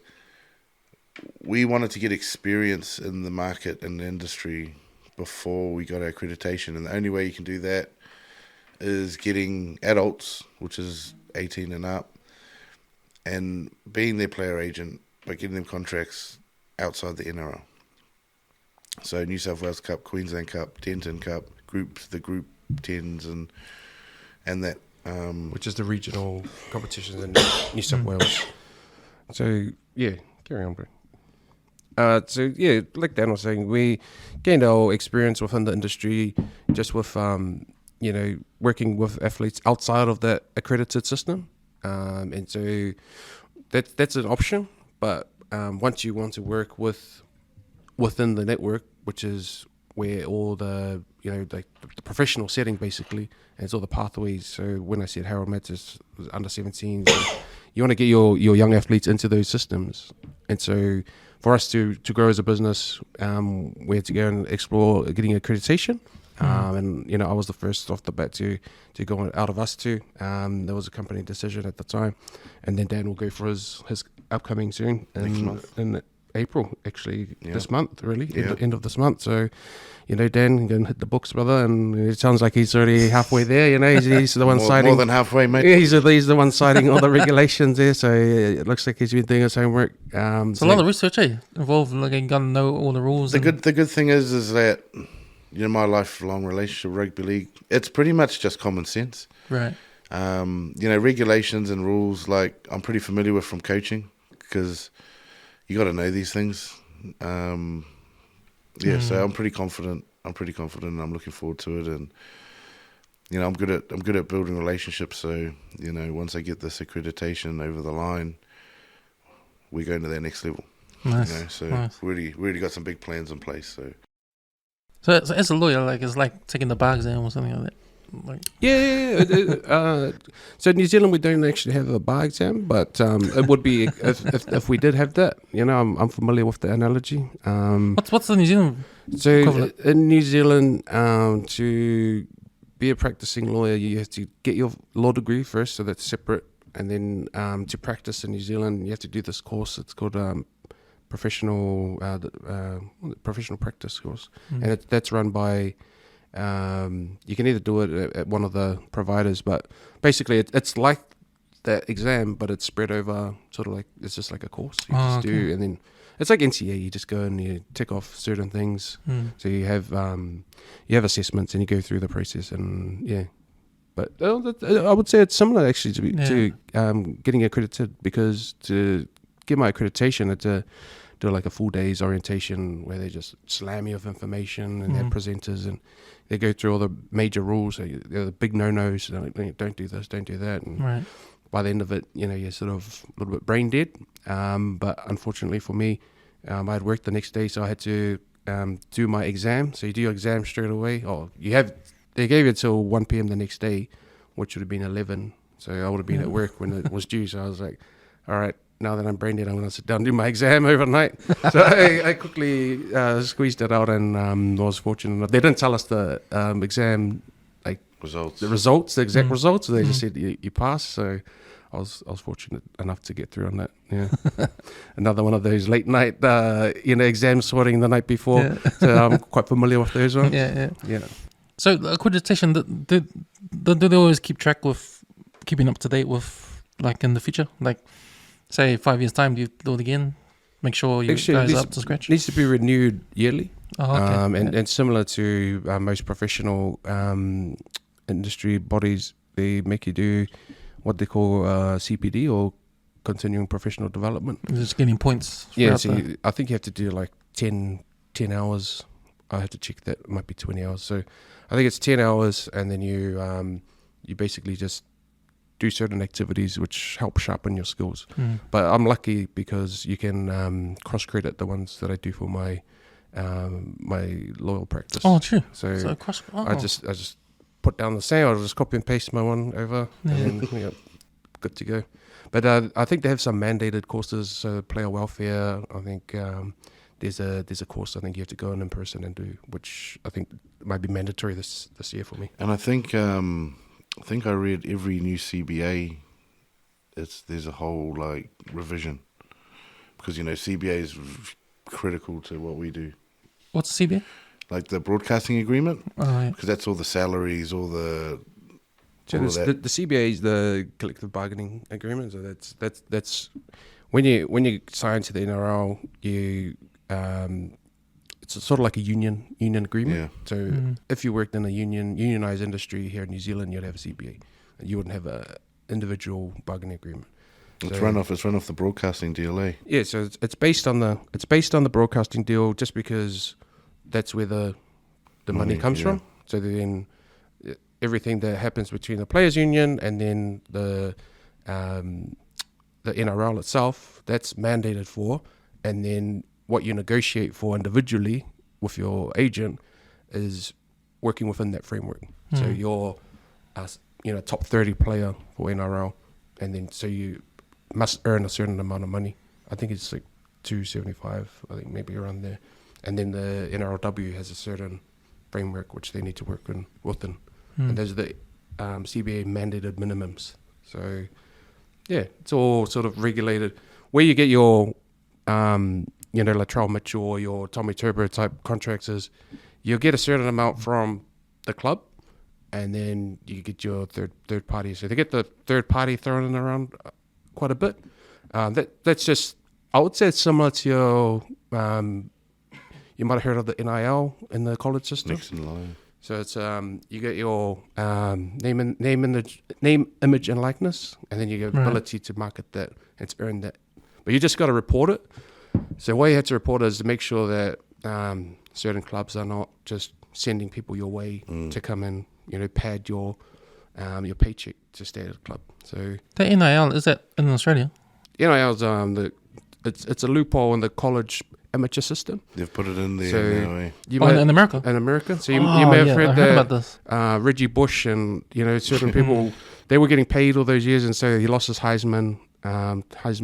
we wanted to get experience in the market and the industry before we got our accreditation, and the only way you can do that is getting adults, which is 18 and up, and being their player agent by getting them contracts outside the NRL. So New South Wales Cup, Queensland Cup, Denton Cup, the group 10s and that. Which is the regional competitions in New South Wales. So yeah, carry on, bro. So yeah, like Dan was saying, we gained our experience within the industry just with working with athletes outside of that accredited system, and so that's an option. But once you want to work within the network, which is where all the like the professional setting basically, and it's all the pathways. So when I said Harold Metz is under 17, you want to get your young athletes into those systems, and so for us to grow as a business, we had to go and explore getting accreditation. And I was the first off the bat to go out of us two. There was a company decision at the time, and then Dan will go for his upcoming soon in April, actually. Yeah. This month, really, Yeah. end of this month. So, Dan, you can hit the books, brother, and it sounds like he's already halfway there. He's the one citing more than halfway, mate. Yeah, he's the one citing all the regulations there. So it looks like he's been doing his homework. It's a lot of research, involved. Like you gotta know all the rules. The good thing is that my lifelong relationship with rugby league, it's pretty much just common sense. Right. Regulations and rules, like I'm pretty familiar with from coaching, because you got to know these things. So I'm pretty confident. And I'm looking forward to it, and I'm good at building relationships. So once I get this accreditation over the line, we go into that next level. Nice. Nice. we already got some big plans in place. So as a lawyer, like it's like taking the bar exam or something like that. Like So in New Zealand, we don't actually have a bar exam, but it would be if we did have that. I'm familiar with the analogy. what's the New Zealand? So equivalent? in New Zealand, to be a practicing lawyer, you have to get your law degree first, so that's separate, and then to practice in New Zealand, you have to do this course. It's called professional practice course, and that's run by. You can either do it at one of the providers, but basically it's like that exam, but it's spread over sort of like it's just like a course you just do, and then it's like NCA. You just go and you tick off certain things. So you have assessments and you go through the process, and yeah. But I would say it's similar actually to getting accredited, because to get my accreditation, I had to do like a full day's orientation where they just slam you with information, and they're presenters, and they go through all the major rules. They're the big no-nos. Like, don't do this, don't do that. And Right. by the end of it, you're sort of a little bit brain dead. But unfortunately for me, I had work the next day, so I had to do my exam. So you do your exam straight away. They gave it till 1 p.m. the next day, which would have been 11. So I would have been at work when it was due. So I was like, all right, now that I'm brain dead, I'm going to sit down and do my exam overnight. So I quickly squeezed it out, and was fortunate enough. They didn't tell us the exam, like Results. the exact results. They just said you passed. So I was fortunate enough to get through on that. Yeah, another one of those late night exam sorting the night before. Yeah. So I'm quite familiar with those ones. Yeah. Yeah. So the accreditation, do they always keep track with keeping up to date with, like, in the future? Like, say 5 years time, do you do it again? Make sure you guys are up to scratch? Needs to be renewed yearly. Oh, okay. And similar to most professional industry bodies, they make you do what they call CPD, or continuing professional development. You're just getting points. Yeah, so I think you have to do like 10 hours. I have to check that. It might be 20 hours. So I think it's 10 hours, and then you basically just do certain activities which help sharpen your skills. But I'm lucky because you can cross-credit the ones that I do for my my loyal practice. Oh, true. So cross. I just put down the same. I'll just copy and paste my one over, and then good to go. But I think they have some mandated courses. So player welfare. I think there's a course I think you have to go in person and do, which I think might be mandatory this year for me. And I think I read every new CBA. There's a whole like revision, because CBA is critical to what we do. What's CBA? Like the broadcasting agreement, Oh, because that's all the salaries, all the. So all of that. the CBA is the collective bargaining agreement. So that's when you sign to the NRL, you it's sort of like a union agreement. Yeah. So if you worked in a unionized industry here in New Zealand, you'd have a CBA. You wouldn't have a individual bargaining agreement. It's run off the broadcasting deal, eh? Yeah, so it's based on the broadcasting deal, just because that's where the money comes from. So then everything that happens between the players' union and then the NRL itself, that's mandated for, and then what you negotiate for individually with your agent is working within that framework. So you're top 30 player for NRL, and then so you must earn a certain amount of money. I think it's like 275, I think maybe around there. And then the NRLW has a certain framework which they need to work within. And those are the CBA mandated minimums. So yeah, it's all sort of regulated. Where you get your Latrell Mitchell or your Tommy Turbo type contracts is you'll get a certain amount from the club, and then you get your third party. So they get the third party thrown in around quite a bit. That's just, I would say it's similar to your, you might have heard of the NIL in the college system. Next in line. So it's you get your name, image, and likeness, and then you get ability to market that and to earn that. But you just got to report it. So what you have to report is to make sure that certain clubs are not just sending people your way to come in, pad your paycheck to stay at a club. So the NIL, is that in Australia? NIL is it's a loophole in the college amateur system. They've put it in there So now, eh? In America? In America. So you may have heard I that about this. Reggie Bush and certain people, they were getting paid all those years, and so he lost his Heisman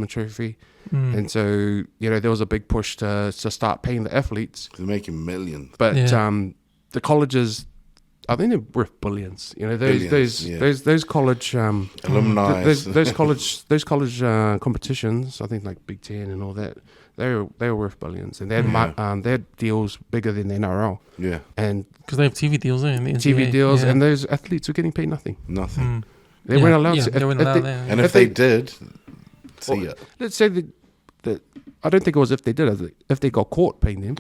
Trophy. And so there was a big push to start paying the athletes. They're making millions. But the colleges, I think they're worth billions. Those college alumni, those college competitions. I think like Big Ten and all that. They were worth billions, and they had deals bigger than the NRL. Yeah, and because they have TV deals, TV deals, and those athletes were getting paid nothing. Nothing. They weren't allowed. And if they did, let's say that I don't think it was if they did it. If they got caught paying them,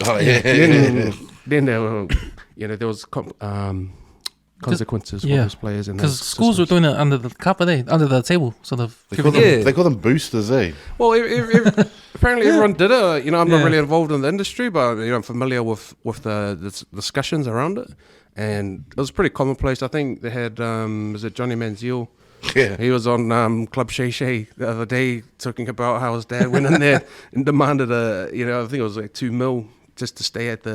then there were, there was consequences for those players. Because schools were doing it under the carpet, under the table, sort of. They call them boosters, eh? Well, apparently everyone did it. I'm not really involved in the industry, but I'm familiar with the discussions around it, and it was pretty commonplace. I think they had was it Johnny Manziel? Yeah, he was on Club Shay Shay the other day talking about how his dad went in there and demanded I think it was like $2 million just to stay at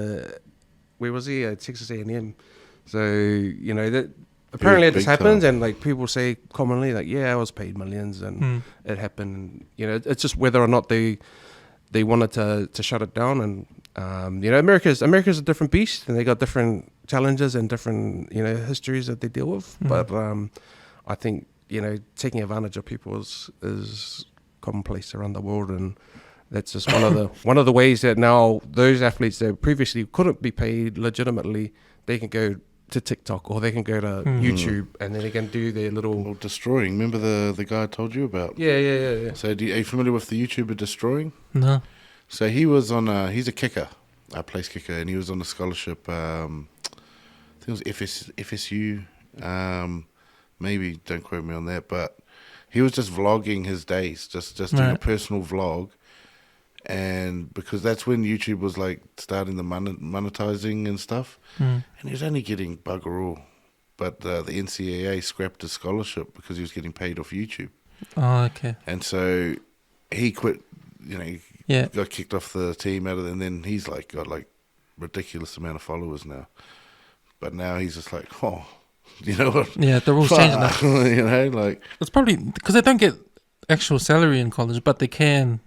where was he? At Texas A&M. So that apparently it just happens, and like people say commonly, like I was paid millions, and it happened. It's just whether or not they wanted to shut it down, and America's a different beast, and they got different challenges and different histories that they deal with. But I think taking advantage of people is commonplace around the world, and that's just one of the ways that now those athletes that previously couldn't be paid legitimately, they can go to TikTok or they can go to YouTube, and then they can do their little Well, Destroying. Remember the guy I told you about? yeah. So are you familiar with the YouTuber Destroying? No. So he was on he's a kicker, a place kicker, and he was on a scholarship. I think it was FSU. Maybe don't quote me on that, but he was just vlogging his days, just doing a personal vlog. And because that's when YouTube was like starting the monetizing and stuff, and he was only getting bugger all. But the NCAA scrapped his scholarship because he was getting paid off YouTube. Oh, okay. And so he quit. He got kicked off the team out of it, and then he's like got like ridiculous amount of followers now. But now he's just like, oh, you know what? Yeah, the rules changing now. Like It's probably because they don't get actual salary in college, but they can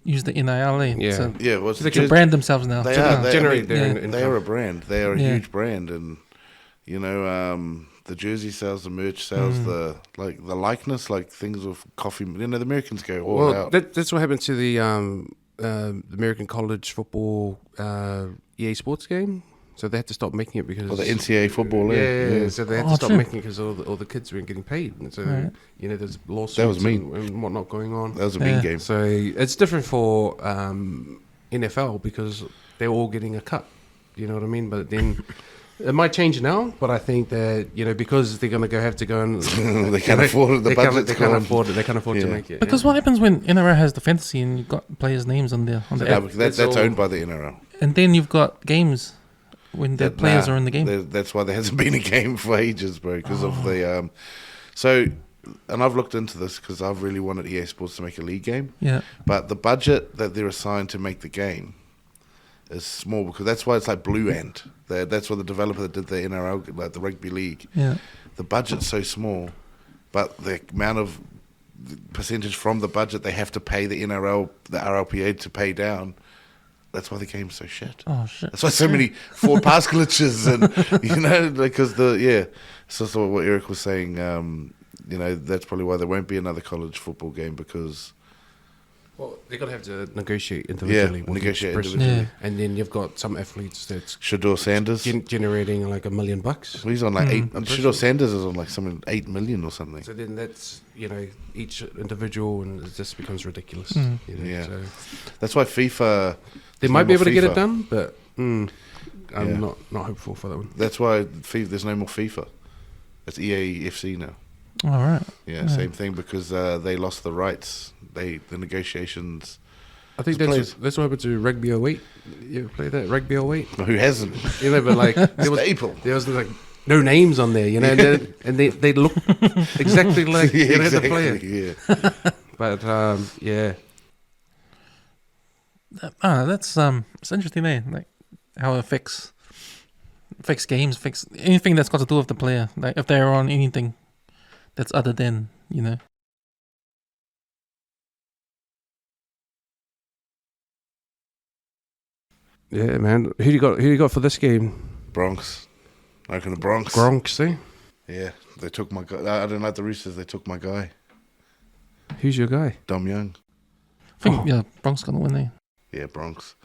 use the NIL. Yeah. So well, they can brand themselves now. They are a brand. They are a huge brand, and the jersey sales, the merch sales, the likeness, like things with coffee. The Americans go all out. That's what happened to the American college football EA Sports game. So they had to stop making it because the NCAA football. Yeah. So they had to stop making it because all the kids weren't getting paid. And so there's lawsuits that was mean. and whatnot going on. That was a mean game. So it's different for NFL because they're all getting a cut. You know what I mean? But then it might change now. But I think that because they're going to have to go and they can't afford it. The budget's they can't afford it. They can't afford to make it. Because what happens when NRL has the fantasy and you've got players' names on the app? That's owned by the NRL. And then you've got games when the players are in the game. That's why there hasn't been a game for ages, bro, because of the... and I've looked into this because I've really wanted EA Sports to make a league game. Yeah. But the budget that they're assigned to make the game is small because that's why it's like Blue Ant. That's what the developer that did the NRL, like the Rugby League. Yeah. The budget's so small, but the amount of percentage from the budget they have to pay the NRLPA to pay down. That's why the game's so shit. Oh, shit. That's why so many forward pass glitches and, because so what Eric was saying, that's probably why there won't be another college football game because... Well, they're going to have to negotiate individually. Yeah, negotiate individually. Yeah. And then you've got some athletes that's... Shador Sanders. Generating like $1 million. Well, he's on like 8... Shador Sanders is on like something 8 million or something. So then that's, each individual and it just becomes ridiculous. So. That's why FIFA... They might be able to get it done, but I'm not hopeful for that one. That's why there's no more FIFA. It's EAFC now. All right. Yeah, same thing because they lost the rights. The negotiations. I think that's what happened to Rugby 08. You ever play that? Rugby 08? Who hasn't? But like there was like no names on there, and they look exactly like the player. Yeah. But that's it's interesting, like how it affects games, affects anything that's got to do with the player. Like if they're on anything that's other than, Yeah, man. Who do you got for this game? Bronx. I reckon the Bronx. Bronx, eh? Yeah, they took my guy. I don't like the Roosters. They took my guy. Who's your guy? Dom Young. I think Bronx gonna win there. Yeah, Bronx.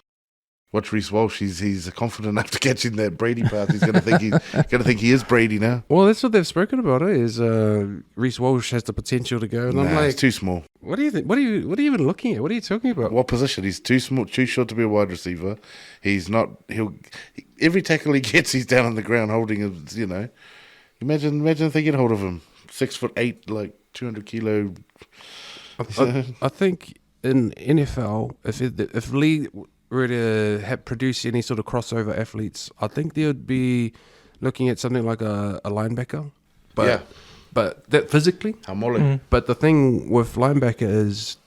Watch Reece Walsh. He's confident enough to catch in that Brady pass. He's gonna think he is Brady now. Well, that's what they've spoken about. Is Reece Walsh has the potential to go? And I'm like, it's too small. What do you think? What are you even looking at? What are you talking about? What position? He's too small, too short to be a wide receiver. He's not. Every tackle he gets, he's down on the ground holding him. Imagine if they get hold of him. 6'8", like 200 kilo. I think in NFL, if league were to produce any sort of crossover athletes, I think they would be looking at something like a linebacker. But that physically. But the thing with linebacker is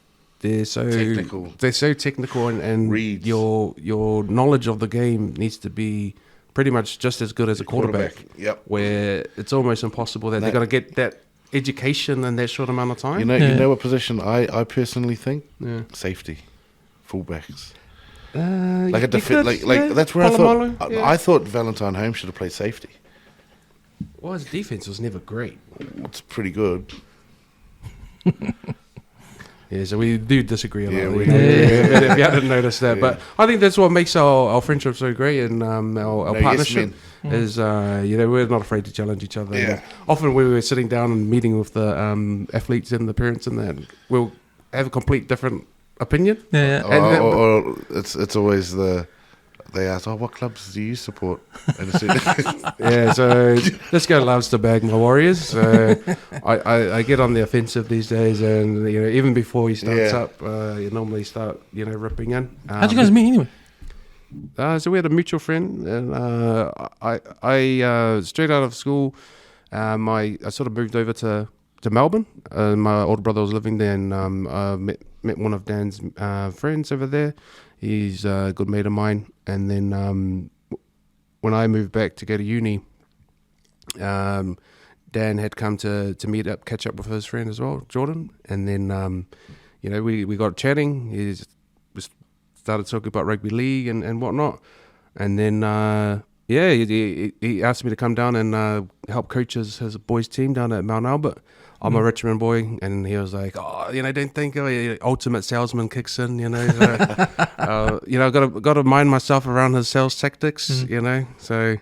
they're so technical. They're so technical, and your knowledge of the game needs to be pretty much just as good as a quarterback. Yep. Where it's almost impossible that they're going to get that education in that short amount of time. You know what position I personally think? Yeah. Safety, fullbacks. Like that's where I thought Valentine Holmes should have played safety. Well, his defense was never great. It's pretty good. Yeah, so we do disagree a lot. Yeah, we you know, do. if you hadn't noticed that. Yeah. But I think that's what makes our friendship so great, and our No, yes, partnership men. is, we're not afraid to challenge each other. Yeah. And often when we were sitting down and meeting with the athletes and the parents and that, we'll have a complete different opinion. Yeah. Or it's always they ask, oh, what clubs do you support? And it's Yeah, so this guy loves to bag my Warriors. So I get on the offensive these days, and even before he starts Yeah. up, you normally start ripping in. How'd you guys meet anyway? So we had a mutual friend, and I straight out of school, I sort of moved over to Melbourne. My older brother was living there, and I met one of Dan's friends over there. He's a good mate of mine. And then when I moved back to go to uni, Dan had come to meet up, catch up with his friend as well, Jordan. And then we got chatting. We started talking about rugby league and whatnot. And then he asked me to come down and help coach his boys team down at Mount Albert. I'm a Richmond boy, and he was like, don't think ultimate salesman kicks in, got to mind myself around his sales tactics, so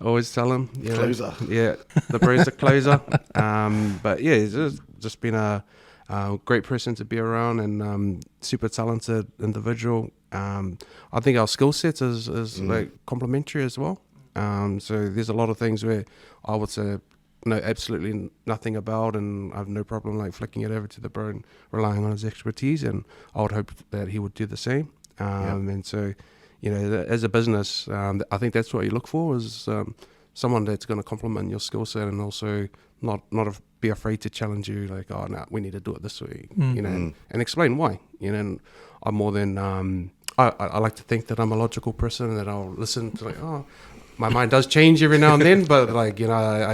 I always tell him, Closer. Yeah, the bro's a closer. But yeah, he's just been a great person to be around, and super talented individual. I think our skill sets is like complementary as well. So there's a lot of things where I would say know absolutely nothing about, and I have no problem like flicking it over to the bro and relying on his expertise, and I would hope that he would do the same. And so, as a business, I think that's what you look for is someone that's going to complement your skill set, and also not be afraid to challenge you. Like, we need to do it this way, and explain why. And I'm more than I like to think that I'm a logical person, and that I'll listen to my mind does change every now and then, but I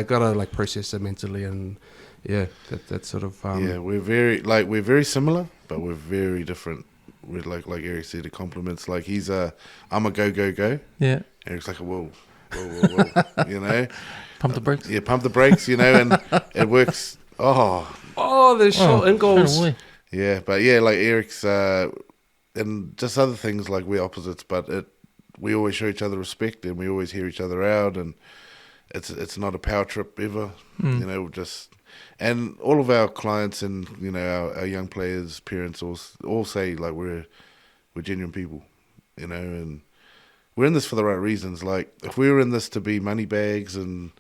gotta process it mentally, and that's sort of we're very similar, but we're very different. We're like Eric said, the compliments. Like I'm a go. Yeah. Eric's like a whoa, Pump the brakes. Yeah, pump the brakes, and it works. There's shot and goals. Yeah, but like Eric's and just other things, like we're opposites, but we always show each other respect, and we always hear each other out, and it's not a power trip ever, and all of our clients and our young players' parents all say like we're genuine people, and we're in this for the right reasons. Like if we were in this to be money bags and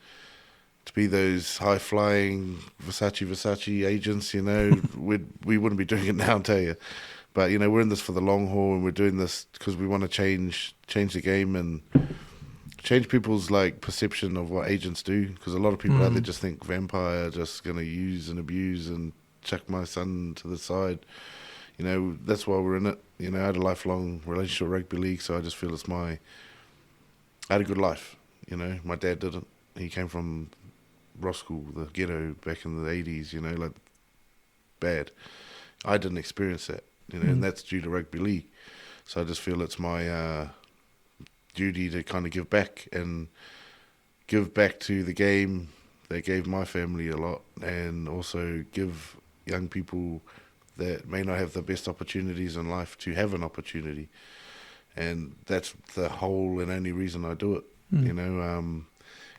to be those high flying Versace agents, we wouldn't be doing it now, I'll tell you. But we're in this for the long haul, and we're doing this because we want to change the game and change people's perception of what agents do. Because a lot of people out there just think vampire, just gonna use and abuse and chuck my son to the side. That's why we're in it. I had a lifelong relationship with rugby league, so I just feel I had a good life. My dad didn't. He came from Roskilde, the ghetto, back in the 80s. Bad. I didn't experience that. And that's due to rugby league. So I just feel it's my duty to kind of give back to the game that gave my family a lot, and also give young people that may not have the best opportunities in life to have an opportunity. And that's the whole and only reason I do it.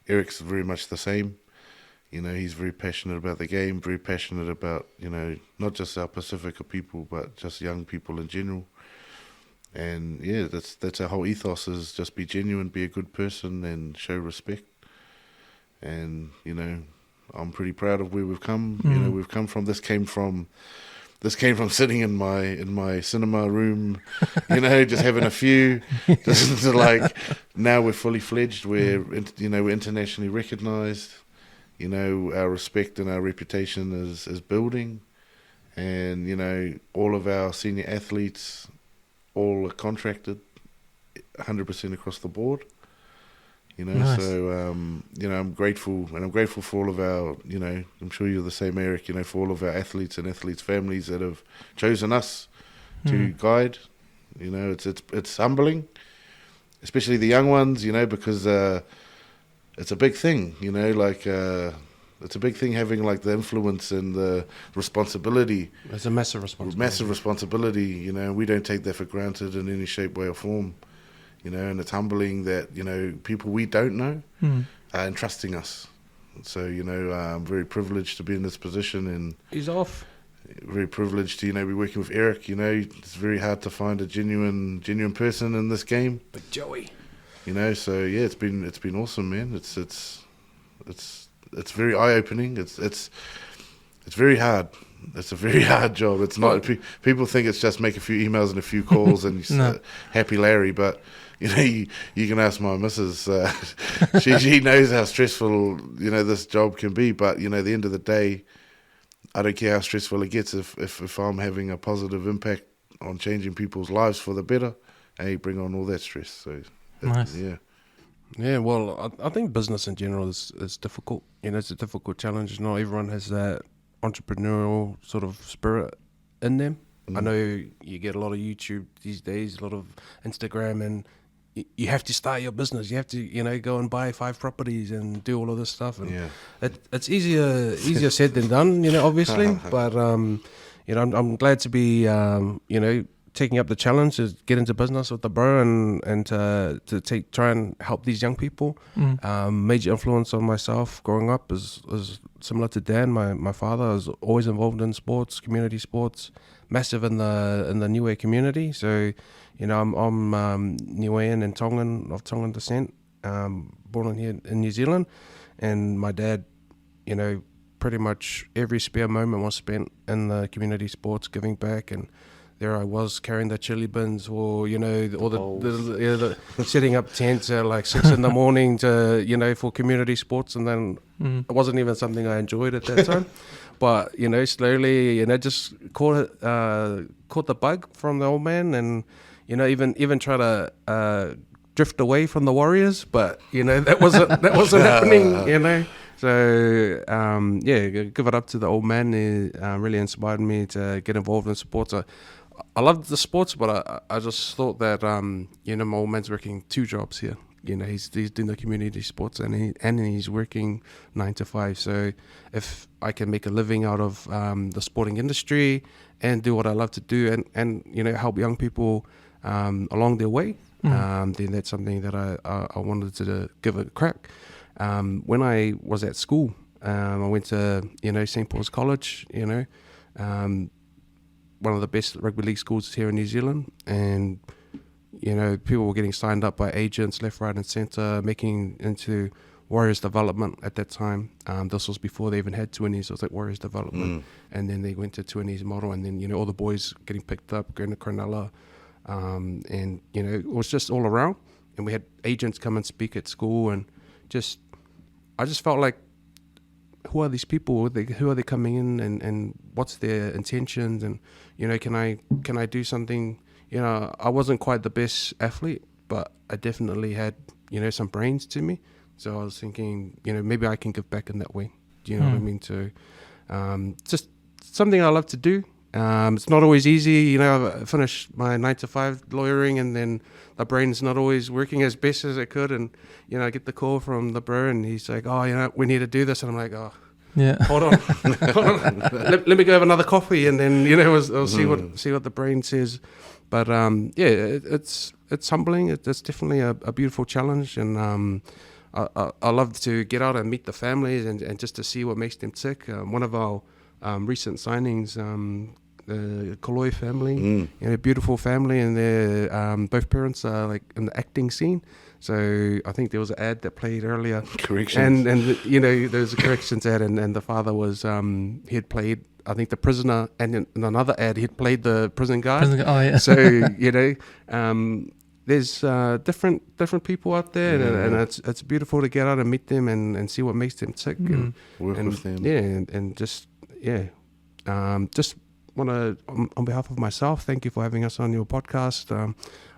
Eric's very much the same. He's very passionate about the game, very passionate about, not just our Pacifica people, but just young people in general. And that's our whole ethos, is just be genuine, be a good person, and show respect. And, I'm pretty proud of where we've come. We've come from, this came from sitting in my cinema room, just having a few, just to now we're fully fledged. We're internationally recognized. Our respect and our reputation is building, and all of our senior athletes all are contracted 100% across the board. Nice. So I'm grateful, and I'm grateful for all of our, I'm sure you're the same, Eric, for all of our athletes and athletes' families that have chosen us to guide. It's humbling, especially the young ones, because it's a big thing, It's a big thing having like the influence and the responsibility. It's a massive responsibility. Massive responsibility, you know. We don't take that for granted in any shape, way, or form, you know. And it's humbling that, you know, people we don't know are entrusting us. So, you know, I'm very privileged to be in this position, and He's off. very privileged to, you know, be working with Eric. You know, it's very hard to find a genuine person in this game. But Joey. You know, so yeah, it's been awesome, man. It's very eye opening. It's very hard. It's a very hard job. It's not. People think it's just make a few emails and a few calls and No. happy Larry, but you know, you can ask my missus. She knows how stressful, you know, this job can be. But you know, at the end of the day, I don't care how stressful it gets. If I'm having a positive impact on changing people's lives for the better, hey, bring on all that stress. So Nice. yeah. Yeah, well, I think business in general is difficult. You know, it's a difficult challenge. Not everyone has that entrepreneurial sort of spirit in them. I know you get a lot of YouTube these days, a lot of Instagram, and you have to start your business. You have to, you know, go and buy 5 properties and do all of this stuff. And it's easier said than done, you know, obviously. But, you know, I'm glad to be, you know, taking up the challenge to get into business with the bro and to try and help these young people. Major influence on myself growing up is similar to Dan. My father was always involved in sports, community sports, massive in the Niue community. So, you know, I'm Niuean and Tongan, of Tongan descent, born in here in New Zealand, and my dad, you know, pretty much every spare moment was spent in the community sports, giving back. And there I was carrying the chili bins, or you know, all the setting up tents at like 6 in the morning to, you know, for community sports, and then it wasn't even something I enjoyed at that time. But you know, slowly, you know, just caught the bug from the old man, and you know, even try to drift away from the Warriors, but you know, that wasn't happening, you know. So yeah, give it up to the old man. He really inspired me to get involved in sports. I loved the sports, but I just thought that you know, my old man's working 2 jobs here. You know, he's doing the community sports and he's working 9 to 5. So if I can make a living out of the sporting industry and do what I love to do, and you know, help young people along their way, then that's something that I wanted to give it a crack. When I was at school, I went to, you know, St. Paul's College, you know, one of the best rugby league schools here in New Zealand, and you know, people were getting signed up by agents left, right and centre, making into Warriors development at that time. This was before they even had 20s. It was like Warriors development, and then they went to 20s model, and then, you know, all the boys getting picked up, going to Cronulla, and you know, it was just all around. And we had agents come and speak at school, and I just felt like, who are these people? Who are they coming in, and what's their intentions? And you know, can I do something? You know, I wasn't quite the best athlete, but I definitely had, you know, some brains to me. So I was thinking, you know, maybe I can give back in that way. Do you know what I mean? So just something I love to do. It's not always easy. You know, I finished my 9 to 5 lawyering, and then the brain's not always working as best as it could. And, you know, I get the call from the bro, and he's like, oh, you know, we need to do this. And I'm like, oh, Yeah. hold on. Let me go have another coffee, and then, you know, I'll see what the brain says. But yeah, it's humbling. It's definitely a beautiful challenge, and I love to get out and meet the families and just to see what makes them tick. One of our recent signings, the Koloi family, you know, beautiful family, and their both parents are like in the acting scene. So I think there was an ad that played earlier. Corrections. And you know, there was a corrections ad, and the father was he had played, I think, the prisoner, and in another ad he'd played the prison guard. Oh yeah. So you know, there's different people out there, and it's beautiful to get out and meet them and see what makes them tick, and work with them. Yeah, and just want to, on behalf of myself, thank you for having us on your podcast.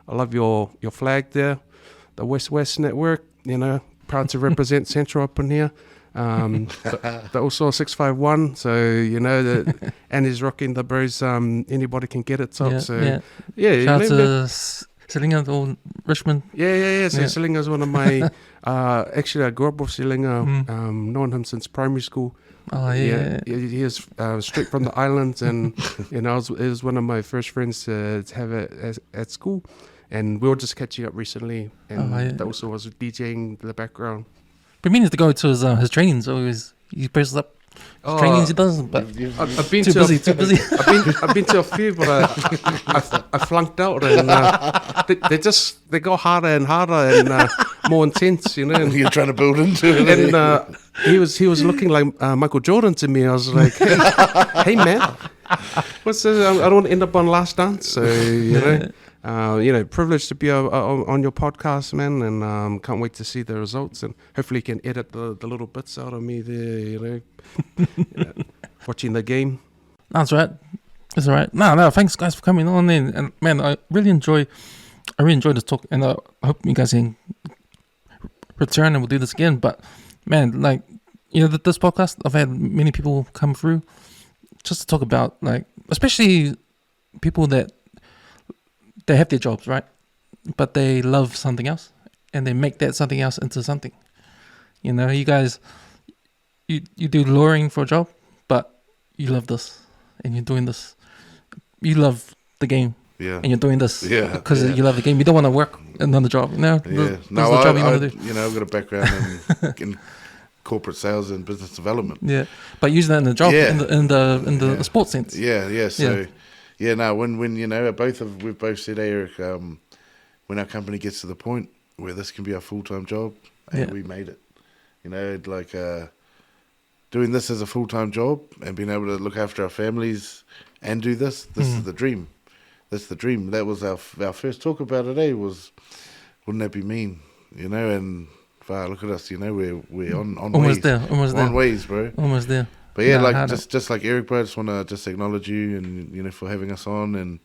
I love your flag there, the West Network. You know, proud to represent Central up in here. But also 651, so you know that, and he's rocking the bros. Anybody can get it top. Yeah, so yeah. yeah, Shout out you to know, Selinga or Richmond. Yeah. So Yeah. Selinga's one of my. Actually, I grew up with Selinga. Known him since primary school. Oh yeah. He is straight from the islands, and it was one of my first friends to have at school, and we were just catching up recently, and that also was DJing in the background. But meaning to go to his trainings. Always he posts up his trainings he does, but I've been too busy. I've been to a few, but I flunked out, and they go harder and harder and more intense, you know. And You're trying to build into it. and he was looking like Michael Jordan to me. I was like, hey man, what's this? I don't want to end up on Last Dance, so privileged to be on your podcast, man, and can't wait to see the results, and hopefully you can edit the little bits out of me there, watching the game. That's right. That's all right. No, thanks guys for coming on in, and man, I really enjoy this talk, and I hope you guys can return and we'll do this again. But man, like, this podcast, I've had many people come through just to talk about, like, especially people that they have their jobs, right? But they love something else, and they make that something else into something. You guys, you do lawyering for a job, but you love this, and you're doing this. You love the game, and you're doing this because you love the game. You don't want to work another job, This is the job you want to do. I've got a background in corporate sales and business development. Yeah, but using that in the job, in the sports sense. So. Yeah, no. When we've both said, hey, Eric, when our company gets to the point where this can be our full-time job, we made it. Doing this as a full-time job and being able to look after our families and do this. This is the dream. That's the dream. That was our first talk about it. Was, wouldn't that be mean? And look at us. We're on almost ways. Almost there. On ways, bro. Almost there. But yeah, just like Eric, bro, I just want to just acknowledge you and, for having us on, and,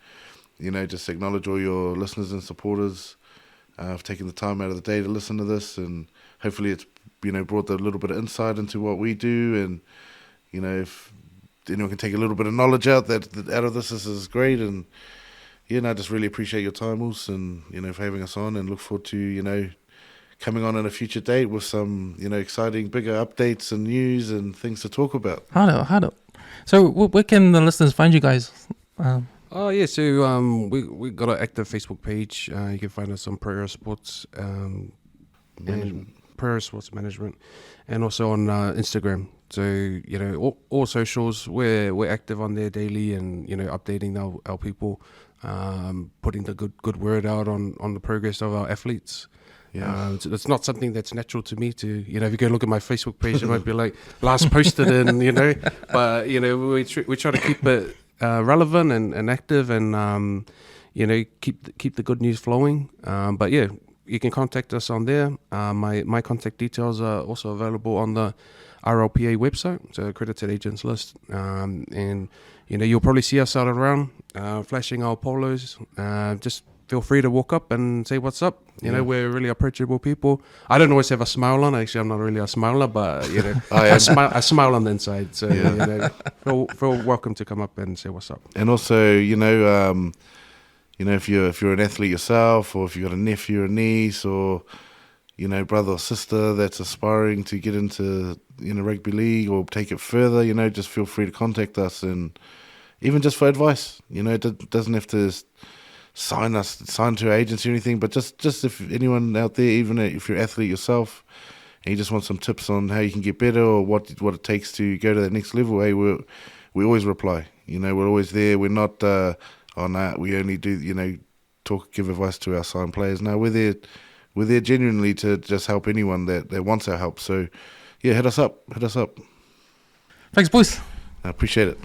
just acknowledge all your listeners and supporters for taking the time out of the day to listen to this, and hopefully it's, brought a little bit of insight into what we do, and, if anyone can take a little bit of knowledge out of this is great, and I just really appreciate your time, Ulz, and, for having us on, and look forward to, coming on in a future date with some, exciting, bigger updates and news and things to talk about. Hard up. So where can the listeners find you guys? So we got an active Facebook page. You can find us on Prayer Sports Management. Prayer Sports Management, and also on Instagram. So all socials, we're active on there daily, and updating our people, putting the good word out on the progress of our athletes. Yeah. It's not something that's natural to me to, if you go look at my Facebook page, it might be like last posted in, but, we try to keep it relevant and active, and, keep the good news flowing. But yeah, you can contact us on there. My contact details are also available on the NRLPA website, so Accredited Agents list. And, you'll probably see us out around, flashing our polos, just feel free to walk up and say what's up. We're really approachable people. I don't always have a smile on. Actually, I'm not really a smiler, but I smile on the inside. So feel welcome to come up and say what's up. And also, if you're an athlete yourself, or if you've got a nephew or niece, or brother or sister that's aspiring to get into rugby league or take it further, just feel free to contact us, and even just for advice. It doesn't have to sign to our agency or anything, but just if anyone out there, even if you're an athlete yourself and you just want some tips on how you can get better, or what it takes to go to that next level, hey, we always reply. We're always there. We're not we only do give advice to our signed players. No, we're there genuinely to just help anyone that wants our help. So yeah, hit us up. Thanks, boys. I appreciate it.